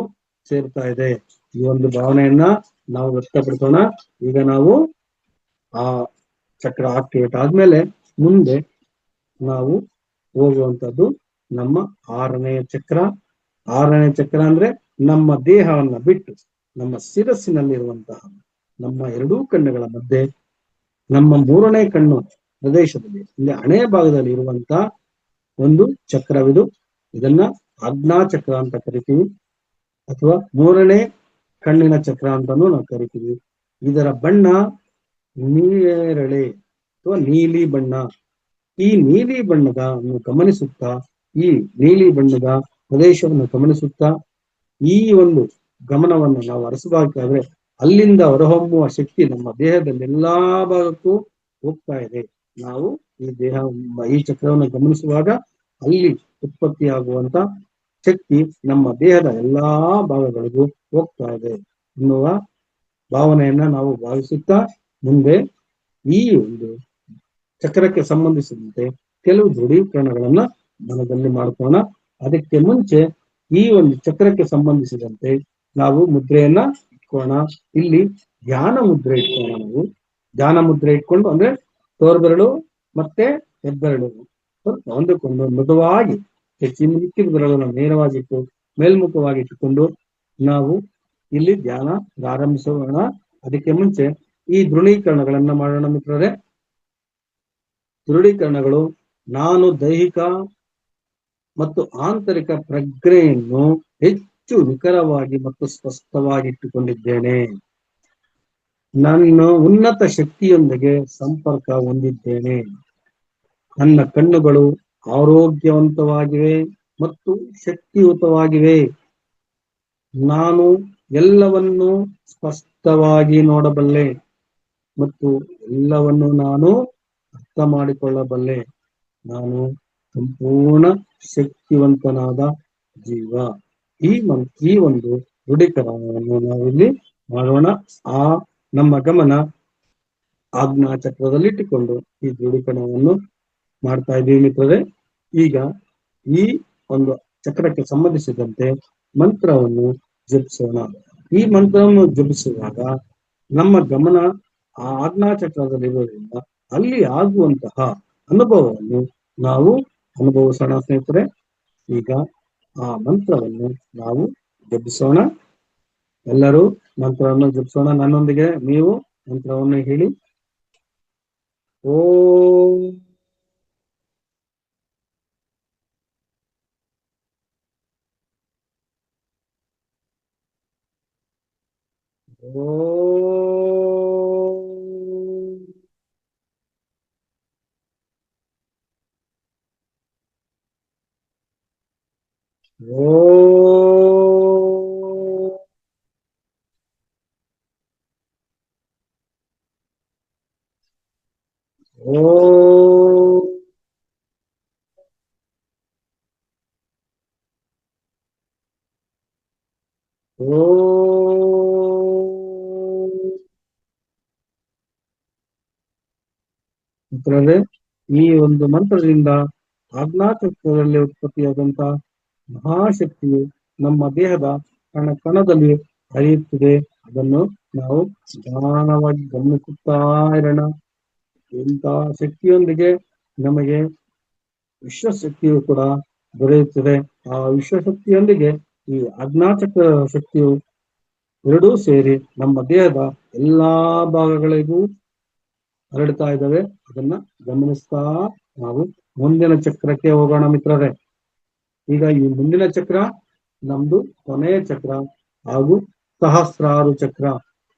ಸೇರ್ತಾ ಇದೆ. ಈ ಒಂದು ಭಾವನೆಯನ್ನ ನಾವು ವ್ಯಕ್ತಪಡಿಸೋಣ. ಈಗ ನಾವು ಆ ಚಕ್ರ ಆಕ್ಟಿವೇಟ್ ಆದ್ಮೇಲೆ ಮುಂದೆ ನಾವು ಹೋಗುವಂತದ್ದು ನಮ್ಮ 6ನೇ ಚಕ್ರ. 6ನೇ ಚಕ್ರ ಅಂದ್ರೆ ನಮ್ಮ ದೇಹವನ್ನ ಬಿಟ್ಟು ನಮ್ಮ ಶಿರಸ್ಸಿನಲ್ಲಿರುವಂತಹ ನಮ್ಮ ಎರಡೂ ಕಣ್ಣುಗಳ ಮಧ್ಯೆ ನಮ್ಮ 3ನೇ ಕಣ್ಣು ಪ್ರದೇಶದಲ್ಲಿ ಇಲ್ಲಿ ಹಣೆಯ ಭಾಗದಲ್ಲಿ ಇರುವಂತಹ ಒಂದು ಚಕ್ರವಿದು. ಇದನ್ನ ಆಜ್ಞಾ ಚಕ್ರ ಅಂತ ಕರಿತೀವಿ, ಅಥವಾ 3ನೇ ಕಣ್ಣಿನ ಚಕ್ರ ಅಂತಾನು ನಾವು ಕರಿತೀವಿ. ಇದರ ಬಣ್ಣ ನೇರಳೆ ಅಥವಾ ನೀಲಿ ಬಣ್ಣ. ಈ ನೀಲಿ ಬಣ್ಣದ ಗಮನಿಸುತ್ತಾ, ಈ ನೀಲಿ ಬಣ್ಣದ ಪ್ರದೇಶವನ್ನು ಗಮನಿಸುತ್ತಾ ಈ ಒಂದು ಗಮನವನ್ನು ನಾವು ಹರಿಸಬೇಕಾದ್ರೆ ಅಲ್ಲಿಂದ ಹೊರಹೊಮ್ಮುವ ಶಕ್ತಿ ನಮ್ಮ ದೇಹದಲ್ಲಿ ಎಲ್ಲಾ ಭಾಗಕ್ಕೂ ಹೋಗ್ತಾ ಇದೆ. ನಾವು ಈ ಚಕ್ರವನ್ನು ಗಮನಿಸುವಾಗ ಅಲ್ಲಿ ಉತ್ಪತ್ತಿಯಾಗುವಂತ ಶಕ್ತಿ ನಮ್ಮ ದೇಹದ ಎಲ್ಲಾ ಭಾಗಗಳಿಗೂ ಹೋಗ್ತಾ ಇದೆ ಎನ್ನುವ ಭಾವನೆಯನ್ನ ನಾವು ಭಾವಿಸುತ್ತಾ ಮುಂದೆ ಈ ಒಂದು ಚಕ್ರಕ್ಕೆ ಸಂಬಂಧಿಸಿದಂತೆ ಕೆಲವು ದೃಢೀಕರಣಗಳನ್ನ ಮನದಲ್ಲಿ ಮಾಡ್ಕೋಣ. ಅದಕ್ಕೆ ಮುಂಚೆ ಈ ಒಂದು ಚಕ್ರಕ್ಕೆ ಸಂಬಂಧಿಸಿದಂತೆ ನಾವು ಮುದ್ರೆಯನ್ನ ಇಟ್ಕೋಣ. ಇಲ್ಲಿ ಧ್ಯಾನ ಮುದ್ರೆ ಇಟ್ಕೋಣ. ನಾವು ಧ್ಯಾನ ಮುದ್ರೆ ಇಟ್ಕೊಂಡು ಅಂದ್ರೆ ತೋರ್ಬೆರಳು ಮತ್ತೆ ಹೆಬ್ಬೆರಳು ಸ್ವಲ್ಪ ಒಂದಕ್ಕೊಂದು ಮೃದುವಾಗಿ ಮಿಕ್ಕಿದ ಬೆರಳನ್ನು ನೇರವಾಗಿಟ್ಟು ಮೇಲ್ಮುಖವಾಗಿ ಇಟ್ಟುಕೊಂಡು ನಾವು ಇಲ್ಲಿ ಧ್ಯಾನ ಪ್ರಾರಂಭಿಸೋಣ. ಅದಕ್ಕೆ ಮುಂಚೆ ಈ ದೃಢೀಕರಣಗಳನ್ನ ಮಾಡೋಣ ಮಿತ್ರರೇ. ದೃಢೀಕರಣಗಳು: ನಾನು ದೈಹಿಕ ಮತ್ತು ಆಂತರಿಕ ಪ್ರಜ್ಞೆಯನ್ನು ಹೆಚ್ಚು ನಿಖರವಾಗಿ ಮತ್ತು ಸ್ಪಷ್ಟವಾಗಿ ಇಟ್ಟುಕೊಂಡಿದ್ದೇನೆ. ನಾನು ಉನ್ನತ ಶಕ್ತಿಯೊಂದಿಗೆ ಸಂಪರ್ಕ ಹೊಂದಿದ್ದೇನೆ. ನನ್ನ ಕಣ್ಣುಗಳು ಆರೋಗ್ಯವಂತವಾಗಿವೆ ಮತ್ತು ಶಕ್ತಿಯುತವಾಗಿವೆ. ನಾನು ಎಲ್ಲವನ್ನೂ ಸ್ಪಷ್ಟವಾಗಿ ನೋಡಬಲ್ಲೆ ಮತ್ತು ಎಲ್ಲವನ್ನು ನಾನು ಅರ್ಥ ಮಾಡಿಕೊಳ್ಳಬಲ್ಲೆ. ನಾನು ಸಂಪೂರ್ಣ ಶಕ್ತಿವಂತನಾದ ಜೀವ. ಈ ಒಂದು ದೃಢೀಕರಣವನ್ನು ನಾವು ಇಲ್ಲಿ ಮಾಡೋಣ. ನಮ್ಮ ಗಮನ ಆಜ್ಞಾ ಚಕ್ರದಲ್ಲಿ ಇಟ್ಟುಕೊಂಡು ಈ ದೃಢೀಕರಣವನ್ನು ಮಾಡ್ತಾ ಇದ್ದೀವಿ ಮಿತ್ರರೇ. ಈಗ ಈ ಒಂದು ಚಕ್ರಕ್ಕೆ ಸಂಬಂಧಿಸಿದಂತೆ ಮಂತ್ರವನ್ನು ಜಪಿಸೋಣ. ಈ ಮಂತ್ರವನ್ನು ಜಪಿಸುವಾಗ ನಮ್ಮ ಗಮನ ಆ ಆಜ್ಞಾ ಚಕ್ರದಲ್ಲಿರೋದ್ರಿಂದ ಅಲ್ಲಿ ಆಗುವಂತಹ ಅನುಭವವನ್ನು ನಾವು ಅನುಭವಿಸೋಣ ಸ್ನೇಹಿತರೆ. ಈಗ ಆ ಮಂತ್ರವನ್ನು ನಾವು ಜಪಿಸೋಣ. ಎಲ್ಲರೂ ಮಂತ್ರವನ್ನು ಜಪಿಸೋಣ. ನನ್ನೊಂದಿಗೆ ನೀವು ಮಂತ್ರವನ್ನು ಹೇಳಿ. ಓಂ ಮಿತ್ರರೇ, ಈ ಒಂದು ಮಂತ್ರದಿಂದ ಆಜ್ಞಾಚಕ್ರದಲ್ಲಿ ಉತ್ಪತ್ತಿಯಾದಂತ ಮಹಾಶಕ್ತಿಯು ನಮ್ಮ ದೇಹದ ಕಣ ಕಣದಲ್ಲಿ ಹರಿಯುತ್ತಿದೆ. ಅದನ್ನು ನಾವು ನಿಧಾನವಾಗಿ ಗಮನಿಸುತ್ತಾ ಇರೋಣ. ಇಂತಹ ಶಕ್ತಿಯೊಂದಿಗೆ ನಮಗೆ ವಿಶ್ವಶಕ್ತಿಯು ಕೂಡ ದೊರೆಯುತ್ತದೆ. ಆ ವಿಶ್ವಶಕ್ತಿಯೊಂದಿಗೆ ಈ ಆಜ್ಞಾಚಕ್ರ ಶಕ್ತಿಯು ಎರಡೂ ಸೇರಿ ನಮ್ಮ ದೇಹದ ಎಲ್ಲಾ ಭಾಗಗಳಿಗೂ ಹರಡ್ತಾ ಇದ್ದಾವೆ. ಅದನ್ನ ಗಮನಿಸ್ತಾ ನಾವು ಮುಂದಿನ ಚಕ್ರಕ್ಕೆ ಹೋಗೋಣ ಮಿತ್ರರೇ. ಈಗ ಈ ಮುಂದಿನ ಚಕ್ರ ನಮ್ದು ಕೊನೆಯ ಚಕ್ರ ಹಾಗೂ ಸಹಸ್ರಾರು ಚಕ್ರ.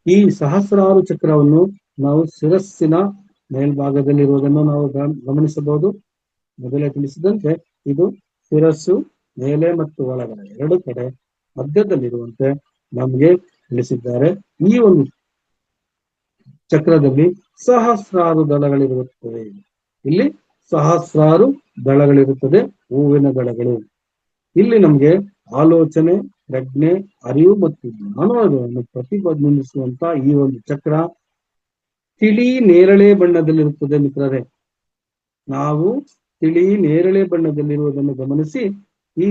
ಈ ಸಹಸ್ರಾರು ಚಕ್ರವನ್ನು ನಾವು ಶಿರಸ್ಸಿನ ಮೇಲ್ಭಾಗದಲ್ಲಿರುವುದನ್ನು ನಾವು ಗಮನಿಸಬಹುದು. ಮೊದಲೇ ತಿಳಿಸಿದಂತೆ ಇದು ಶಿರಸ್ಸು ಮೇಲೆ ಮತ್ತು ಒಳಗಡೆ ಎರಡು ಕಡೆ ಮಧ್ಯದಲ್ಲಿರುವಂತೆ ನಮಗೆ ತಿಳಿಸಿದ್ದಾರೆ. ಈ ಒಂದು ಚಕ್ರದಲ್ಲಿ ಸಹಸ್ರಾರು ದಳಗಳಿರುತ್ತವೆ. ಇಲ್ಲಿ ಸಹಸ್ರಾರು ದಳಗಳಿರುತ್ತದೆ, ಹೂವಿನ ದಳಗಳು. ಇಲ್ಲಿ ನಮ್ಗೆ ಆಲೋಚನೆ, ಪ್ರಜ್ಞೆ, ಅರಿವು ಮತ್ತು ಜ್ಞಾನವನ್ನು ಪ್ರತಿಬಿಂಬಿಸುವಂತ ಈ ಒಂದು ಚಕ್ರ ತಿಳಿ ನೇರಳೆ ಬಣ್ಣದಲ್ಲಿರುತ್ತದೆ ಮಿತ್ರರೇ. ನಾವು ತಿಳಿ ನೇರಳೆ ಬಣ್ಣದಲ್ಲಿರುವುದನ್ನು ಗಮನಿಸಿ ಈ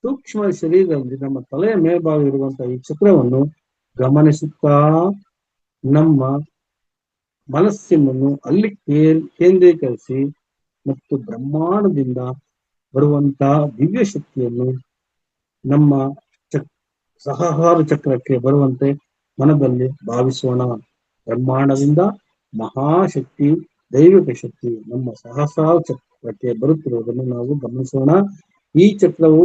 ಸೂಕ್ಷ್ಮ ಶರೀರದಲ್ಲಿ ನಮ್ಮ ತಲೆಯ ಮೇಲ್ಭಾಗ ಇರುವಂತಹ ಈ ಚಕ್ರವನ್ನು ಗಮನಿಸುತ್ತಾ ನಮ್ಮ ಮನಸ್ಸಿನನ್ನು ಅಲ್ಲಿ ಕೇಂದ್ರೀಕರಿಸಿ ಮತ್ತು ಬ್ರಹ್ಮಾಂಡದಿಂದ ಬರುವಂತಹ ದಿವ್ಯ ಶಕ್ತಿಯನ್ನು ನಮ್ಮ ಸಹಸ್ರಾರ ಚಕ್ರಕ್ಕೆ ಬರುವಂತೆ ಮನದಲ್ಲಿ ಭಾವಿಸೋಣ. ಬ್ರಹ್ಮಾಂಡದಿಂದ ಮಹಾಶಕ್ತಿ, ದೈವಿಕ ಶಕ್ತಿ ನಮ್ಮ ಸಹಸ್ರಾರ ಚಕ್ರಕ್ಕೆ ಬರುತ್ತಿರುವುದನ್ನು ನಾವು ಗಮನಿಸೋಣ. ಈ ಚಕ್ರವು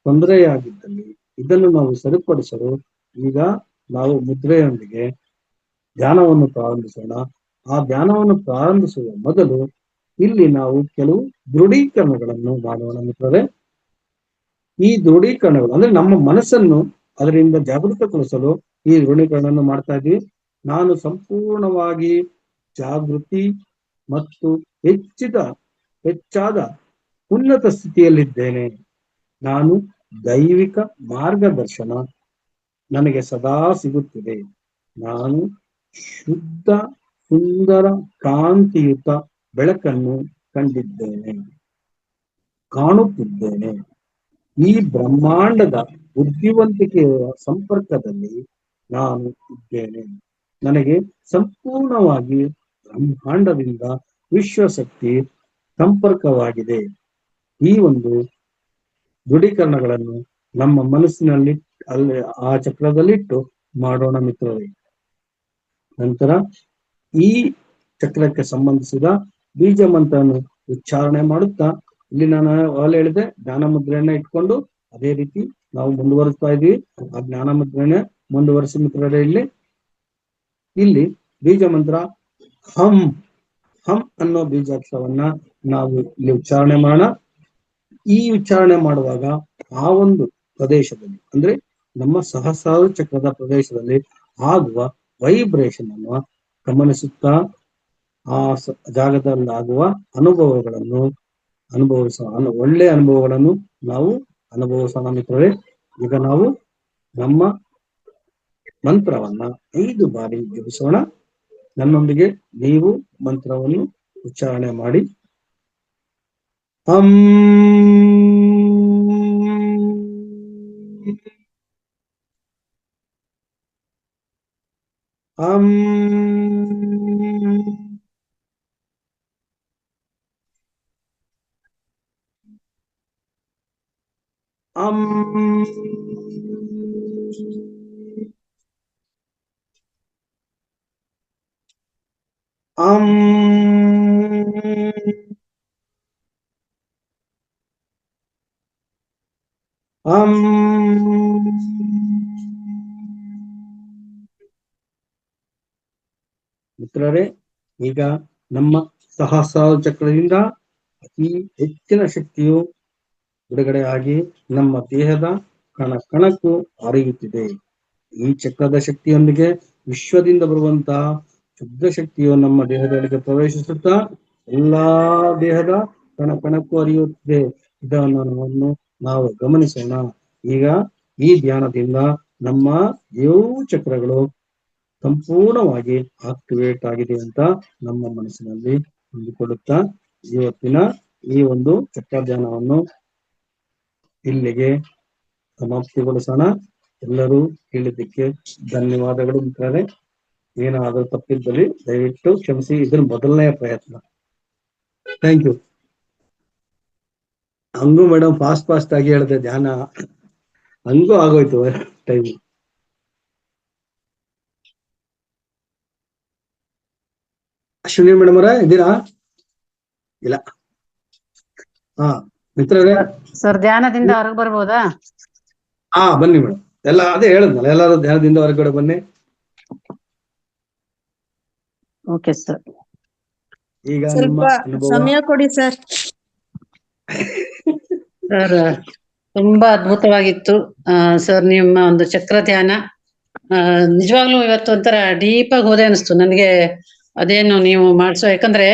ತೊಂದರೆಯಾಗಿದ್ದಲ್ಲಿ ಇದನ್ನು ನಾವು ಸರಿಪಡಿಸಲು ಈಗ ನಾವು ಮುದ್ರೆಯೊಂದಿಗೆ ಧ್ಯಾನವನ್ನು ಪ್ರಾರಂಭಿಸೋಣ. ಆ ಧ್ಯಾನವನ್ನು ಪ್ರಾರಂಭಿಸುವ ಮೊದಲು ಇಲ್ಲಿ ನಾವು ಕೆಲವು ದೃಢೀಕರಣಗಳನ್ನು ಮಾಡೋಣ ಮಿತ್ರರೇ. ಈ ದೃಢೀಕರಣಗಳು ಅಂದ್ರೆ ನಮ್ಮ ಮನಸ್ಸನ್ನು ಅದರಿಂದ ಜಾಗೃತಗೊಳಿಸಲು ಈ ದೃಢೀಕರಣವನ್ನು ಮಾಡ್ತಾ ಇದ್ವಿ. ನಾನು ಸಂಪೂರ್ಣವಾಗಿ ಜಾಗೃತಿ ಮತ್ತು ಹೆಚ್ಚಾದ ಉನ್ನತ ಸ್ಥಿತಿಯಲ್ಲಿದ್ದೇನೆ. ನಾನು ದೈವಿಕ ಮಾರ್ಗದರ್ಶನ ನನಗೆ ಸದಾ ಸಿಗುತ್ತಿದೆ. ನಾನು ಶುದ್ಧ ಸುಂದರ ಕಾಂತಿಯುತ ಬೆಳಕನ್ನು ಕಾಣುತ್ತಿದ್ದೇನೆ. ಈ ಬ್ರಹ್ಮಾಂಡದ ಬುದ್ಧಿವಂತಿಕೆಯ ಸಂಪರ್ಕದಲ್ಲಿ ನಾನು ಇದ್ದೇನೆ. ನನಗೆ ಸಂಪೂರ್ಣವಾಗಿ ಬ್ರಹ್ಮಾಂಡದಿಂದ ವಿಶ್ವಶಕ್ತಿ ಸಂಪರ್ಕವಾಗಿದೆ. ಈ ಒಂದು ದೃಢೀಕರಣಗಳನ್ನು ನಮ್ಮ ಮನಸ್ಸಿನಲ್ಲಿ ಅಲ್ಲಿ ಆ ಚಕ್ರದಲ್ಲಿಟ್ಟು ಮಾಡೋಣ ಮಿತ್ರರೇ. ನಂತರ ಈ ಚಕ್ರಕ್ಕೆ ಸಂಬಂಧಿಸಿದ ಬೀಜ ಮಂತ್ರವನ್ನು ಉಚ್ಚಾರಣೆ ಮಾಡುತ್ತಾ ಇಲ್ಲಿ ನಾನು ಹೇಳಿದೆ ಜ್ಞಾನ ಮುದ್ರೆಯನ್ನ ಇಟ್ಕೊಂಡು ಅದೇ ರೀತಿ ನಾವು ಮುಂದುವರಿಸ್ತಾ ಇದ್ವಿ. ಆ ಜ್ಞಾನ ಮುದ್ರೆಯನ್ನ ಮುಂದುವರಿಸಿ ಮಿತ್ರರೇ. ಇಲ್ಲಿ ಬೀಜ ಮಂತ್ರ ಹಂ ಅನ್ನೋ ಬೀಜಾಕ್ಷರವನ್ನ ನಾವು ಇಲ್ಲಿ ಉಚ್ಚಾರಣೆ ಮಾಡೋಣ. ಈ ಉಚ್ಚಾರಣೆ ಮಾಡುವಾಗ ಆ ಒಂದು ಪ್ರದೇಶದಲ್ಲಿ ಅಂದ್ರೆ ನಮ್ಮ ಸಹಸ್ರಾರ ಚಕ್ರದ ಪ್ರದೇಶದಲ್ಲಿ ಆಗುವ ವೈಬ್ರೇಷನ್ ಅನ್ನು ಗಮನಿಸುತ್ತಾ ಆ ಜಾಗದಲ್ಲಿ ಆಗುವ ಒಳ್ಳೆಯ ಅನುಭವಗಳನ್ನು ನಾವು ಅನುಭವಿಸೋಣ ಮಿತ್ರರೇ. ಈಗ ನಾವು ನಮ್ಮ ಮಂತ್ರವನ್ನ 5 ಬಾರಿ ಜಪಿಸೋಣ. ನನ್ನೊಂದಿಗೆ ನೀವು ಮಂತ್ರವನ್ನು ಉಚ್ಚಾರಣೆ ಮಾಡಿ. ಅಂ ಅಂ ಅಂ ಅಂ ಅಂ ಮಿತ್ರರೇ, ಈಗ ನಮ್ಮ ಸಹಸ್ರಾರ ಚಕ್ರದಿಂದ ಅತಿ ಹೆಚ್ಚಿನ ಶಕ್ತಿಯು ಬಿಡುಗಡೆಯಾಗಿ ನಮ್ಮ ದೇಹದ ಕಣಕ್ಕೂ ಹರಿಯುತ್ತಿದೆ. ಈ ಚಕ್ರದ ಶಕ್ತಿಯೊಂದಿಗೆ ವಿಶ್ವದಿಂದ ಬರುವಂತಹ ಶುದ್ಧ ಶಕ್ತಿಯು ನಮ್ಮ ದೇಹದೊಳಗೆ ಪ್ರವೇಶಿಸುತ್ತಾ ಎಲ್ಲಾ ದೇಹದ ಕಣಕ್ಕೂ ಹರಿಯುತ್ತಿದೆ. ಇದನ್ನು ನಾವು ಗಮನಿಸೋಣ. ಈಗ ಈ ಧ್ಯಾನದಿಂದ ನಮ್ಮ 7 ಚಕ್ರಗಳು ಸಂಪೂರ್ಣವಾಗಿ ಆಕ್ಟಿವೇಟ್ ಆಗಿದೆ ಅಂತ ನಮ್ಮ ಮನಸ್ಸಿನಲ್ಲಿ ಅಂದುಕೊಳ್ಳುತ್ತಾ ಇವತ್ತಿನ ಈ ಒಂದು ಚಕ್ರ ಧ್ಯಾನವನ್ನು ಇಲ್ಲಿಗೆ ಸಮಾಪ್ತಿಗೊಳಿಸೋಣ. ಎಲ್ಲರೂ ಕೇಳಿದ್ದಕ್ಕೆ ಧನ್ಯವಾದಗಳು ಮಿತ್ರರೇ. ಏನಾದರೂ ತಪ್ಪಿದ್ದಲ್ಲಿ ದಯವಿಟ್ಟು ಕ್ಷಮಿಸಿ. ಇದ್ರ ಮೊದಲನೆಯ ಪ್ರಯತ್ನ. Thank you. ಹಂಗೂ ಮೇಡಮ್ ಫಾಸ್ಟ್ ಆಗಿ ಹೇಳಿದೆ ಧ್ಯಾನ, ಹಂಗೂ ಆಗೋಯ್ತು ಟೈಮ್. ಅಶ್ವಿನಿ ಮೇಡಮ್ ಅವರ ಇದ್ದೀರಾ? ಇಲ್ಲ. ಹಾ ಮಿತ್ರರೇ, ಸರ್ ಧ್ಯಾನದಿಂದ ಹೊರಗೆ ಬರ್ಬೋದಾ? ಬನ್ನಿ ಮೇಡಮ್. ಅದೇ ಹೇಳದ್ನಲ್ಲ, ಎಲ್ಲರೂ ಧ್ಯಾನದಿಂದ ಹೊರಗಡೆ ಬನ್ನಿ. Okay sir. ಈಗ ಸ್ವಲ್ಪ ಸಮಯ ಕೊಡಿ ಸರ್. ಸರ್ ತುಂಬಾ ಅದ್ಭುತವಾಗಿತ್ತು ಸರ್ ನಿಮ್ಮ ಒಂದು ಚಕ್ರ ಧ್ಯಾನ. ನಿಜವಾಗ್ಲೂ ಇವತ್ತು ಒಂಥರ ಡೀಪ್ ಆಗಿ ಹೋದೆ ಅನಿಸ್ತು ನನಗೆ. ಅದೇನು ನೀವು ಮಾಡಿಸೋ, ಯಾಕಂದ್ರೆ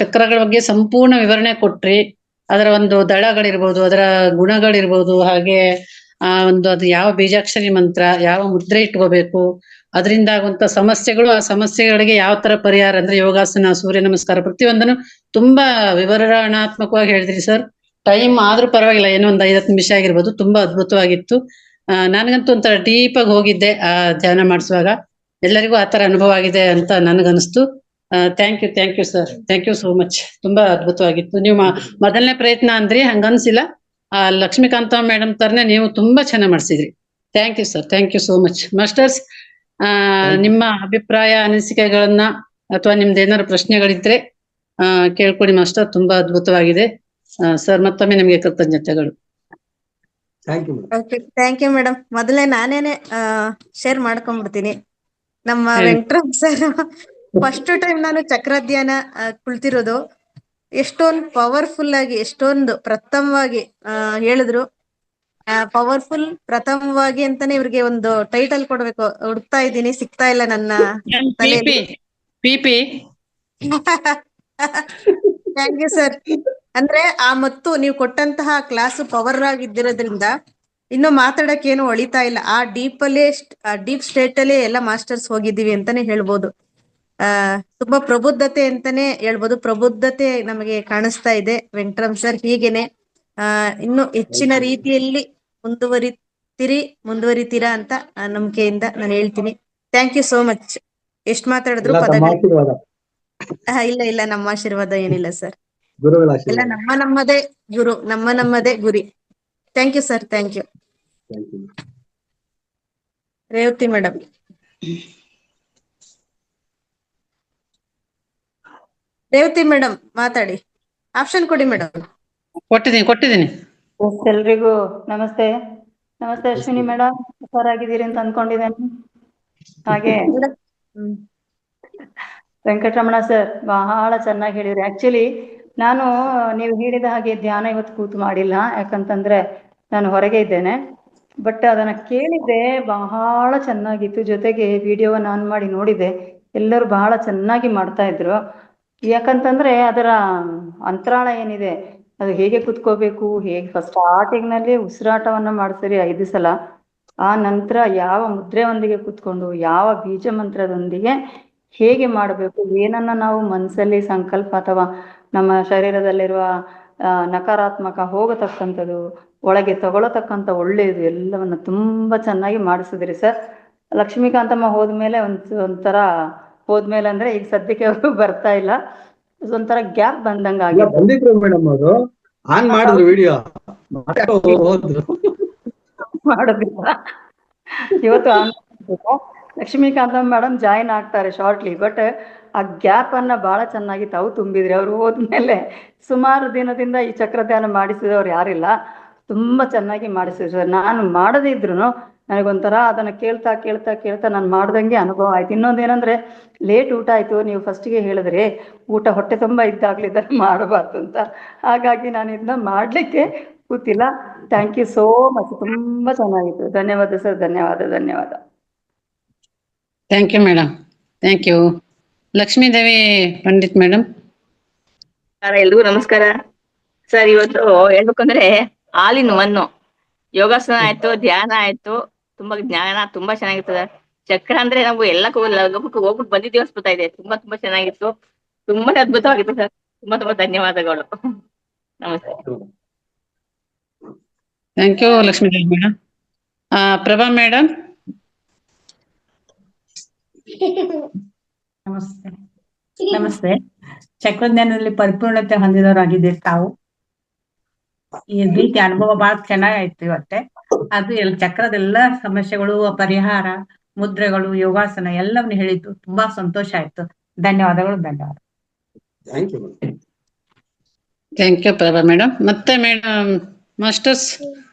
ಚಕ್ರಗಳ ಬಗ್ಗೆ ಸಂಪೂರ್ಣ ವಿವರಣೆ ಕೊಟ್ರಿ. ಅದರ ಒಂದು ದಳಗಳಿರ್ಬೋದು, ಅದರ ಗುಣಗಳಿರ್ಬೋದು, ಹಾಗೆ ಅದು ಯಾವ ಬೀಜಾಕ್ಷರಿ ಮಂತ್ರ, ಯಾವ ಮುದ್ರೆ ಇಟ್ಕೋಬೇಕು, ಅದರಿಂದ ಆಗುವಂತ ಸಮಸ್ಯೆಗಳು, ಆ ಸಮಸ್ಯೆಗಳಿಗೆ ಯಾವ ತರ ಪರಿಹಾರ ಅಂದ್ರೆ ಯೋಗಾಸನ, ಸೂರ್ಯ ನಮಸ್ಕಾರ, ಪ್ರತಿಯೊಂದನ್ನು ತುಂಬಾ ವಿವರಣಾತ್ಮಕವಾಗಿ ಹೇಳಿದ್ರಿ ಸರ್. ಟೈಮ್ ಆದ್ರೂ ಪರವಾಗಿಲ್ಲ, ಏನೋ ಒಂದು 5-10 ನಿಮಿಷ ಆಗಿರ್ಬೋದು. ತುಂಬಾ ಅದ್ಭುತವಾಗಿತ್ತು. ನನಗಂತೂ ಒಂಥರ ಡೀಪ್ ಆಗಿ ಹೋಗಿದ್ದೆ ಆ ಧ್ಯಾನ ಮಾಡಿಸುವಾಗ. ಎಲ್ಲರಿಗೂ ಆ ತರ ಅನುಭವ ಆಗಿದೆ ಅಂತ ನನಗನ್ನಿಸ್ತು. Thank you sir, thank you so much. ತುಂಬಾ ಅದ್ಭುತವಾಗಿತ್ತು. ನೀವು ಮೊದಲನೇ ಪ್ರಯತ್ನ ಅಂದ್ರಿ, ಹಂಗನ್ಸಿಲ್ಲ. ಲಕ್ಷ್ಮೀಕಾಂತ ಮೇಡಮ್ ತರನೇ ನೀವು ತುಂಬಾ ಚೆನ್ನಾಗಿ ಮಾಡಿಸಿದ್ರಿ. Thank you sir, thank you so much. Masters, ನಿಮ್ಮ ಅಭಿಪ್ರಾಯ ಅನಿಸಿಕೆಗಳನ್ನ ಅಥವಾ ನಿಮ್ದು ಏನಾದ್ರು ಪ್ರಶ್ನೆಗಳಿದ್ರೆ ಕೇಳ್ಕೊಡಿ ಮಾಸ್ಟರ್. ತುಂಬಾ ಅದ್ಭುತವಾಗಿದೆ ಸರ್. ಮತ್ತೊಮ್ಮೆ ನಿಮಗೆ ಕೃತಜ್ಞತೆಗಳು. Thank you madam. ಮೊದಲೇ ನಾನೇನೆ ಶೇರ್ ಮಾಡ್ಕೊಂಡ್ಬಿಡ್ತೀನಿ. ನಮ್ಮ ವೆಂಕಟರಾಮ್ ಸರ್ ಫಸ್ಟ್ ಟೈಮ್ ನಾನು ಚಕ್ರಧ್ಯಾನ ಕುಳಿತಿರೋದು. ಎಷ್ಟೊಂದು ಪವರ್ಫುಲ್ ಆಗಿ, ಎಷ್ಟೊಂದು ಪ್ರಥಮವಾಗಿ ಹೇಳಿದ್ರು. ಪವರ್ಫುಲ್ ಪ್ರಥಮವಾಗಿ ಅಂತಾನೆ ಇವ್ರಿಗೆ ಒಂದು ಟೈಟಲ್ ಕೊಡ್ಬೇಕು. ಹುಡುಕ್ತಾ ಇದ್ದೀನಿ, ಸಿಗ್ತಾ ಇಲ್ಲ ನನ್ನ ತಲೆಯಲ್ಲಿ. Thank you sir. ಅಂದ್ರೆ ಮತ್ತು ನೀವು ಕೊಟ್ಟಂತಹ ಕ್ಲಾಸ್ ಪವರ್ ಆಗಿದ್ದಿರೋದ್ರಿಂದ ಇನ್ನು ಮಾತಾಡಕ್ ಏನು ಹೊಳಿತಾ ಇಲ್ಲ. ಆ ಡೀಪ್ ಸ್ಟೇಟ್ ಅಲ್ಲಿ ಎಲ್ಲ ಮಾಸ್ಟರ್ಸ್ ಹೋಗಿದ್ದೀವಿ ಅಂತಾನೆ ಹೇಳ್ಬೋದು. ತುಂಬಾ ಪ್ರಬುದ್ಧತೆ ಅಂತಾನೆ ಹೇಳ್ಬೋದು. ಪ್ರಬುದ್ಧತೆ ನಮಗೆ ಕಾಣಿಸ್ತಾ ಇದೆ ವೆಂಕಟರಾಮ್ ಸರ್. ಹೀಗೇನೆ ಇನ್ನು ಹೆಚ್ಚಿನ ರೀತಿಯಲ್ಲಿ ಮುಂದುವರಿತೀರಾ ಅಂತ ನಂಬಿಕೆಯಿಂದ ನಾನು ಹೇಳ್ತೀನಿ. Thank you so much. ಎಷ್ಟ್ ಮಾತಾಡಿದ್ರು ಪದಗಳು. ಇಲ್ಲ, ನಮ್ಮ ಆಶೀರ್ವಾದ ಏನಿಲ್ಲ ಸರ್. ಎಲ್ಲ ನಮ್ಮದೇ ಗುರು, ನಮ್ಮದೇ ಗುರಿ. Thank you sir, thank you. Revathi madam. Revathi madam ಮಾತಾಡಿ. ಆಪ್ಷನ್ ಕೊಡಿ ಮೇಡಮ್. ಕೊಟ್ಟಿದ್ದೀನಿ. ಎಲ್ರಿಗೂ ನಮಸ್ತೆ. ಅಶ್ವಿನಿ ಮೇಡಮ್, ಹುಷಾರಾಗಿದ್ದೀರಿ ಅಂತ ಅನ್ಕೊಂಡಿದ್ದೇನೆ. ಹಾಗೆ ವೆಂಕಟರಮಣ ಸರ್ ಬಹಳ ಚೆನ್ನಾಗಿ ಹೇಳಿದ್ರಿ. ಆಕ್ಚುಲಿ ನಾನು ನೀವು ಹೇಳಿದ ಹಾಗೆ ಧ್ಯಾನ ಇವತ್ತು ಕೂತು ಮಾಡಿಲ್ಲ, ಯಾಕಂತಂದ್ರೆ ನಾನು ಹೊರಗೆ ಇದ್ದೇನೆ. ಬಟ್ ಅದನ್ನ ಕೇಳಿದ್ದೆ, ಬಹಳ ಚೆನ್ನಾಗಿತ್ತು. ಜೊತೆಗೆ ವಿಡಿಯೋವನ್ನ ಆನ್ ಮಾಡಿ ನೋಡಿದೆ, ಎಲ್ಲರೂ ಬಹಳ ಚೆನ್ನಾಗಿ ಮಾಡ್ತಾ ಇದ್ರು. ಯಾಕಂತಂದ್ರೆ ಅದರ ಅಂತರಾಳ ಏನಿದೆ, ಅದು ಹೇಗೆ ಕುತ್ಕೋಬೇಕು, ಹೇಗೆ ಫಸ್ಟ್ ಸ್ಟಾರ್ಟಿಂಗ್ನಲ್ಲಿ ಉಸಿರಾಟವನ್ನ ಮಾಡಿಸಿರಿ 5 ಸಲ. ಆ ನಂತರ ಯಾವ ಮುದ್ರೆಯೊಂದಿಗೆ ಕುತ್ಕೊಂಡು, ಯಾವ ಬೀಜ ಮಂತ್ರದೊಂದಿಗೆ ಹೇಗೆ ಮಾಡಬೇಕು, ಏನನ್ನ ನಾವು ಮನಸ್ಸಲ್ಲಿ ಸಂಕಲ್ಪ ಅಥವಾ ನಮ್ಮ ಶರೀರದಲ್ಲಿರುವ ನಕಾರಾತ್ಮಕ ಹೋಗತಕ್ಕಂಥದ್ದು, ಒಳಗೆ ತಗೊಳತಕ್ಕಂಥ ಒಳ್ಳೆಯದು ಎಲ್ಲವನ್ನ ತುಂಬಾ ಚೆನ್ನಾಗಿ ಮಾಡಿಸಿದ್ರಿ ಸರ್. ಲಕ್ಷ್ಮೀಕಾಂತಮ್ಮ ಹೋದ್ಮೇಲೆ ಒಂಥರ ಹೋದ್ಮೇಲೆ ಅಂದ್ರೆ ಈಗ ಸದ್ಯಕ್ಕೆ ಅವರು ಬರ್ತಾ ಇಲ್ಲ, ಒಂಥರ ಗ್ಯಾಪ್ ಬಂದಂಗ ಬಂದಿದ್ರು ಮೇಡಮ್. ಅವರು ಆನ್ ಮಾಡಿದ್ರು ವಿಡಿಯೋ ಮಾಡೋದಿಲ್ಲ. ಇವತ್ತು ಲಕ್ಷ್ಮೀಕಾಂತಮ್ಮ ಮೇಡಮ್ ಜಾಯಿನ್ ಆಗ್ತಾರೆ ಶಾರ್ಟ್ಲಿ. ಬಟ್ ಆ ಗ್ಯಾಪ್ ಅನ್ನ ಬಹಳ ಚೆನ್ನಾಗಿ ತಾವು ತುಂಬಿದ್ರಿ. ಅವ್ರು ಹೋದ್ಮೇಲೆ ಸುಮಾರು ದಿನದಿಂದ ಈ ಚಕ್ರಧ್ಯಾನ ಮಾಡಿಸಿದವ್ರು ಯಾರಿಲ್ಲ, ತುಂಬಾ ಚೆನ್ನಾಗಿ ಮಾಡಿಸಿದ್ರು. ನಾನು ಮಾಡದೇ ಇದ್ರು ನನಗೊಂಥರ ಅದನ್ನ ಕೇಳ್ತಾ ಕೇಳ್ತಾ ಕೇಳ್ತಾ ನಾನು ಮಾಡ್ದಂಗೆ ಅನುಭವ ಆಯ್ತು. ಇನ್ನೊಂದೇನಂದ್ರೆ ಲೇಟ್ ಊಟ ಆಯ್ತು. ನೀವು ಫಸ್ಟಿಗೆ ಹೇಳಿದ್ರಿ ಊಟ ಹೊಟ್ಟೆ ತುಂಬ ಇದ್ದಾಗ್ಲಿದ್ದ ಮಾಡಬಾರ್ದು ಅಂತ. ಹಾಗಾಗಿ ನಾನು ಇದನ್ನ ಮಾಡ್ಲಿಕ್ಕೆ ಕೂತಿಲ್ಲ. Thank you so much. ತುಂಬಾ ಚೆನ್ನಾಗಿತ್ತು. ಧನ್ಯವಾದ ಸರ್. ಧನ್ಯವಾದ. Thank you madam, thank you. Lakshmidevi Pandit madam. ಎಲ್ರಿಗೂ ನಮಸ್ಕಾರ ಸರ್. ಇವತ್ತು ಹೇಳ್ಬೇಕಂದ್ರೆ ಆಲ್ ಇನ್ ಒನ್ ಯೋಗಾಸನ ಆಯ್ತು, ಧ್ಯಾನ ಆಯ್ತು, ತುಂಬಾ ಜ್ಞಾನ ತುಂಬಾ ಚೆನ್ನಾಗಿತ್ತು ಸರ್. ಚಕ್ರ ಅಂದ್ರೆ ನಾವು ಎಲ್ಲಕ್ಕೂ ಹೋಗ್ಬಿಟ್ಟು ಬಂದಿದ್ದೀವಿ ಅನ್ಸ್ಬಿಡ್ತಾ ಇದೆ. ತುಂಬಾ ಚೆನ್ನಾಗಿತ್ತು, ತುಂಬಾ ಅದ್ಭುತವಾಗಿತ್ತು ಸರ್. ತುಂಬಾ ಧನ್ಯವಾದಗಳು. ನಮಸ್ತೆ. Thank you Lakshmidevi madam. Prabha madam. ನಮಸ್ತೆ. ಚಕ್ರಜ್ಞಾನದಲ್ಲಿ ಪರಿಪೂರ್ಣತೆ ಹೊಂದಿದವರಾಗಿದ್ದೀರಿ ತಾವು. ಈ ರೀತಿ ಅನುಭವ ಬಹಳ ಚೆನ್ನಾಗಾಯ್ತು ಇವತ್ತೆ. ಅದು ಚಕ್ರದೆಲ್ಲ ಸಮಸ್ಯೆಗಳು, ಪರಿಹಾರ, ಮುದ್ರೆಗಳು, ಯೋಗಾಸನ ಎಲ್ಲವನ್ನು ಹೇಳಿದ್ದು ತುಂಬಾ ಸಂತೋಷ ಆಯ್ತು. ಧನ್ಯವಾದಗಳು. Thank you Prabha madam. ಮತ್ತೆ ಮೇಡಮ್ ಮಾಸ್ಟರ್ಸ್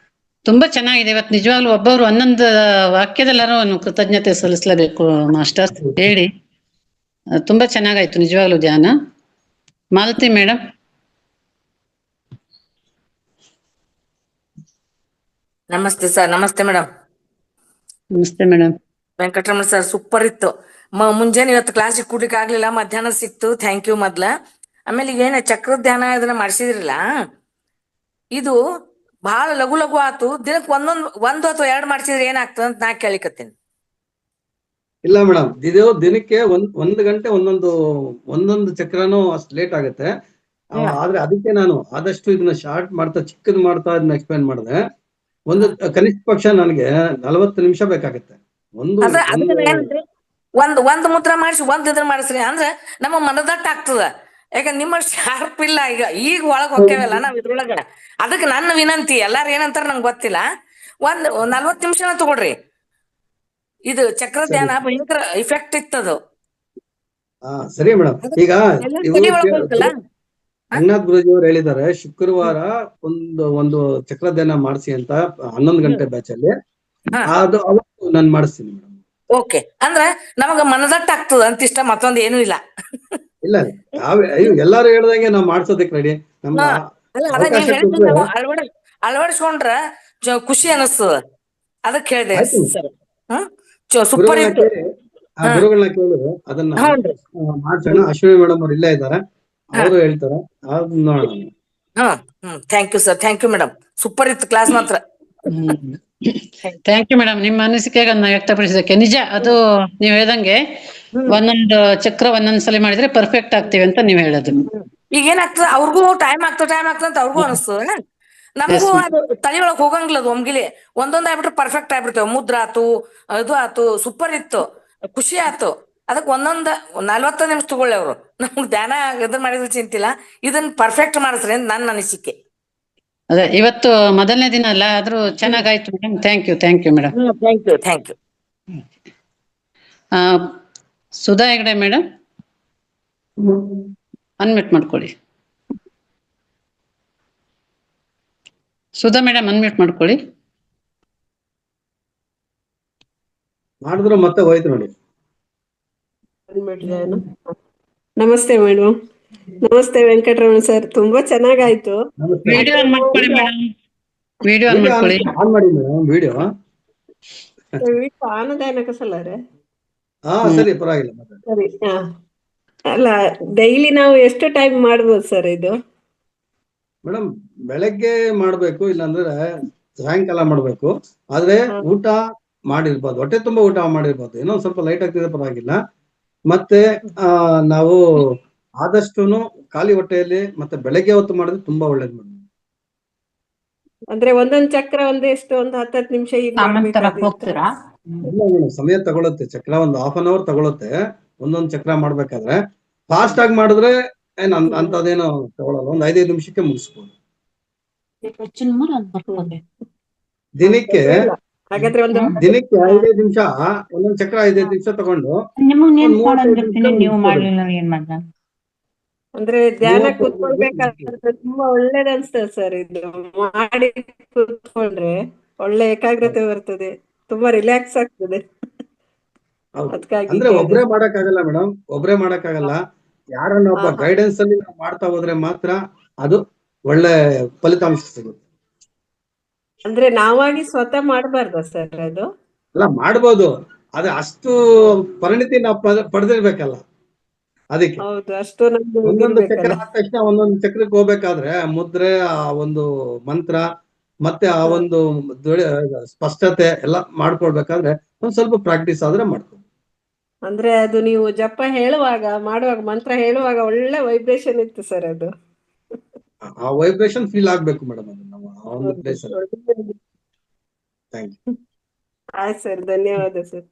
ತುಂಬಾ ಚೆನ್ನಾಗಿದೆ ಇವತ್ತು. ನಿಜವಾಗ್ಲೂ ಒಬ್ಬೊಬ್ರು ಒಂದೊಂದು ವಾಕ್ಯದಲ್ಲಾರು ಕೃತಜ್ಞತೆ ಸಲ್ಲಿಸಲೇಬೇಕು ಮಾಸ್ಟರ್ಸ್ ಹೇಳಿ. ತುಂಬಾ ಚೆನ್ನಾಗಾಯ್ತು ನಿಜವಾಗ್ಲೂ ಧ್ಯಾನ. ಮಾಲತಿ ಮೇಡಮ್. ನಮಸ್ತೆ ಸರ್. ನಮಸ್ತೆ ಮೇಡಮ್. ನಮಸ್ತೆ ಮೇಡಮ್. ವೆಂಕಟರಮಣ ಸರ್ ಸೂಪರ್ ಇತ್ತು. ಮುಂಜಾನೆ ಇವತ್ತು ಕ್ಲಾಸಿಗೆ ಕೂಡ್ಲಿಕ್ಕೆ ಆಗ್ಲಿಲ್ಲ, ಮಧ್ಯಾಹ್ನ ಸಿಕ್ತು. ಥ್ಯಾಂಕ್ ಯು ಮೊದ್ಲ. ಆಮೇಲೆ ಏನ ಚಕ್ರ ಧ್ಯಾನ ಇದನ್ನ ಮಾಡಿಸಿದ್ರಲ್ಲ, ಇದು ಬಹಳ ಲಘು ಆತು. ದಿನಕ್ಕೆ ಒಂದು ಅಥವಾ 2 ಮಾಡಿಸಿದ್ರೆ ಏನಾಗ್ತದ ಅಂತ ನಾ ಕೇಳಿಕತ್ತೀನಿ. ಇಲ್ಲ ಮೇಡಮ್, ಇದು ದಿನಕ್ಕೆ 1 ಗಂಟೆ ಒಂದೊಂದು ಚಕ್ರನೂ ಅಷ್ಟು ಲೇಟ್ ಆಗುತ್ತೆ. ಆದ್ರೆ ಅದಕ್ಕೆ ನಾನು ಆದಷ್ಟು ಇದನ್ನ ಶಾರ್ಟ್ ಮಾಡ್ತಾ ಚಿಕ್ಕದು ಮಾಡ್ತಾ ಇದನ್ನ ಎಕ್ಸ್ಪ್ಲೇನ್ ಮಾಡಿದೆ. ಒಂದು ಕನಿಷ್ಠ ಪಕ್ಷ ನನಗೆ 40 ನಿಮಿಷ ಬೇಕಾಗುತ್ತೆ. ಒಂದು ಒಂದ್ ಮುದ್ರ ಮಾಡಿಸಿ ಒಂದ್ ಇದ್ರ ಮಾಡಿಸ್ರಿ ಅಂದ್ರೆ ನಮ್ಮ ಮನದಟ್ಟ ಆಗ್ತದ. ಯಾಕಂದ್ರೆ ನಿಮ್ಮ ಶಾರ್ಪ್ ಇಲ್ಲ ಈಗ ಒಳಗ್ ಹೊಕ್ಕೇವಲ್ಲ ನಾವ್ ಇದ್ರೊಳಗ. ಅದಕ್ಕೆ ನನ್ನ ವಿನಂತಿ, ಎಲ್ಲಾರು ಏನಂತಾರ ನಂಗೆ ಗೊತ್ತಿಲ್ಲ, 40 ನಿಮಿಷನ ತಗೊಳ್ರಿ. ಇದು ಚಕ್ರ ಧ್ಯಾನ ಭಯಂಕರ ಇಫೆಕ್ಟ್ ಇತ್ತದು. ಸರಿ ಮೇಡಮ್. ಈಗ ರಂಗನಾಥ್ ಗುರೂಜಿ ಅವರು ಹೇಳಿದ್ದಾರೆ ಶುಕ್ರವಾರ ಒಂದು ಚಕ್ರ ಧ್ಯಾನ ಮಾಡಿಸಿ ಅಂತ 11 ಗಂಟೆ ಬ್ಯಾಚ್ ಅಲ್ಲಿ. ಅದು ಅವತ್ತು ನಾನು ಮಾಡಿಸ್ತೀನಿ ಮೇಡಮ್. ಓಕೆ, ಅಂದ್ರ ನಮಗ ಮನದಟ್ಟ ಆಗ್ತದ ಅಂತಿಷ್ಟ, ಮತ್ತೊಂದ್ ಏನೂ ಇಲ್ಲ. ಇಲ್ಲ ಎಲ್ಲಾರು ಹೇಳ್ದಂಗೆ ನಾವ್ ಮಾಡ್ಸೋದಕ್ಕೆ ರೆಡಿ. ನಮ್ಮ ಅಳವಡಿಸ್ಕೊಂಡ್ರ ಖುಷಿ ಅನಿಸ್ತದ, ಅದಕ್ಕೆ ಹೇಳಿದೆ ಸರ್. ಸೂಪರ್ ಇತ್ತು. ಗುರುಗಳನ್ನ ಕೇಳಿ ಅದನ್ನ ಮಾಡ್ಸೋಣ. ಅಶ್ವಿನಿ ಮೇಡಮ್ ಅವ್ರು ಇಲ್ಲೇ ಇದ್ದಾರೆ, ಅವರು ಹೇಳ್ತಾರೆ. ನೋಡೋಣ. Thank you sir, thank you madam. Super ಇತ್ತು ಕ್ಲಾಸ್ ಮಾತ್ರ. Thank you madam. ನಿಮ್ಮ ಅನಿಸಿಕೆಗಳನ್ನ ವ್ಯಕ್ತಪಡಿಸಿದಕ್ಕೆ. ನಿಜ, ಅದು ನೀವ್ ಹೇಳ್ದಂಗೆ ಒಂದೊಂದು ಚಕ್ರ ಒಂದೊಂದ್ಸಲಿ ಮಾಡಿದ್ರೆ ಪರ್ಫೆಕ್ಟ್ ಆಗ್ತೀವಿ ಅಂತ ನೀವ್ ಹೇಳೋದು. ಈಗ ಏನಾಗ್ತದ, ಅವ್ರಿಗೂ ಟೈಮ್ ಆಗ್ತದ ಅಂತ ಅವ್ರಿಗೂ ಅನಿಸ್ತದ. ನಮಗೂ ಅದು ತಲೆ ಒಳಗ್ ಹೋಗಂಗಿಲ್ಲ, ಅದು ಒಮ್ಗಿಲಿ ಒಂದೊಂದ್ ಆಗ್ಬಿಟ್ರೆ ಪರ್ಫೆಕ್ಟ್ ಆಗ್ಬಿಡ್ತೇವೆ. ಮುದ್ರ ಆತು, ಅದು ಆತು, ಸೂಪರ್ ಇತ್ತು, ಖುಷಿ ಆತು. ಅದಕ್ಕೆ 40 ನಿಮಿಷ ತಗೊಳ್ಳಿ ಅವ್ರು. ನಮ್ಗ್ ಧ್ಯಾನ ಇದನ್ ಮಾಡಿದ್ರೆ ಚಿಂತಿಲ್ಲ, ಇದನ್ನ ಪರ್ಫೆಕ್ಟ್ ಮಾಡಿಸ್ರಿ ಅಂತ ನನ್ನ ಅನಿಸಿಕೆ. ಅದೇ ಇವತ್ತು ಮೊದಲನೇ ದಿನ ಅಲ್ಲ, ಆದ್ರೂ ಚೆನ್ನಾಗಾಯ್ತು madam. Thank you madam. Thank you. Sudha Hegde madam, unmute ಮಾಡ್ಕೊಳ್ಳಿ. ಸುಧಾ ಮೇಡಮ್ ಅನ್ಮ್ಯೂಟ್ ಮಾಡ್ಕೊಳ್ಳಿ. ಮಾಡಿದ್ರು ಮತ್ತೆ ಹೋಯ್ತು ನೋಡಿ. ನಮಸ್ತೆ ಮೇಡಮ್. ನಮಸ್ತೆ ವೆಂಕಟರಮಣ ಸರ್, ತುಂಬಾ ಚೆನ್ನಾಗಾಯ್ತು. ವಿಡಿಯೋ ಆನ್ ಮಾಡ್ಕೊಳ್ಳಿ ಮೇಡಮ್. ವಿಡಿಯೋ ಆನ್ ಮಾಡ್ಕೊಳ್ಳಿ. ಆನ್ ಮಾಡಿ ಮೇಡಮ್ ವಿಡಿಯೋ. ಆನದಾಯನಕ ಸಲ್ಲರೆ. ಸರಿ, ಪರವಾಗಿಲ್ಲ. ಸರಿ. ಅಲ್ಲ, ಡೈಲಿ ನಾವು ಎಷ್ಟು ಟೈಮ್ ಮಾಡ್ಬೋದು ಸರ್ ಇದು? ಮೇಡಮ್ ಬೆಳಗ್ಗೆ ಮಾಡ್ಬೇಕು, ಇಲ್ಲಾಂದ್ರೆ ಸಾಯಂಕಾಲ ಮಾಡ್ಬೇಕು. ಆದ್ರೆ ಊಟ ಮಾಡಿರ್ಬೋದು, ಹೊಟ್ಟೆ ತುಂಬಾ ಊಟ ಮಾಡಿರ್ಬೋದು. ಏನೋ ಸ್ವಲ್ಪ ಲೈಟ್ ಆಗ್ತಿದೆ, ಪರವಾಗಿಲ್ಲ. ಮತ್ತೆ ನಾವು ಆದಷ್ಟುನು ಖಾಲಿ ಹೊಟ್ಟೆಯಲ್ಲಿ ಮತ್ತೆ ಬೆಳಗ್ಗೆ ಹೊತ್ತು ಮಾಡಿದ್ರೆ ತುಂಬಾ ಒಳ್ಳೇದು ಮೇಡಮ್. ಅಂದ್ರೆ ಒಂದೊಂದ್ ಚಕ್ರ ಎಷ್ಟು 10 ನಿಮಿಷ ಹೋಗ್ತೀರಾ? ಇಲ್ಲ ಮೇಡಮ್, ಸಮಯ ತಗೊಳುತ್ತೆ. ಚಕ್ರ ಒಂದು 1/2 hour ತಗೊಳುತ್ತೆ. ಒಂದೊಂದ್ ಚಕ್ರ ಮಾಡ್ಬೇಕಾದ್ರೆ ಫಾಸ್ಟ್ ಆಗಿ ಮಾಡಿದ್ರೆ ಅಂತದೇನೋ ತಗೊಳಲ್ಲ, ಒಂದ್ 5 ನಿಮಿಷಕ್ಕೆ ಮುಗಿಸ್ಬೋದು. ದಿನಕ್ಕೆ 5 ನಿಮಿಷ, ಒಂದೊಂದ್ ಚಕ್ರ 5 ನಿಮಿಷ ತಗೊಂಡು ಅಂದ್ರೆ ಧ್ಯಾನ ಕೂತ್ಕೊಳ್ಬೇಕಾದ್ರೆ ತುಂಬಾ ಒಳ್ಳೇದ್ ಅನ್ಸ್ತದೆ ಸರ್. ಇದು ಮಾಡಿ ಕೂತ್ಕೊಂಡ್ರೆ ಒಳ್ಳೆ ಏಕಾಗ್ರತೆ ಬರ್ತದೆ, ತುಂಬಾ ರಿಲ್ಯಾಕ್ಸ್ ಆಗ್ತದೆ. ಅಂದ್ರೆ ಒಬ್ರೇ ಮಾಡಕ್ಕಾಗಲ್ಲ ಮೇಡಮ್, ಒಬ್ರೇ ಮಾಡಕ್ಕಾಗಲ್ಲ. ಯಾರನ್ನ ಒಬ್ಬ ಗೈಡೆನ್ಸ್ ಅಲ್ಲಿ ನಾವು ಮಾಡ್ತಾ ಹೋದ್ರೆ ಮಾತ್ರ ಅದು ಒಳ್ಳೆ ಫಲಿತಾಂಶ ಸಿಗುತ್ತೆ. ಅಂದ್ರೆ ನಾವಾಗಿ ಸ್ವತಃ ಮಾಡಬಾರ್ದ ಸರ್ ಅದು? ಅಲ್ಲ, ಮಾಡ್ಬೋದು, ಆದ್ರೆ ಅಷ್ಟು ಪರಿಣಿತಿ ನಾವು ಪಡೆದಿರ್ಬೇಕಲ್ಲ. ಅದಕ್ಕೆ ಹೌದು, ಅಷ್ಟು ಒಂದೊಂದು ಚಕ್ರ ಆದ ತಕ್ಷಣ ಒಂದೊಂದು ಚಕ್ರಕ್ಕೆ ಹೋಗ್ಬೇಕಾದ್ರೆ ಮುದ್ರೆ, ಆ ಒಂದು ಮಂತ್ರ, ಮತ್ತೆ ಆ ಒಂದು ಸ್ಪಷ್ಟತೆ ಎಲ್ಲ ಮಾಡ್ಕೊಳ್ಬೇಕಾದ್ರೆ ಒಂದ್ ಸ್ವಲ್ಪ ಪ್ರಾಕ್ಟೀಸ್ ಆದ್ರೆ ಮಾಡ್ಕೊ. ಅಂದ್ರೆ ಅದು ನೀವು ಜಪ ಮಾಡುವಾಗ ಮಂತ್ರ ಹೇಳುವಾಗ ಒಳ್ಳೆ ವೈಬ್ರೇಷನ್ ಇತ್ತು ಸರ್. ಅದು ಆ ವೈಬ್ರೇಷನ್ ಫೀಲ್ ಆಗ್ಬೇಕು ಮೇಡಮ್, ಅದು ನಾವು ಆ ಒಂದು ಪ್ಲೇಸ್ ಅಲ್ಲಿ. Thank you. ಆಯ್ತು ಸರ್, ಧನ್ಯವಾದ sir.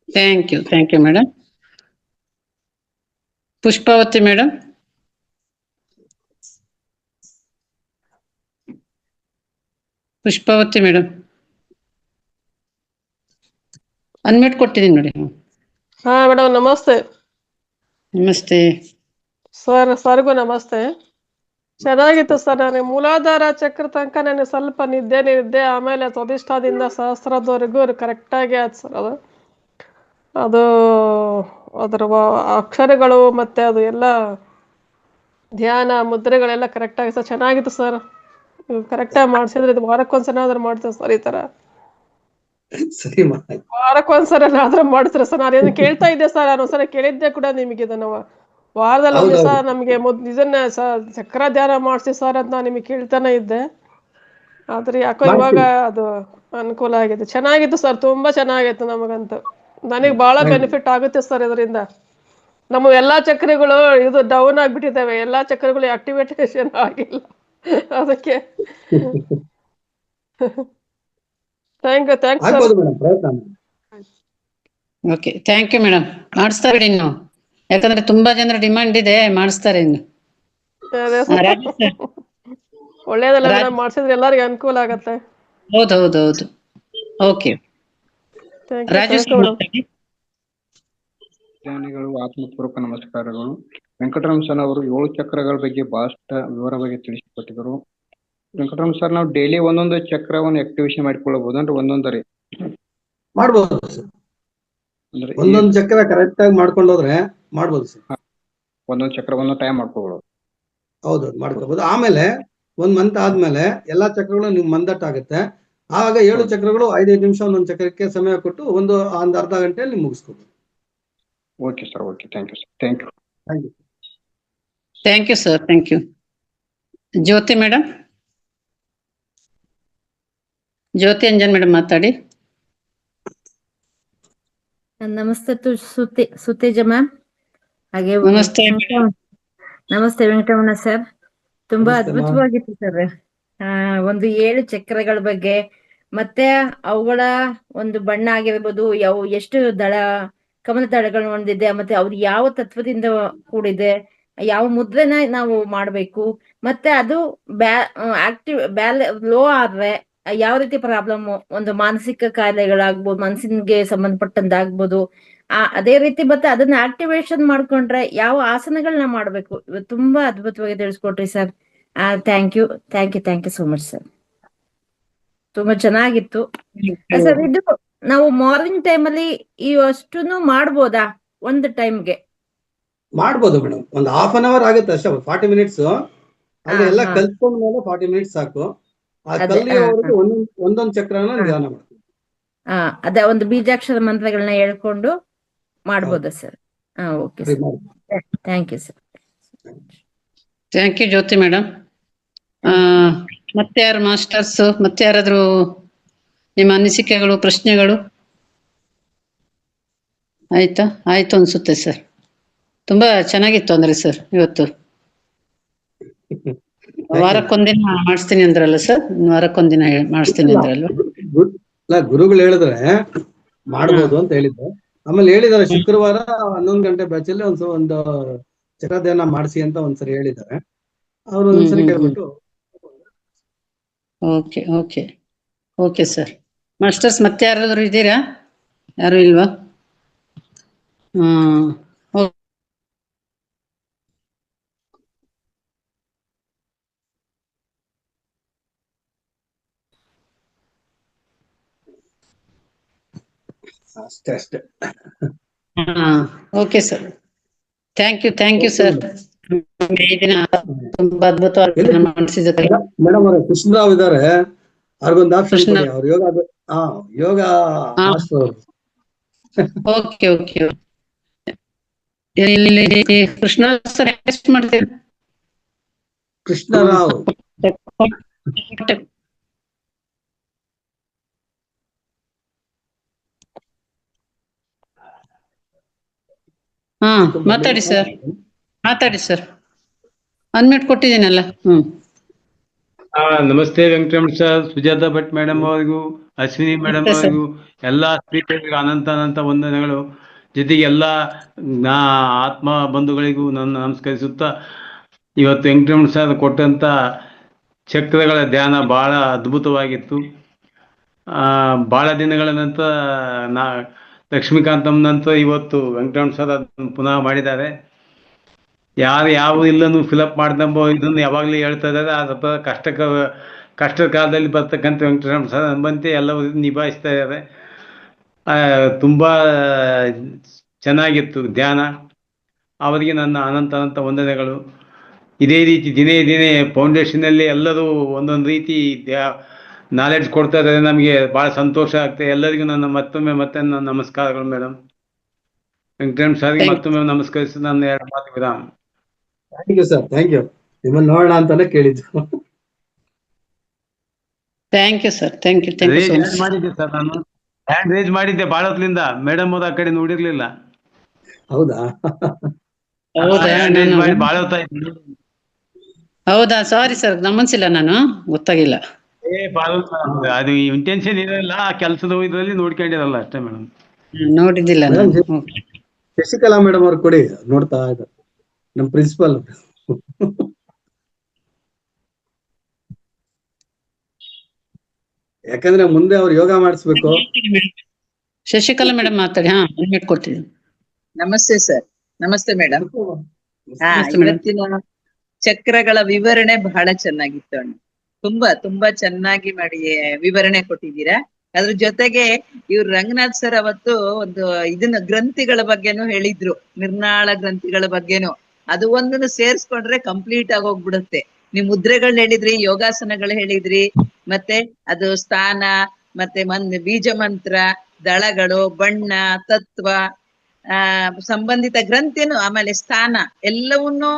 Thank you madam. Pushpavathi madam. Pushpavathi madam unmute ಕೊಟ್ಟಿದ್ದೀನಿ ನೋಡಿ. ಮೇಡಮ್ ನಮಸ್ತೆ. ನಮಸ್ತೆ ಸರ್. ಸರ್ಗೂ ನಮಸ್ತೆ. ಚೆನ್ನಾಗಿತ್ತು ಸರ್. ನನಗೆ ಮೂಲಾಧಾರ ಚಕ್ರ ತನಕ ನನಗೆ ಸ್ವಲ್ಪ ನಿದ್ದೆ, ಆಮೇಲೆ ಸ್ವಧಿಷ್ಠಾದಿಂದ ಸಹಸ್ರದವರೆಗೂ ಕರೆಕ್ಟಾಗಿ ಆಯ್ತು ಸರ್. ಅದರ ಅಕ್ಷರಗಳು ಮತ್ತೆ ಅದು ಎಲ್ಲ ಧ್ಯಾನ ಮುದ್ರೆಗಳೆಲ್ಲ ಕರೆಕ್ಟಾಗಿ ಸರ್, ಚೆನ್ನಾಗಿತ್ತು ಸರ್. ನೀವು ಕರೆಕ್ಟಾಗಿ ಮಾಡಿಸಿದ್ರೆ ಇದು ವಾರಕ್ಕೊಂದ್ಸಲ ಮಾಡ್ತೇವೆ ಸರ್. ಈ ತರ ವಾರಕ್ಕೊಂದ್ಸಲ ಮಾಡ್ತೀರ ಸರ್? ನಾನೇನು ಕೇಳ್ತಾ ಇದ್ದೆ ಸರ್, ನಾನೊಂದ್ಸಲ ಕೇಳಿದ್ದೆ ಕೂಡ ನಿಮಗೆ. ಇದನ್ನ ವಾರದಲ್ಲಿ ಒಂದು ದಿವಸ ನಮ್ಗೆ ಇದನ್ನ ಚಕ್ರ ಧ್ಯಾನ ಮಾಡಿಸಿ ಸರ್ ಅಂತ ನಾನು ನಿಮಗೆ ಕೇಳ್ತಾನೆ ಇದ್ದೆ. ಆದ್ರೆ ಯಾಕೋ ಇವಾಗ ಅದು ಅನುಕೂಲ ಆಗಿದೆ. ಚೆನ್ನಾಗಿತ್ತು ಸರ್, ತುಂಬಾ ಚೆನ್ನಾಗಿತ್ತು. ನಮಗಂತೂ ನನಗೆ ಬಹಳ ಬೆನಿಫಿಟ್ ಆಗುತ್ತೆ ಸರ್ ಇದರಿಂದ. ನಮ್ಮ ಎಲ್ಲಾ ಚಕ್ರಗಳು ಇದು ಡೌನ್ ಆಗ್ಬಿಟ್ಟಿದ್ದಾವೆ, ಎಲ್ಲಾ ಚಕ್ರಗಳು ಆಕ್ಟಿವೇಟೇಷನ್ ಆಗಿಲ್ಲ ಅದಕ್ಕೆ. Thanks sir. ಆಗ್ಬೋದು ಮೇಡಮ್, ಪ್ರಯತ್ನ ಮಾಡಿ. Okay, thank you madam. ಮಾಡಿಸ್ತಾ ಬಿಡಿ ಇನ್ನು, ಯಾಕಂದ್ರೆ ತುಂಬಾ ಜನರ ಡಿಮಾಂಡ್ ಇದೆ, ಮಾಡಿಸ್ತಾರೆ ಇನ್ನು. ರಾಜೇಶ್ ಸರ್. ಒಳ್ಳೇದಲ್ಲ ಮೇಡಮ್, ಮಾಡಿಸಿದ್ರೆ ಎಲ್ಲರಿಗೂ ಅನುಕೂಲ ಆಗತ್ತೆ. ಹೌದು. Okay, Rajesh madam. ಜ್ಞಾನಿಗಳು ಆತ್ಮಪೂರ್ವಕ ನಮಸ್ಕಾರಗಳು. ವೆಂಕಟರಾಮ್ ಸರ್ ಅವರು 7 ಚಕ್ರಗಳ ಬಗ್ಗೆ ಬಹಳಷ್ಟು ವಿವರವಾಗಿ ತಿಳಿಸಿಕೊಟ್ಟಿದ್ರು. ವೆಂಕಟರಾಮ್ ಸರ್, ನಾವು ಡೈಲಿ ಒಂದೊಂದು ಚಕ್ರವನ್ನು ಆಕ್ಟಿವೇಶನ್ ಮಾಡಿಕೊಳ್ಳಬಹುದು ಅಂದ್ರೆ ಒಂದೊಂದರಿ ಮಾಡ್ಬೋದು ಸರ್. ಅಂದ್ರೆ ಒಂದೊಂದು ಚಕ್ರ ಕರೆಕ್ಟ್ ಆಗಿ ಮಾಡ್ಕೊಂಡೋದ್ರೆ ಮಾಡ್ಬೋದು ಸರ್. ಒಂದೊಂದು ಚಕ್ರ ಒಂದೊಂದು ಟೈಮ್ ಮಾಡ್ಕೋಬಹುದು. ಹೌದು, ಮಾಡ್ಕೋಬಹುದು. ಆಮೇಲೆ 1 ಮಂತ್ ಆದ್ಮೇಲೆ ಎಲ್ಲಾ ಚಕ್ರಗಳು ನಿಮ್ ಮಂದಟ್ ಆಗುತ್ತೆ. ಆಗ 7 ಚಕ್ರಗಳು 5 ನಿಮಿಷ ಒಂದೊಂದು ಚಕ್ರಕ್ಕೆ ಸಮಯ ಕೊಟ್ಟು ಒಂದು ಅರ್ಧ ಗಂಟೆಯಲ್ಲಿ ಮುಗಿಸ್ಕೋಬಹುದು. Okay sir, okay, thank you sir. Thank you. Thank you sir, thank you. Jyothi madam, Jyoti Anjan madam ಮಾತಾಡಿ. ನಮಸ್ತೆ ಸುತೇಜ ಮ್ಯಾಮ್. ಹಾಗೆ ನಮಸ್ತೆ. ನಮಸ್ತೆ ವೆಂಕಟರಮಣ ಸರ್. ತುಂಬಾ ನಮಸ್ತೆ ಮಾ. ಅದ್ಭುತವಾಗಿತ್ತು ಸರ್. ಒಂದು 7 ಚಕ್ರಗಳ ಬಗ್ಗೆ, ಮತ್ತೆ ಅವುಗಳ ಒಂದು ಬಣ್ಣ ಆಗಿರ್ಬೋದು, ಎಷ್ಟು ಕಮಲ ದಳಗಳು ಹೊಂದಿದೆ, ಮತ್ತೆ ಅವ್ರು ಯಾವ ತತ್ವದಿಂದ ಕೂಡಿದೆ, ಯಾವ ಮುದ್ರೆನ ನಾವು ಮಾಡ್ಬೇಕು, ಮತ್ತೆ ಅದು ಲೋ ಆದ್ರೆ ಯಾವ ರೀತಿ ಪ್ರಾಬ್ಲಮ್, ಒಂದು ಮಾನಸಿಕ ಕಾಯಿಲೆಗಳಾಗ್ಬೋದು, ಮನಸ್ಸಿಗೆ ಸಂಬಂಧಪಟ್ಟಂದಾಗ್ಬೋದು. ಅದೇ ರೀತಿ ಮತ್ತೆ ಅದನ್ನ ಆಕ್ಟಿವೇಶನ್ ಮಾಡ್ಕೊಂಡ್ರೆ ಯಾವ ಆಸನಗಳನ್ನ ಮಾಡ್ಬೇಕು, ತುಂಬಾ ಅದ್ಭುತವಾಗಿ ತಿಳಿಸ್ಕೊಟ್ರಿ sir. Thank you so much sir. ತುಂಬಾ ಚೆನ್ನಾಗಿತ್ತು ಸರ್. ಇದು ನಾವು ಮಾರ್ನಿಂಗ್ ಟೈಮ್ ಅಲ್ಲಿ ಅಷ್ಟನ್ನು ಮಾಡ್ಬೋದಾ ಒಂದು ಟೈಮ್ಗೆ? ಮಾಡ್ಬೋದು ಮೇಡಮ್. ಒಂದು ½ an hour ಆಗುತ್ತೆ ಅಷ್ಟೇ, 40 ಮಿನಿಟ್ಸ್. ಅಲ್ಲಿ ಎಲ್ಲ ಕಲ್ತ್ಕೊಂಡ ಮೇಲೆ 40 ಮಿನಿಟ್ಸ್ ಸಾಕು. ಆ ಕಲಿಯೋವರೆಗೂ ಒಂದೊಂದು ಚಕ್ರನ ಧ್ಯಾನ ಮಾಡ್ತೀವಿ. ಅದೇ ಒಂದು ಬೀಜಾಕ್ಷರ ಮಂತ್ರಗಳನ್ನ ಹೇಳ್ಕೊಂಡು ಮಾಡ್ಬೋದಾ sir? Okay sir, thank you sir. Thank you Jyothi madam. ಮತ್ತೆ ಯಾರು ಮಾಸ್ಟರ್ಸ್, ಮತ್ತೆ ಯಾರಾದ್ರೂ ನಿಮ್ಮ ಅನಿಸಿಕೆಗಳು, ಪ್ರಶ್ನೆಗಳು? ಆಯ್ತು ಅನ್ಸುತ್ತೆ ಸರ್. ತುಂಬಾ ಚೆನ್ನಾಗಿತ್ತು ಅಂದ್ರೆ ಸರ್ ಇವತ್ತು. ವಾರಕ್ಕೊಂದಿನ ಮಾಡಿಸ್ತೀನಿ ಅಂದ್ರಲ್ಲ ಸರ್? ವಾರಕ್ಕೊಂದಿನ ಮಾಡಿಸ್ತೀನಿ ಅಂದ್ರಲ್ವಾ? ಗುರುಗಳು ಹೇಳಿದ್ರೆ ಮಾಡ್ಬೋದು ಅಂತ ಹೇಳಿದ್ರು. ಆಮೇಲೆ ಹೇಳಿದಾರೆ ಶುಕ್ರವಾರ 11 ಗಂಟೆ ಬ್ಯಾಚ್ ಅಲ್ಲಿ ಒಂದು ಚಕ್ರಧ್ಯಾನ ಮಾಡಿಸಿ ಅಂತ ಒಂದ್ಸರಿ ಹೇಳಿದ್ದಾರೆ. ಅವ್ರು ಒಂದ್ಸರಿ ಕೇಳ್ಬಿಟ್ಟು. Okay sir. ಮಾಸ್ಟರ್ಸ್ ಮತ್ತೆ ಯಾರಾದ್ರೂ ಇದ್ದೀರಾ? ಯಾರು ಇಲ್ವಾ? ಅಷ್ಟೇ. Okay sir, thank you sir. ಈ ದಿನ ತುಂಬಾ ಅದ್ಭುತವಾಗಿ ಮಾಡಿಸಿದ್ರೆ ಮೇಡಮ್ ಅವ್ರ ಕೃಷ್ಣರಾವ್ ಇದಾರೆ, ಅವ್ರಿಗೊಂದು ಆಪ್ಷನ್ ಕೊಡಿ. ಅವ್ರು ಯೋಗ ಮಾಸ್ಟರ್ ಅವರು. ಓಕೆ. ಕೃಷ್ಣರಾವ್ ಸರ್ ಎಷ್ಟು ಮಾಡ್ತೀರಾ? ಕೃಷ್ಣರಾವ್ ಮಾತಾಡಿ ಸರ್. ಅನ್ಮ್ಯೂಟ್ ಕೊಟ್ಟಿದ್ದೀನಲ್ಲ. ನಮಸ್ತೆ ವೆಂಕಟರಮಣ ಸರ್, ಸುಜಾತಾ ಭಟ್ ಮೇಡಮ್ ಅವರಿಗೂ, ಅಶ್ವಿನಿ ಮೇಡಮ್ ಅವರಿಗೂ, ಎಲ್ಲಾ ಸ್ಪೀಕರ್ಗಳಿಗೂ ಅನಂತ ವಂದನೆಗಳು. ಜೊತೆಗೆ ಎಲ್ಲಾ ಆತ್ಮ ಬಂಧುಗಳಿಗೂ ನನ್ನ ನಮಸ್ಕರಿಸುತ್ತಾ, ಇವತ್ತು ವೆಂಕಟರಮಣ ಸರ್ ಕೊಟ್ಟಂತ ಚಕ್ರಗಳ ಧ್ಯಾನ ಬಹಳ ಅದ್ಭುತವಾಗಿತ್ತು. ಬಹಳ ದಿನಗಳ ನಂತರ ಲಕ್ಷ್ಮೀಕಾಂತಮ್ ನಂತರ ಇವತ್ತು ವೆಂಕಟರಮಣ ಸರ್ ಅದನ್ನು ಪುನಃ ಮಾಡಿದ್ದಾರೆ. ಯಾವ ಇಲ್ಲನ್ನು ಫಿಲಪ್ ಮಾಡ್ದಂಬೋ ಇದನ್ನು ಯಾವಾಗಲೂ ಹೇಳ್ತಾ ಇದ್ದಾರೆ. ಅದರ ಕಷ್ಟದ ಕಾಲದಲ್ಲಿ ಬರ್ತಕ್ಕಂಥ ವೆಂಕಟರಮಣ ಸರ್ ಬಂತೆ ಎಲ್ಲವೂ ನಿಭಾಯಿಸ್ತಾ ಇದ್ದಾರೆ. ತುಂಬಾ ಚೆನ್ನಾಗಿತ್ತು ಧ್ಯಾನ. ಅವರಿಗೆ ನನ್ನ ಅನಂತ ವಂದನೆಗಳು. ಇದೇ ರೀತಿ ದಿನೇ ಫೌಂಡೇಶನಲ್ಲಿ ಎಲ್ಲರೂ ಒಂದೊಂದು ರೀತಿ ನಾಲೆಡ್ಜ್ ಕೊಡ್ತಾ ಇದ್ದಾರೆ. ನಮಗೆ ಬಹಳ ಸಂತೋಷ ಆಗ್ತದೆ. ಎಲ್ಲರಿಗೂ ನನ್ನ ಮತ್ತೆ ನನ್ನ ನಮಸ್ಕಾರಗಳು ಮೇಡಮ್. ವೆಂಕಟರಮಣ ಸರ್ಗೆ ಮತ್ತೊಮ್ಮೆ ನಮಸ್ಕರಿಸಿ ನನ್ನ 2 ಮಾತು ವಿರಾಮ. Thank you sir, thank you. ನಿಮ್ಮನ್ನು ನೋಡೋಣ ಅಂತಾನೆ ಕೇಳಿದ್ದು. Thank you sir. ಮಾಡಿದ್ದೆ ಸರ್, ನಾನು ಹ್ಯಾಂಡ್ ರೇಜ್ ಮಾಡಿದ್ದೆ ಬಹಳ ಹೊತ್ತಿನಿಂದ. ಮೇಡಮ್ ಅವ್ರು ಆ ಕಡೆ ನೋಡಿರ್ಲಿಲ್ಲ. ಹೌದಾ? ಹೌದಾ? ನಾನು ಮಾಡಿ ಬಾಳ ಹೊತ್ತಾಯ್ತು. ಹೌದಾ, ಸಾರಿ ಸರ್, ಗಮನಿಸಿಲ್ಲ, ನಾನು ಗೊತ್ತಾಗಿಲ್ಲ. ಅದು ಇಂಟೆನ್ಷನ್ ಇರಲ್ಲ, ಕೆಲಸದ ಇದ್ರಲ್ಲಿ ನೋಡ್ಕೊಂಡಿರಲ್ಲ ಅಷ್ಟೇ ಮೇಡಮ್. ನೋಡಿದ್ದಿಲ್ಲ ಮೇಡಮ್, ನಾನು. ಶಶಿಕಲಾ ಮೇಡಮ್ ಅವ್ರು ಕೊಡಿ, ನೋಡ್ತಾ ಇದ್ದಾರೆ ನಮ್ ಪ್ರಿನ್ಸಿಪಲ್. ಯಾಕಂದ್ರೆ ಮುಂದೆ ಅವ್ರು ಯೋಗ ಮಾಡಿಸ್ಬೇಕು. ಶಶಿಕಲಾ ಮೇಡಮ್ ಮಾತಾಡಿ. ಹಾ, ಅನ್ಮಿಟ್ ಕೊಡ್ತಿದ್ದೀನಿ. ನಮಸ್ತೆ ಸರ್. ನಮಸ್ತೆ ಮೇಡಮ್. ನಮಸ್ತೆ ಮೇಡಮ್. ಇವತ್ತಿನ ಚಕ್ರಗಳ ವಿವರಣೆ ಬಹಳ ಚೆನ್ನಾಗಿತ್ತು ಅಣ್ಣ. ತುಂಬಾ ಚೆನ್ನಾಗಿ ಮಾಡಿ ವಿವರಣೆ ಕೊಟ್ಟಿದ್ದೀರಾ. ಅದ್ರ ಜೊತೆಗೆ ಇವ್ರು ರಂಗನಾಥ್ ಸರ್ ಅವತ್ತು ಒಂದು ಇದನ್ನ ಗ್ರಂಥಿಗಳ ಬಗ್ಗೆನೂ ಹೇಳಿದ್ರು, ನಿರ್ನಾಳ ಗ್ರಂಥಿಗಳ ಬಗ್ಗೆನೂ. ಅದು ಒಂದನ್ನು ಸೇರ್ಸ್ಕೊಂಡ್ರೆ ಕಂಪ್ಲೀಟ್ ಆಗಿ ಹೋಗ್ಬಿಡುತ್ತೆ. ನೀವು ಮುದ್ರೆಗಳನ್ನ ಹೇಳಿದ್ರಿ, ಯೋಗಾಸನಗಳು ಹೇಳಿದ್ರಿ, ಮತ್ತೆ ಅದು ಸ್ಥಾನ, ಮತ್ತೆ ಬೀಜ ಮಂತ್ರ, ದಳಗಳು, ಬಣ್ಣ, ತತ್ವ, ಸಂಬಂಧಿತ ಗ್ರಂಥಿನು, ಆಮೇಲೆ ಸ್ಥಾನ ಎಲ್ಲವನ್ನೂ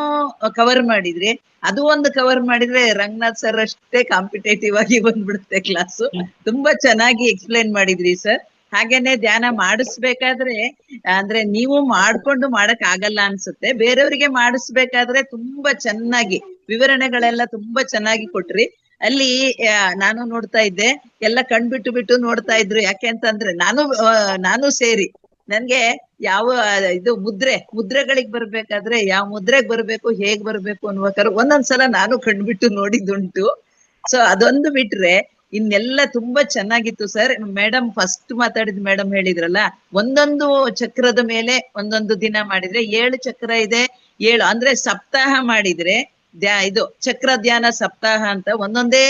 ಕವರ್ ಮಾಡಿದ್ರಿ. ಅದು ಒಂದು ಕವರ್ ಮಾಡಿದ್ರೆ ರಂಗನಾಥ್ ಸರ್ ಅಷ್ಟೇ ಕಾಂಪಿಟೇಟಿವ್ ಆಗಿ ಬಂದ್ಬಿಡುತ್ತೆ ಕ್ಲಾಸು. ತುಂಬಾ ಚೆನ್ನಾಗಿ ಎಕ್ಸ್ಪ್ಲೈನ್ ಮಾಡಿದ್ರಿ ಸರ್. ಹಾಗೇನೆ ಧ್ಯಾನ ಮಾಡಿಸ್ಬೇಕಾದ್ರೆ ಅಂದ್ರೆ ನೀವು ಮಾಡ್ಕೊಂಡು ಮಾಡಕ್ ಆಗಲ್ಲ ಅನ್ಸುತ್ತೆ, ಬೇರೆಯವರಿಗೆ ಮಾಡಿಸ್ಬೇಕಾದ್ರೆ ತುಂಬಾ ಚೆನ್ನಾಗಿ ವಿವರಣೆಗಳೆಲ್ಲ ತುಂಬಾ ಚೆನ್ನಾಗಿ ಕೊಟ್ರಿ. ಅಲ್ಲಿ ನಾನು ನೋಡ್ತಾ ಇದ್ದೆ, ಎಲ್ಲ ಕಣ್ಬಿಟ್ಟು ನೋಡ್ತಾ ಇದ್ರು. ಯಾಕೆ ಅಂತಂದ್ರೆ ನಾನು ಸೇರಿ ನನ್ಗೆ ಯಾವ ಇದು ಮುದ್ರೆಗಳಿಗೆ ಬರ್ಬೇಕಾದ್ರೆ ಯಾವ ಮುದ್ರೆಗೆ ಬರ್ಬೇಕು, ಹೇಗ್ ಬರ್ಬೇಕು ಅನ್ಬೇಕಾದ್ರೆ ಒಂದೊಂದ್ಸಲ ನಾನು ಕಣ್ಬಿಟ್ಟು ನೋಡಿದ್ದುಂಟು. ಸೊ ಅದೊಂದು ಬಿಟ್ರೆ ಇನ್ನೆಲ್ಲ ತುಂಬಾ ಚೆನ್ನಾಗಿತ್ತು ಸರ್. ಮೇಡಮ್ ಫಸ್ಟ್ ಮಾತಾಡಿದ ಮೇಡಮ್ ಹೇಳಿದ್ರಲ್ಲ, ಒಂದೊಂದು ಚಕ್ರದ ಮೇಲೆ ಒಂದೊಂದು ದಿನ ಮಾಡಿದ್ರೆ 7 ಚಕ್ರ ಇದೆ, 7 ಅಂದ್ರೆ ಸಪ್ತಾಹ ಮಾಡಿದ್ರೆ ಇದು ಚಕ್ರ ಧ್ಯಾನ ಸಪ್ತಾಹ ಅಂತ ಒಂದೊಂದೇ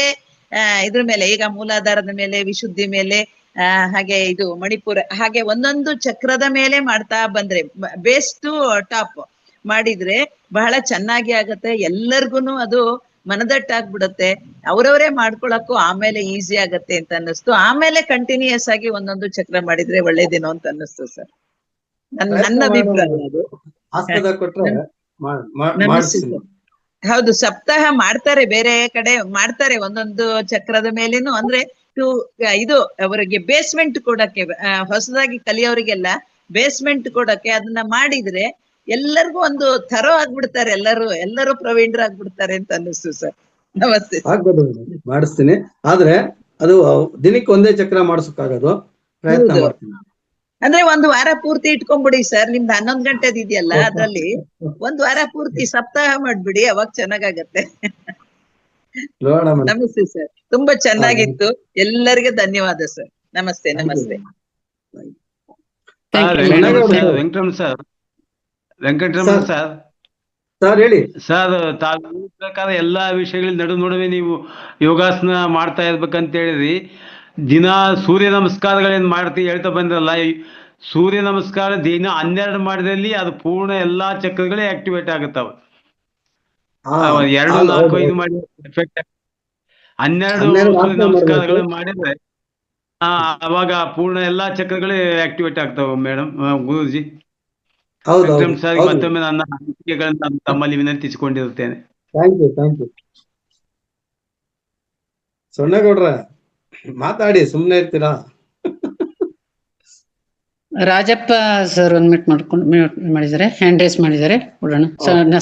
ಇದ್ರ ಮೇಲೆ, ಈಗ ಮೂಲಾಧಾರದ ಮೇಲೆ, ವಿಶುದ್ಧಿ ಮೇಲೆ, ಹಾಗೆ ಇದು ಮಣಿಪುರ, ಹಾಗೆ ಒಂದೊಂದು ಚಕ್ರದ ಮೇಲೆ ಮಾಡ್ತಾ ಬಂದ್ರೆ ಬೇಸ್ ಟು ಟಾಪ್ ಮಾಡಿದ್ರೆ ಬಹಳ ಚೆನ್ನಾಗಿ ಆಗತ್ತೆ. ಎಲ್ಲರಿಗೂನು ಅದು ಮನದಟ್ಟಾಗ್ಬಿಡುತ್ತೆ, ಅವ್ರವರೇ ಮಾಡ್ಕೊಳಕ್ಕೂ ಆಮೇಲೆ ಈಸಿ ಆಗತ್ತೆ ಅಂತ ಅನ್ನಿಸ್ತು. ಆಮೇಲೆ ಕಂಟಿನ್ಯೂಯಸ್ ಆಗಿ ಒಂದೊಂದು ಚಕ್ರ ಮಾಡಿದ್ರೆ ಒಳ್ಳೇದೇನೋ ಅಂತ ಅನ್ನಿಸ್ತು ಸರ್. ನನ್ನ ಅಭಿಪ್ರಾಯ ಅದು. ಆಸ್ಪದ ಕೊಟ್ರೆ ಮಾಡಿಸ್ತೀನಿ. ಹೌದು, ಸಪ್ತಾಹ ಮಾಡ್ತಾರೆ, ಬೇರೆ ಕಡೆ ಮಾಡ್ತಾರೆ ಒಂದೊಂದು ಚಕ್ರದ ಮೇಲೇನು. ಅಂದ್ರೆ ಇದು ಅವರಿಗೆ ಬೇಸ್ಮೆಂಟ್ ಕೊಡಕ್ಕೆ, ಹೊಸದಾಗಿ ಕಲಿಯೋರಿಗೆಲ್ಲ ಬೇಸ್ಮೆಂಟ್ ಕೊಡಕ್ಕೆ ಅದನ್ನ ಮಾಡಿದ್ರೆ ಎಲ್ಲರಿಗೂ ಒಂದು ಥರೋ ಆಗ್ಬಿಡ್ತಾರೆ, ಎಲ್ಲರೂ ಪ್ರವೀಣರಾಗ್ಬಿಡ್ತಾರೆ ಅಂತ ಅನ್ನಿಸ್ತು ಸರ್. ನಮಸ್ತೆ. ಆಗ್ಬೋದು, ಮಾಡಿಸ್ತೀನಿ. ಆದ್ರೆ ಅದು ದಿನಕ್ಕೆ ಒಂದೇ ಚಕ್ರ ಮಾಡಿಸೋಕ್ಕಾಗೋದು, ಪ್ರಯತ್ನ ಮಾಡ್ತೀನಿ. ಅಂದ್ರೆ ಒಂದು ವಾರ ಪೂರ್ತಿ ಇಟ್ಕೊಂಡ್ಬಿಡಿ ಸರ್, ನಿಮ್ದು 11 ಗಂಟೆದ್ ಇದೆಯಲ್ಲ, ಅದ್ರಲ್ಲಿ ಒಂದು ವಾರ ಪೂರ್ತಿ ಸಪ್ತಾಹ ಮಾಡ್ಬಿಡಿ, ಅವಾಗ ಚೆನ್ನಾಗತ್ತೆ. ನಮಸ್ತೆ ಸರ್, ತುಂಬಾ ಚೆನ್ನಾಗಿತ್ತು. ಎಲ್ಲರಿಗೂ ಧನ್ಯವಾದ ಸರ್. ನಮಸ್ತೆ. ನಮಸ್ತೆ. ವೆಂಕಟರಮಣ ಸರ್ ಸರ್ ಹೇಳಿ ಸರ್. ತಾವು ಪ್ರಕಾರ ಎಲ್ಲಾ ವಿಷಯಗಳ ನಡುವೆ ನೀವು ಯೋಗಾಸನ ಮಾಡ್ತಾ ಇರ್ಬೇಕಂತ ಹೇಳಿದ್ರಿ. ದಿನ ಸೂರ್ಯ ನಮಸ್ಕಾರಗಳೇನ್ ಹೇಳ್ತಾ ಬಂದ್ರಲ್ಲ, ಸೂರ್ಯ ನಮಸ್ಕಾರ ದಿನ 12 ಮಾಡಿದಲ್ಲಿ ಅದು ಪೂರ್ಣ ಎಲ್ಲಾ ಚಕ್ರಗಳೇ ಆಕ್ಟಿವೇಟ್ ಆಗುತ್ತಾವ. 2, 4, 5 ಮಾಡಿ ಎಫೆಕ್ಟ್ 12 ಸೂರ್ಯ ನಮಸ್ಕಾರಗಳು ಮಾಡಿದ್ರೆ ಅವಾಗ ಪೂರ್ಣ ಎಲ್ಲಾ ಚಕ್ರಗಳೇ ಆಕ್ಟಿವೇಟ್ ಆಗ್ತಾವ ಮೇಡಮ್. ಗುರೂಜಿ, ಸರ್ ಮತ್ತೊಮ್ಮೆ ನನ್ನ ಅನಿಸಿಕೆಗಳನ್ನ ತಮ್ಮಲ್ಲಿ ವಿನಂತಿಸಿಕೊಂಡಿರುತ್ತೇನೆ. Thank you. ಸೊನ್ನೇಗೌಡ್ರ ಮಾತಾಡಿ, ಸುಮ್ನೆ ಇರ್ತೀರಾ? ರಾಜಪ್ಪ ಸರ್ ಒಂದು ಮ್ಯೂಟ್ ಮಾಡಿದ್ದಾರೆ, ಹ್ಯಾಂಡ್ ರೈಸ್ ಮಾಡಿದ್ದಾರೆ. ಕೊಡೋಣ.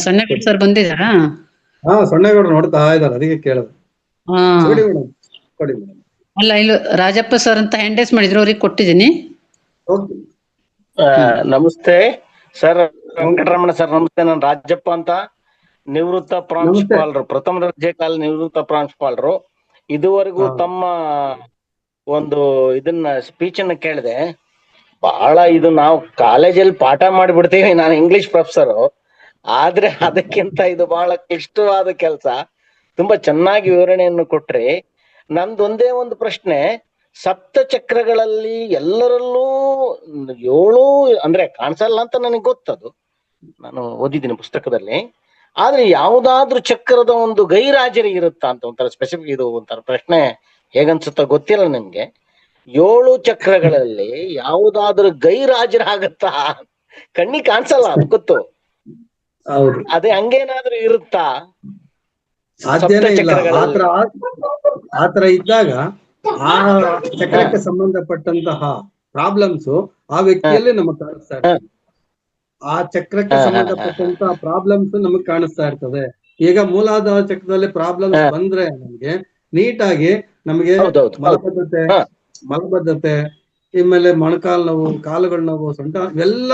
ಸಣ್ಣಗೌಡ ಸರ್ ಬಂದಿದ್ದಾರಾ? ಹಾ, ಸೊನ್ನೇಗೌಡ್ರು ನೋಡ್ತಾ ಇದ್ದಾರೆ, ಅದಕ್ಕೆ ಕೇಳಿದ್ರು. ಕೊಡಿ ಮೇಡಮ್. ಅಲ್ಲ, ಇಲ್ಲ, ರಾಜಪ್ಪ ಸರ್ ಅಂತ ಹ್ಯಾಂಡ್ ರೈಸ್ ಮಾಡಿದ್ರು, ಅವ್ರಿಗೆ ಕೊಟ್ಟಿದ್ದೀನಿ. ನಮಸ್ತೆ ಸರ್, ವೆಂಕಟರಮಣ ಸರ್ ನಮಸ್ತೆ. ನಾನು ರಾಜಪ್ಪ ಅಂತ, ನಿವೃತ್ತ ಪ್ರಾಂಶುಪಾಲರು, ಪ್ರಥಮ ದರ್ಜೆ ಕಾಲೇಜು ನಿವೃತ್ತ ಪ್ರಾಂಶುಪಾಲರು. ಇದುವರೆಗೂ ತಮ್ಮ ಒಂದು ಇದನ್ನ ಸ್ಪೀಚ್ ಅನ್ನ ಕೇಳಿದೆ. ಬಹಳ ಇದು ನಾವು ಕಾಲೇಜಲ್ಲಿ ಪಾಠ ಮಾಡಿಬಿಡ್ತೀವಿ, ನಾನು ಇಂಗ್ಲಿಷ್ ಪ್ರೊಫೆಸರು, ಆದ್ರೆ ಅದಕ್ಕಿಂತ ಇದು ಬಹಳ ಕ್ಲಿಷ್ಟವಾದ ಕೆಲಸ. ತುಂಬಾ ಚೆನ್ನಾಗಿ ವಿವರಣೆಯನ್ನು ಕೊಟ್ರಿ. ನಂದೊಂದೇ ಒಂದು ಪ್ರಶ್ನೆ, ಸಪ್ತ ಚಕ್ರಗಳಲ್ಲಿ ಎಲ್ಲರಲ್ಲೂ 7 ಅಂದ್ರೆ ಕಾಣಿಸಲ್ಲ ಅಂತ ನನಗೆ ಗೊತ್ತದು, ನಾನು ಓದಿದ್ದೀನಿ ಪುಸ್ತಕದಲ್ಲಿ. ಆದ್ರೆ ಯಾವ್ದಾದ್ರು ಚಕ್ರದ ಒಂದು ಗೈರಾಜರಿ ಇರುತ್ತಾ ಅಂತ ಒಂಥರ ಸ್ಪೆಸಿಫಿಕ್, ಇದು ಒಂಥರ ಪ್ರಶ್ನೆ, ಹೇಗನ್ಸುತ್ತ ಗೊತ್ತಿಲ್ಲ ನನ್ಗೆ. 7 ಚಕ್ರಗಳಲ್ಲಿ ಯಾವುದಾದ್ರೂ ಗೈರಾಜರಾಗತ್ತಾ? ಕಣ್ಣಿಗೆ ಕಾಣಿಸಲ್ಲ, ಅದು ಗೊತ್ತು. ಅದೇ ಹಂಗೇನಾದ್ರೂ ಇರುತ್ತಾ? ಆತರ ಇದ್ದಾಗ ಆ ಚಕ್ರಕ್ಕೆ ಸಂಬಂಧಪಟ್ಟಂತಹ ಪ್ರಾಬ್ಲಮ್ಸ್ ಆ ವ್ಯಕ್ತಿಯಲ್ಲಿ ನಮಗೆ ಕಾಣಿಸ್ತಾ ಇರ್ತದೆ. ಆ ಚಕ್ರಕ್ಕೆ ಸಂಬಂಧಪಟ್ಟಂತ ಪ್ರಾಬ್ಲಮ್ಸ್ ನಮಗ್ ಕಾಣಿಸ್ತಾ ಇರ್ತದೆ. ಈಗ ಮೂಲಾಧಾರ ಚಕ್ರದಲ್ಲಿ ಪ್ರಾಬ್ಲಮ್ಸ್ ಬಂದ್ರೆ ನಮ್ಗೆ ನೀಟಾಗಿ ನಮಗೆ ಮಲಬದ್ಧತೆ ಆಮೇಲೆ ಮೊಣಕಾಲ್ ನೋವು, ಕಾಲುಗಳ ನೋವು, ಸೊಂಟ ಇವೆಲ್ಲ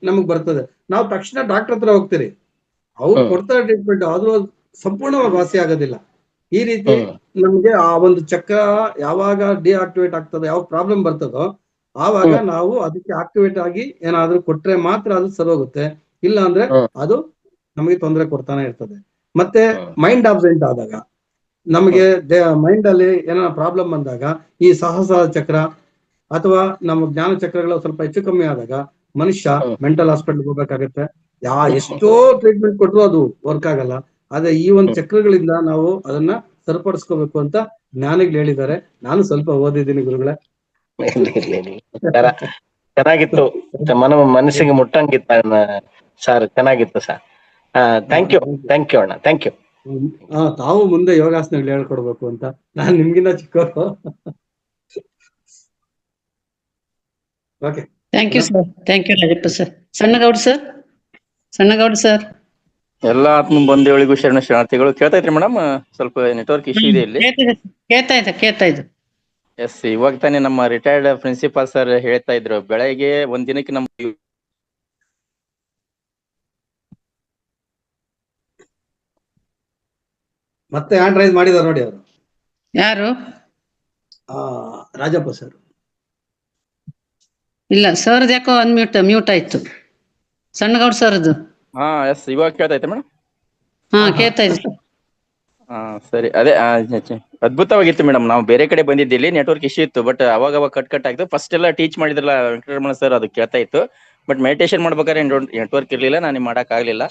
ನಮಗ್ ಬರ್ತದೆ. ನಾವು ತಕ್ಷಣ ಡಾಕ್ಟರ್ ಹತ್ರ ಹೋಗ್ತೀರಿ, ಅವ್ರು ಕೊಡ್ತಾರೆ ಟ್ರೀಟ್ಮೆಂಟ್, ಆದ್ರೂ ಸಂಪೂರ್ಣವಾಗಿ ವಾಸಿ ಆಗೋದಿಲ್ಲ. ಈ ರೀತಿ ನಮ್ಗೆ ಆ ಒಂದು ಚಕ್ರ ಯಾವಾಗ ಡಿಆಕ್ಟಿವೇಟ್ ಆಗ್ತದೆ, ಯಾವ ಪ್ರಾಬ್ಲಮ್ ಬರ್ತದೋ ಆವಾಗ ನಾವು ಅದಕ್ಕೆ ಆಕ್ಟಿವೇಟ್ ಆಗಿ ಏನಾದ್ರೂ ಕೊಟ್ರೆ ಮಾತ್ರ ಅದು ಸರಿ ಹೋಗುತ್ತೆ. ಇಲ್ಲ ಅಂದ್ರೆ ಅದು ನಮಗೆ ತೊಂದರೆ ಕೊಡ್ತಾನೆ ಇರ್ತದೆ. ಮತ್ತೆ ಮೈಂಡ್ ಆಬ್ಸೆಂಟ್ ಆದಾಗ, ನಮಗೆ ಮೈಂಡ್ ಅಲ್ಲಿ ಏನೋ ಪ್ರಾಬ್ಲಮ್ ಬಂದಾಗ ಈ ಸಹಸ್ರ ಚಕ್ರ ಅಥವಾ ನಮ್ಮ ಜ್ಞಾನ ಚಕ್ರಗಳು ಸ್ವಲ್ಪ ಹೆಚ್ಚು ಕಮ್ಮಿ ಆದಾಗ ಮನುಷ್ಯ ಮೆಂಟಲ್ ಹಾಸ್ಪಿಟಲ್ ಹೋಗ್ಬೇಕಾಗತ್ತೆ. ಎಷ್ಟೋ ಟ್ರೀಟ್ಮೆಂಟ್ ಕೊಟ್ಟರು ಅದು ವರ್ಕ್ ಆಗಲ್ಲ. ಆದ್ರೆ ಈ ಒಂದು ಚಕ್ರಗಳಿಂದ ನಾವು ಅದನ್ನ ಸರಿಪಡಿಸ್ಕೋಬೇಕು ಅಂತ ಜ್ಞಾನಿಗಳು ಹೇಳಿದ್ದಾರೆ. ನಾನು ಸ್ವಲ್ಪ ಓದಿದ್ದೀನಿ ಗುರುಗಳೇ. ಚೆನ್ನಾಗಿತ್ತು, ಮನಸ್ಸಿಗೆ ಮುಟ್ಟಂಗಿತ್ತ ಸರ್, ಚೆನ್ನಾಗಿತ್ತು ಸರ್. ಥ್ಯಾಂಕ್ ಯು ಅಣ್ಣ, ಥ್ಯಾಂಕ್ ಯು. ತಾವು ಮುಂದೆ ಯೋಗಾಸನಗಳು ಹೇಳ್ಕೊಡ್ಬೇಕು ಅಂತ ನಾನು ನಿಮ್ಗಿಂತ ಚಿಕ್ಕವರು. Okay, thank you sir. Thank you Rajappa sir. Sannagoud sir, Sannagoud sir. ಎಲ್ಲ ಆತ್ಮ ಬಂಧುಗಳಿಗೂ ಶರಣಾರ್ಥಿಗಳು. ಕೇಳ್ತಾ ಇದ್ರಿ ಮೇಡಮ್? ಸ್ವಲ್ಪ ನೆಟ್ವರ್ಕ್ ಇಶ್ಯೂ ಇದೆ ಇಲ್ಲಿ. ಕೇಳ್ತಾ ಇದ್ದೆ. ಎಸ್, ಇವಾಗ ತಾನೇ ನಮ್ಮ ರಿಟೈರ್ಡ್ ಪ್ರಿನ್ಸಿಪಾಲ್ ಸರ್ ಹೇಳ್ತಾ ಇದ್ರು, ಬೆಳಗ್ಗೆ ಒಂದ್ ದಿನಕ್ಕೆ ನಮ್ಮ ಮತ್ತೆ ಹ್ಯಾಂಡ್ ರೈಸ್ ಮಾಡಿದಾರೆ ನೋಡಿ ಅವರು. ಯಾರು? ರಾಜಪ್ಪ ಸರ್. ಇಲ್ಲ, ಸರ್ದು ಯಾಕೋ ಮ್ಯೂಟ್ ಆಯ್ತು. ಸಣ್ಣಗೌಡ್ ಸರ್ದು. ಎಸ್, ಇವಾಗ ಕೇಳ್ತಾ ಐತೆ ಮೇಡಮ್? ಕೇಳ್ತಾ ಇದೆ. ಸರಿ, ಅದೇ ಅದ್ಭುತವಾಗಿತ್ತು ಮೇಡಮ್. ನಾವು ಬೇರೆ ಕಡೆ ಬಂದಿದ್ದಿಲ್ಲಿ, ನೆಟ್ವರ್ಕ್ ಇಶ್ಯೂ ಇತ್ತು. ಬಟ್ ಅವಾಗ ಕಟ್ ಆಗ್ತು. ಫಸ್ಟ್ ಎಲ್ಲ ಟೀಚ್ ಮಾಡಿದ್ರಲ್ಲ ವೆಂಕಟರಮಣ ಸರ್, ಅದು ಕೇಳ್ತಾ ಇತ್ತು. ಬಟ್ ಮೆಡಿಟೇಷನ್ ಮಾಡ್ಬೇಕಾದ್ರೆ ನೆಟ್ವರ್ಕ್ ಇರ್ಲಿಲ್ಲ, ನನಗೆ ಮಾಡಕ್ ಆಗ್ಲಿಲ್ಲ.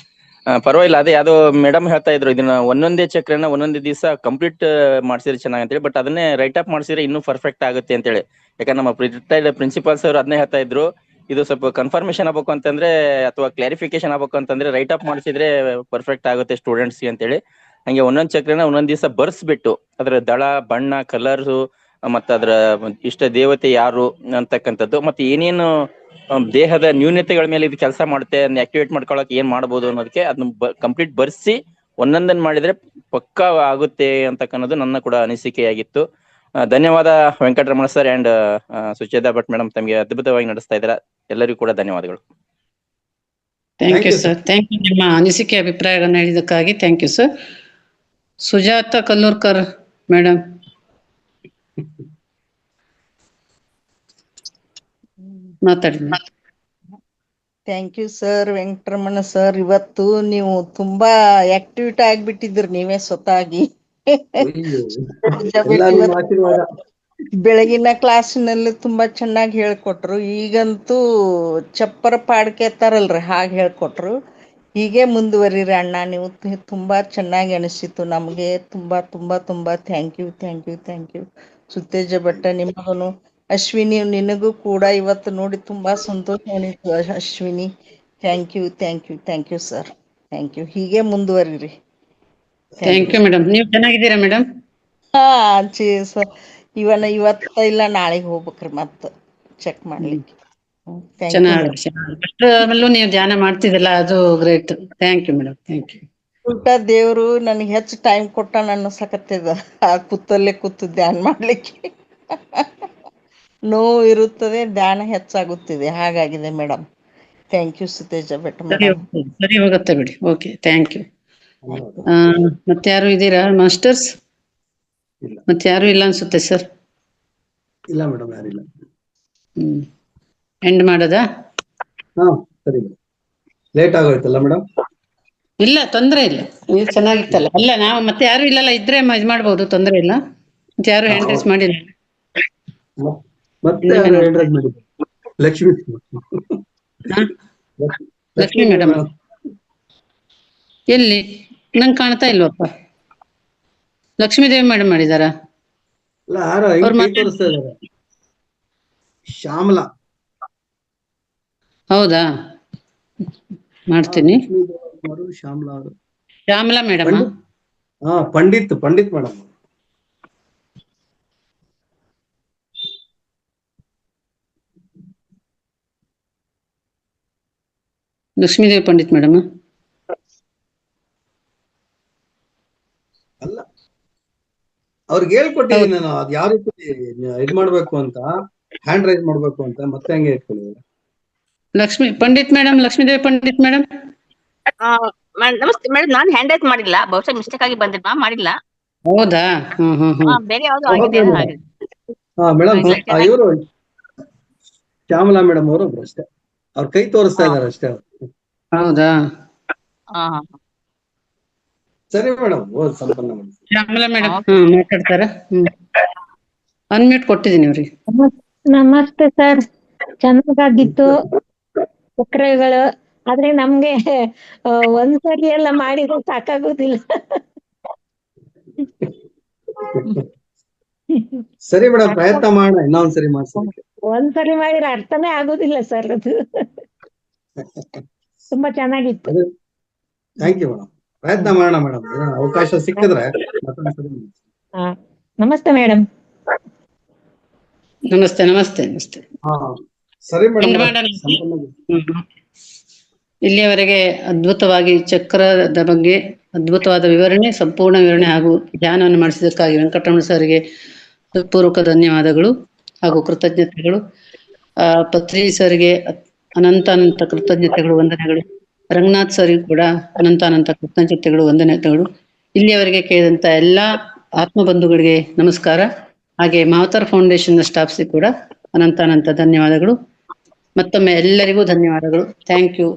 ಪರವಾಗಿಲ್ಲ. ಅದೇ ಯಾವ್ದೋ ಮೇಡಮ್ ಹೇಳ್ತಾ ಇದ್ರು, ಇದನ್ನ ಒಂದೊಂದೇ ಚಕ್ರನ ಒಂದೊಂದೇ ದಿವಸ ಕಂಪ್ಲೀಟ್ ಮಾಡ್ಸಿದ್ರೆ ಚೆನ್ನಾಗಿ ಅಂತೇಳಿ. ಬಟ್ ಅದನ್ನೇ ರೈಟ್ ಅಪ್ ಮಾಡ್ಸಿದ್ರೆ ಇನ್ನೂ ಪರ್ಫೆಕ್ಟ್ ಆಗುತ್ತೆ ಅಂತೇಳಿ. ಯಾಕಂದ್ರೆ ನಮ್ಮ ರಿಟೈರ್ಡ್ ಪ್ರಿನ್ಸಿಪಾಲ್ ಸರ್ ಅದನ್ನೇ ಹೇಳ್ತಾ ಇದ್ರು, ಇದು ಸ್ವಲ್ಪ ಕನ್ಫರ್ಮೇಶನ್ ಆಗ್ಬೇಕು ಅಂತಂದ್ರೆ ಅಥವಾ ಕ್ಲಾರಿಫಿಕೇಶನ್ ಆಗ್ಬೇಕು ಅಂತಂದ್ರೆ ರೈಟ್ ಅಪ್ ಮಾಡಿಸಿದ್ರೆ ಪರ್ಫೆಕ್ಟ್ ಆಗುತ್ತೆ ಸ್ಟೂಡೆಂಟ್ಸ್ ಅಂತೇಳಿ. ಹಂಗೆ ಒಂದೊಂದ್ ಚಕ್ರನ ಒಂದೊಂದ್ ದಿವಸ ಬರ್ಸ್ಬಿಟ್ಟು ಅದ್ರ ದಳ, ಬಣ್ಣ, ಕಲರ್ಸು, ಮತ್ತ ಅದ್ರ ಇಷ್ಟ ದೇವತೆ ಯಾರು ಅಂತಕ್ಕಂಥದ್ದು, ಮತ್ತೆ ಏನೇನು ದೇಹದ ನ್ಯೂನತೆಗಳ ಮೇಲೆ ಇದು ಕೆಲಸ ಮಾಡುತ್ತೆ, ಅದನ್ನ ಆಕ್ಟಿವೇಟ್ ಮಾಡ್ಕೊಳಕ್ ಏನ್ ಮಾಡ್ಬೋದು ಅನ್ನೋದಕ್ಕೆ ಅದನ್ನ ಕಂಪ್ಲೀಟ್ ಬರ್ಸಿ ಒಂದೊಂದನ್ ಮಾಡಿದ್ರೆ ಪಕ್ಕಾ ಆಗುತ್ತೆ ಅಂತಕ್ಕನ್ನೋದು ನನ್ನ ಕೂಡ ಅನಿಸಿಕೆಯಾಗಿತ್ತು. ಧನ್ಯವಾದ Venkataramana sir and Sucheta Bhat madam, ತಮಗೆ ಅದ್ಭುತವಾಗಿ ನಡೆಸ್ತಾ ಇದ್ದೀರಾ. ಎಲ್ಲರಿಗೂ ಕೂಡ ಧನ್ಯವಾದಗಳು. Thank you sir. Thank you, ನಿಮ್ಮ ಅನಿಸಿಕೆ ಅಭಿಪ್ರಾಯಗಳನ್ನು ಹೇಳಿದ್ದಕ್ಕಾಗಿ thank you sir. Sujata Kallurkar madam. ಮಾತಾಡಿ. Thank you sir. Venkataramana sir, ಇವತ್ತು ನೀವು ತುಂಬಾ ಆಕ್ಟಿವೇಟ್ ಆಗ್ಬಿಟ್ಟಿದ್ರಿ ನೀವೇ ಸ್ವತಃಗಿ. ಬೆಳಗಿನ ಕ್ಲಾಸಿನಲ್ಲಿ ತುಂಬಾ ಚೆನ್ನಾಗಿ ಹೇಳ್ಕೊಟ್ರು. ಈಗಂತೂ ಚಪ್ಪರ ಪಾಡ್ಕೆತಾರಲ್ರಿ, ಹಾಗೆ ಹೇಳ್ಕೊಟ್ರು. ಹೀಗೆ ಮುಂದುವರಿರಿ ಅಣ್ಣ, ನೀವು ತುಂಬಾ ಚೆನ್ನಾಗಿ ಅನಿಸಿತು ನಮಗೆ. ತುಂಬಾ ತುಂಬಾ ತುಂಬಾ ಥ್ಯಾಂಕ್ ಯು. ಸುತ್ತೇಜ ಭಟ್ಟ, ನಿಮಗನು. ಅಶ್ವಿನಿ, ನಿನಗೂ ಕೂಡ ಇವತ್ತು ನೋಡಿ ತುಂಬಾ ಸಂತೋಷ ಅನಿಸ್ತು Ashwini. Thank you sir. Thank you. ಹೀಗೆ ಮುಂದುವರಿರಿ. Thank you madam. ನೀವು ಚೆನ್ನಾಗಿದ್ದೀರಾ ಮೇಡಮ್? ಇವತ್ತ ಇಲ್ಲ ನಾಳೆಗೆ ಹೋಗ್ಬೇಕ್ರಿ ಮತ್ತೆ ಚೆಕ್ ಮಾಡ್ಲಿಕ್ಕೆ. ಆಮೇಲೂ ನೀವು ಧ್ಯಾನ ಮಾಡ್ತಿದ್ದಲ್ಲ, ಅದು great. Thank you madam. Thank you. ಉಲ್ಟಾ ದೇವ್ರು ನನಗೆ ಹೆಚ್ಚು ಟೈಮ್ ಕೊಟ್ಟ ಅನ್ನಿಸಕತ್ತಿದ ಕೂತಲ್ಲೇ ಕೂತು ಧ್ಯಾನ ಮಾಡ್ಲಿಕ್ಕೆ. ನೋವು ಇರುತ್ತದೆ, ಧ್ಯಾನ ಹೆಚ್ಚಾಗುತ್ತಿದೆ, ಹಾಗಾಗಿದೆ madam. Thank you Suteja Bhat madam. ಸರಿ ಹೋಗುತ್ತೆ ಬಿಡಿ. Okay, thank you. ಮತ್ತೆ ಯಾರು ಇದ್ದೀರಾ ಮಾಸ್ಟರ್ಸ್? ಮತ್ತೆ ಯಾರು ಇಲ್ಲ ಅನ್ಸುತ್ತೆ ಸರ್. ಇಲ್ಲ ಮೇಡಮ್, ಯಾರಿಲ್ಲ. ಎಂಡ್ ಮಾಡೋದಾ? ಸರಿ. ಲೇಟ್ ಆಗೋಯ್ತಲ್ಲ ಮೇಡಮ್? ಇಲ್ಲ, ತೊಂದ್ರೆ ಇಲ್ಲ. ನೀವು ಚೆನ್ನಾಗಿತ್ತಲ್ಲ. ಅಲ್ಲ, ನಾವು ಮತ್ತೆ ಯಾರು ಇಲ್ಲಲ್ಲ, ಇದ್ರೆ ಇದು ಮಾಡ್ಬೋದು, ತೊಂದ್ರೆ ಇಲ್ಲ. ಮತ್ತೆ ಯಾರು ಹ್ಯಾಂಡ್ ರೈಸ್ ಮಾಡಿಲ್ಲ. ಲಕ್ಷ್ಮಿ ಲಕ್ಷ್ಮಿ ಮೇಡಮ್ ಎಲ್ಲಿ? ನಂಗೆ ಕಾಣ್ತಾ ಇಲ್ವಪ್ಪ. ಲಕ್ಷ್ಮೀದೇವಿ ಮೇಡಮ್ ಮಾಡಿದಾರಾ? ಶ್ಯಾಮಲಾ. ಹೌದಾ? ಮಾಡ್ತೀನಿ. Shyamala madam. Pandit madam. Lakshmidevi Pandit madam. ಅಲ್ಲ, ಅವ್ರಿಗೆ ಹೇಳ್ಕೊಟ್ಟಿದ್ದೀನಿ ನಾನು ಅದ್ ಯಾವ ರೀತಿ ಇದ್ ಮಾಡ್ಬೇಕು ಅಂತ, ಹ್ಯಾಂಡ್ ರೈಸ್ ಮಾಡ್ಬೇಕು ಅಂತ, ಮತ್ತೆ ಹಂಗೆ ಇಟ್ಕೊಂಡಿದ್ದಾರೆ. Lakshmi Pandit madam, Lakshmidevi Pandit madam. ನಮಸ್ತೆ ಮೇಡಮ್, ನಾನು ಹ್ಯಾಂಡ್ ರೈಸ್ ಮಾಡಿಲ್ಲ, ಬಹುಶಃ ಮಿಸ್ಟೇಕ್ ಆಗಿ ಬಂದಿದ್ದ ಮಾಡಿಲ್ಲ. ಹೌದಾ? ಬೇರೆ ಯಾವ್ದು ಆಗಿದೆ ಹಾಗೆ. ಮೇಡಮ್ ಇವರು ಶ್ಯಾಮಲಾ ಮೇಡಮ್ ಅವರು ಒಬ್ರು ಅಷ್ಟೇ, ಅವ್ರ ಕೈ ತೋರಿಸ್ತಾ ಇದಾರೆ ಅಷ್ಟೇ. ಹೌದಾ? ಸರಿ ಮೇಡಮ್, ಸಂಪನ್ನ ಮೇಡಮ್. ಶ್ಯಾಮಲಾ ಮೇಡಮ್ ಮಾತಾಡ್ತಾರ? ಅನ್ಮ್ಯೂಟ್ ಕೊಟ್ಟಿದ್ದೀನಿ ಅವ್ರಿಗೆ. ನಮಸ್ತೆ ಸರ್, ಚೆನ್ನಾಗಿತ್ತು ಚಕ್ರಗಳು. ಆದ್ರೆ ನಮ್ಗೆ ಒಂದ್ಸರಿ ಎಲ್ಲ ಮಾಡಿದ್ರೆ ಸಾಕಾಗೋದಿಲ್ಲ. ಸರಿ ಮೇಡಮ್, ಪ್ರಯತ್ನ ಮಾಡೋಣ ಇನ್ನೊಂದ್ಸರಿ ಮಾಡ್ಸೋದಕ್ಕೆ. ಒಂದ್ಸರಿ ಮಾಡಿದ್ರೆ ಅರ್ಥನೇ ಆಗೋದಿಲ್ಲ ಸರ್ ಅದು. ತುಂಬಾ ಚೆನ್ನಾಗಿತ್ತು. ಥ್ಯಾಂಕ್ ಯು ಮೇಡಮ್, ಪ್ರಯತ್ನ ಮಾಡೋಣ ಮೇಡಮ್, ಅವಕಾಶ ಸಿಕ್ಕಿದ್ರೆ ಮತ್ತೊಂದ್ಸರಿ. ನಮಸ್ತೆ ಮೇಡಮ್. ನಮಸ್ತೆ ನಮಸ್ತೆ ನಮಸ್ತೆ. ಸರಿ ಮೇಡಮ್. ಇಲ್ಲಿಯವರೆಗೆ ಅದ್ಭುತವಾಗಿ ಚಕ್ರದ ಬಗ್ಗೆ ಅದ್ಭುತವಾದ ವಿವರಣೆ, ಸಂಪೂರ್ಣ ವಿವರಣೆ ಹಾಗೂ ಧ್ಯಾನವನ್ನು ಮಾಡಿಸಿದ್ದಕ್ಕಾಗಿ ವೆಂಕಟರಮಣ ಸರ್ಗೆ ಪೂರ್ವಕ ಧನ್ಯವಾದಗಳು ಹಾಗೂ ಕೃತಜ್ಞತೆಗಳು. ಪತ್ರಿ ಸರ್ಗೆ ಅನಂತ ಕೃತಜ್ಞತೆಗಳು, ವಂದನೆಗಳು. ರಂಗನಾಥ್ ಸರ್ಗೂ ಕೂಡ ಅನಂತ ಕೃತಜ್ಞತೆಗಳು, ವಂದನೆಗಳು. ಇಲ್ಲಿಯವರೆಗೆ ಕೇಳಿದಂತ ಎಲ್ಲಾ ಆತ್ಮ ಬಂಧುಗಳಿಗೆ ನಮಸ್ಕಾರ. ಹಾಗೆ ಮಾವತಾರ್ ಫೌಂಡೇಶನ್ ಸ್ಟಾಫ್ಸಿಗೆ ಕೂಡ ಅನಂತ ಧನ್ಯವಾದಗಳು. ಮತ್ತೊಮ್ಮೆ ಎಲ್ಲರಿಗೂ ಧನ್ಯವಾದಗಳು. Thank you.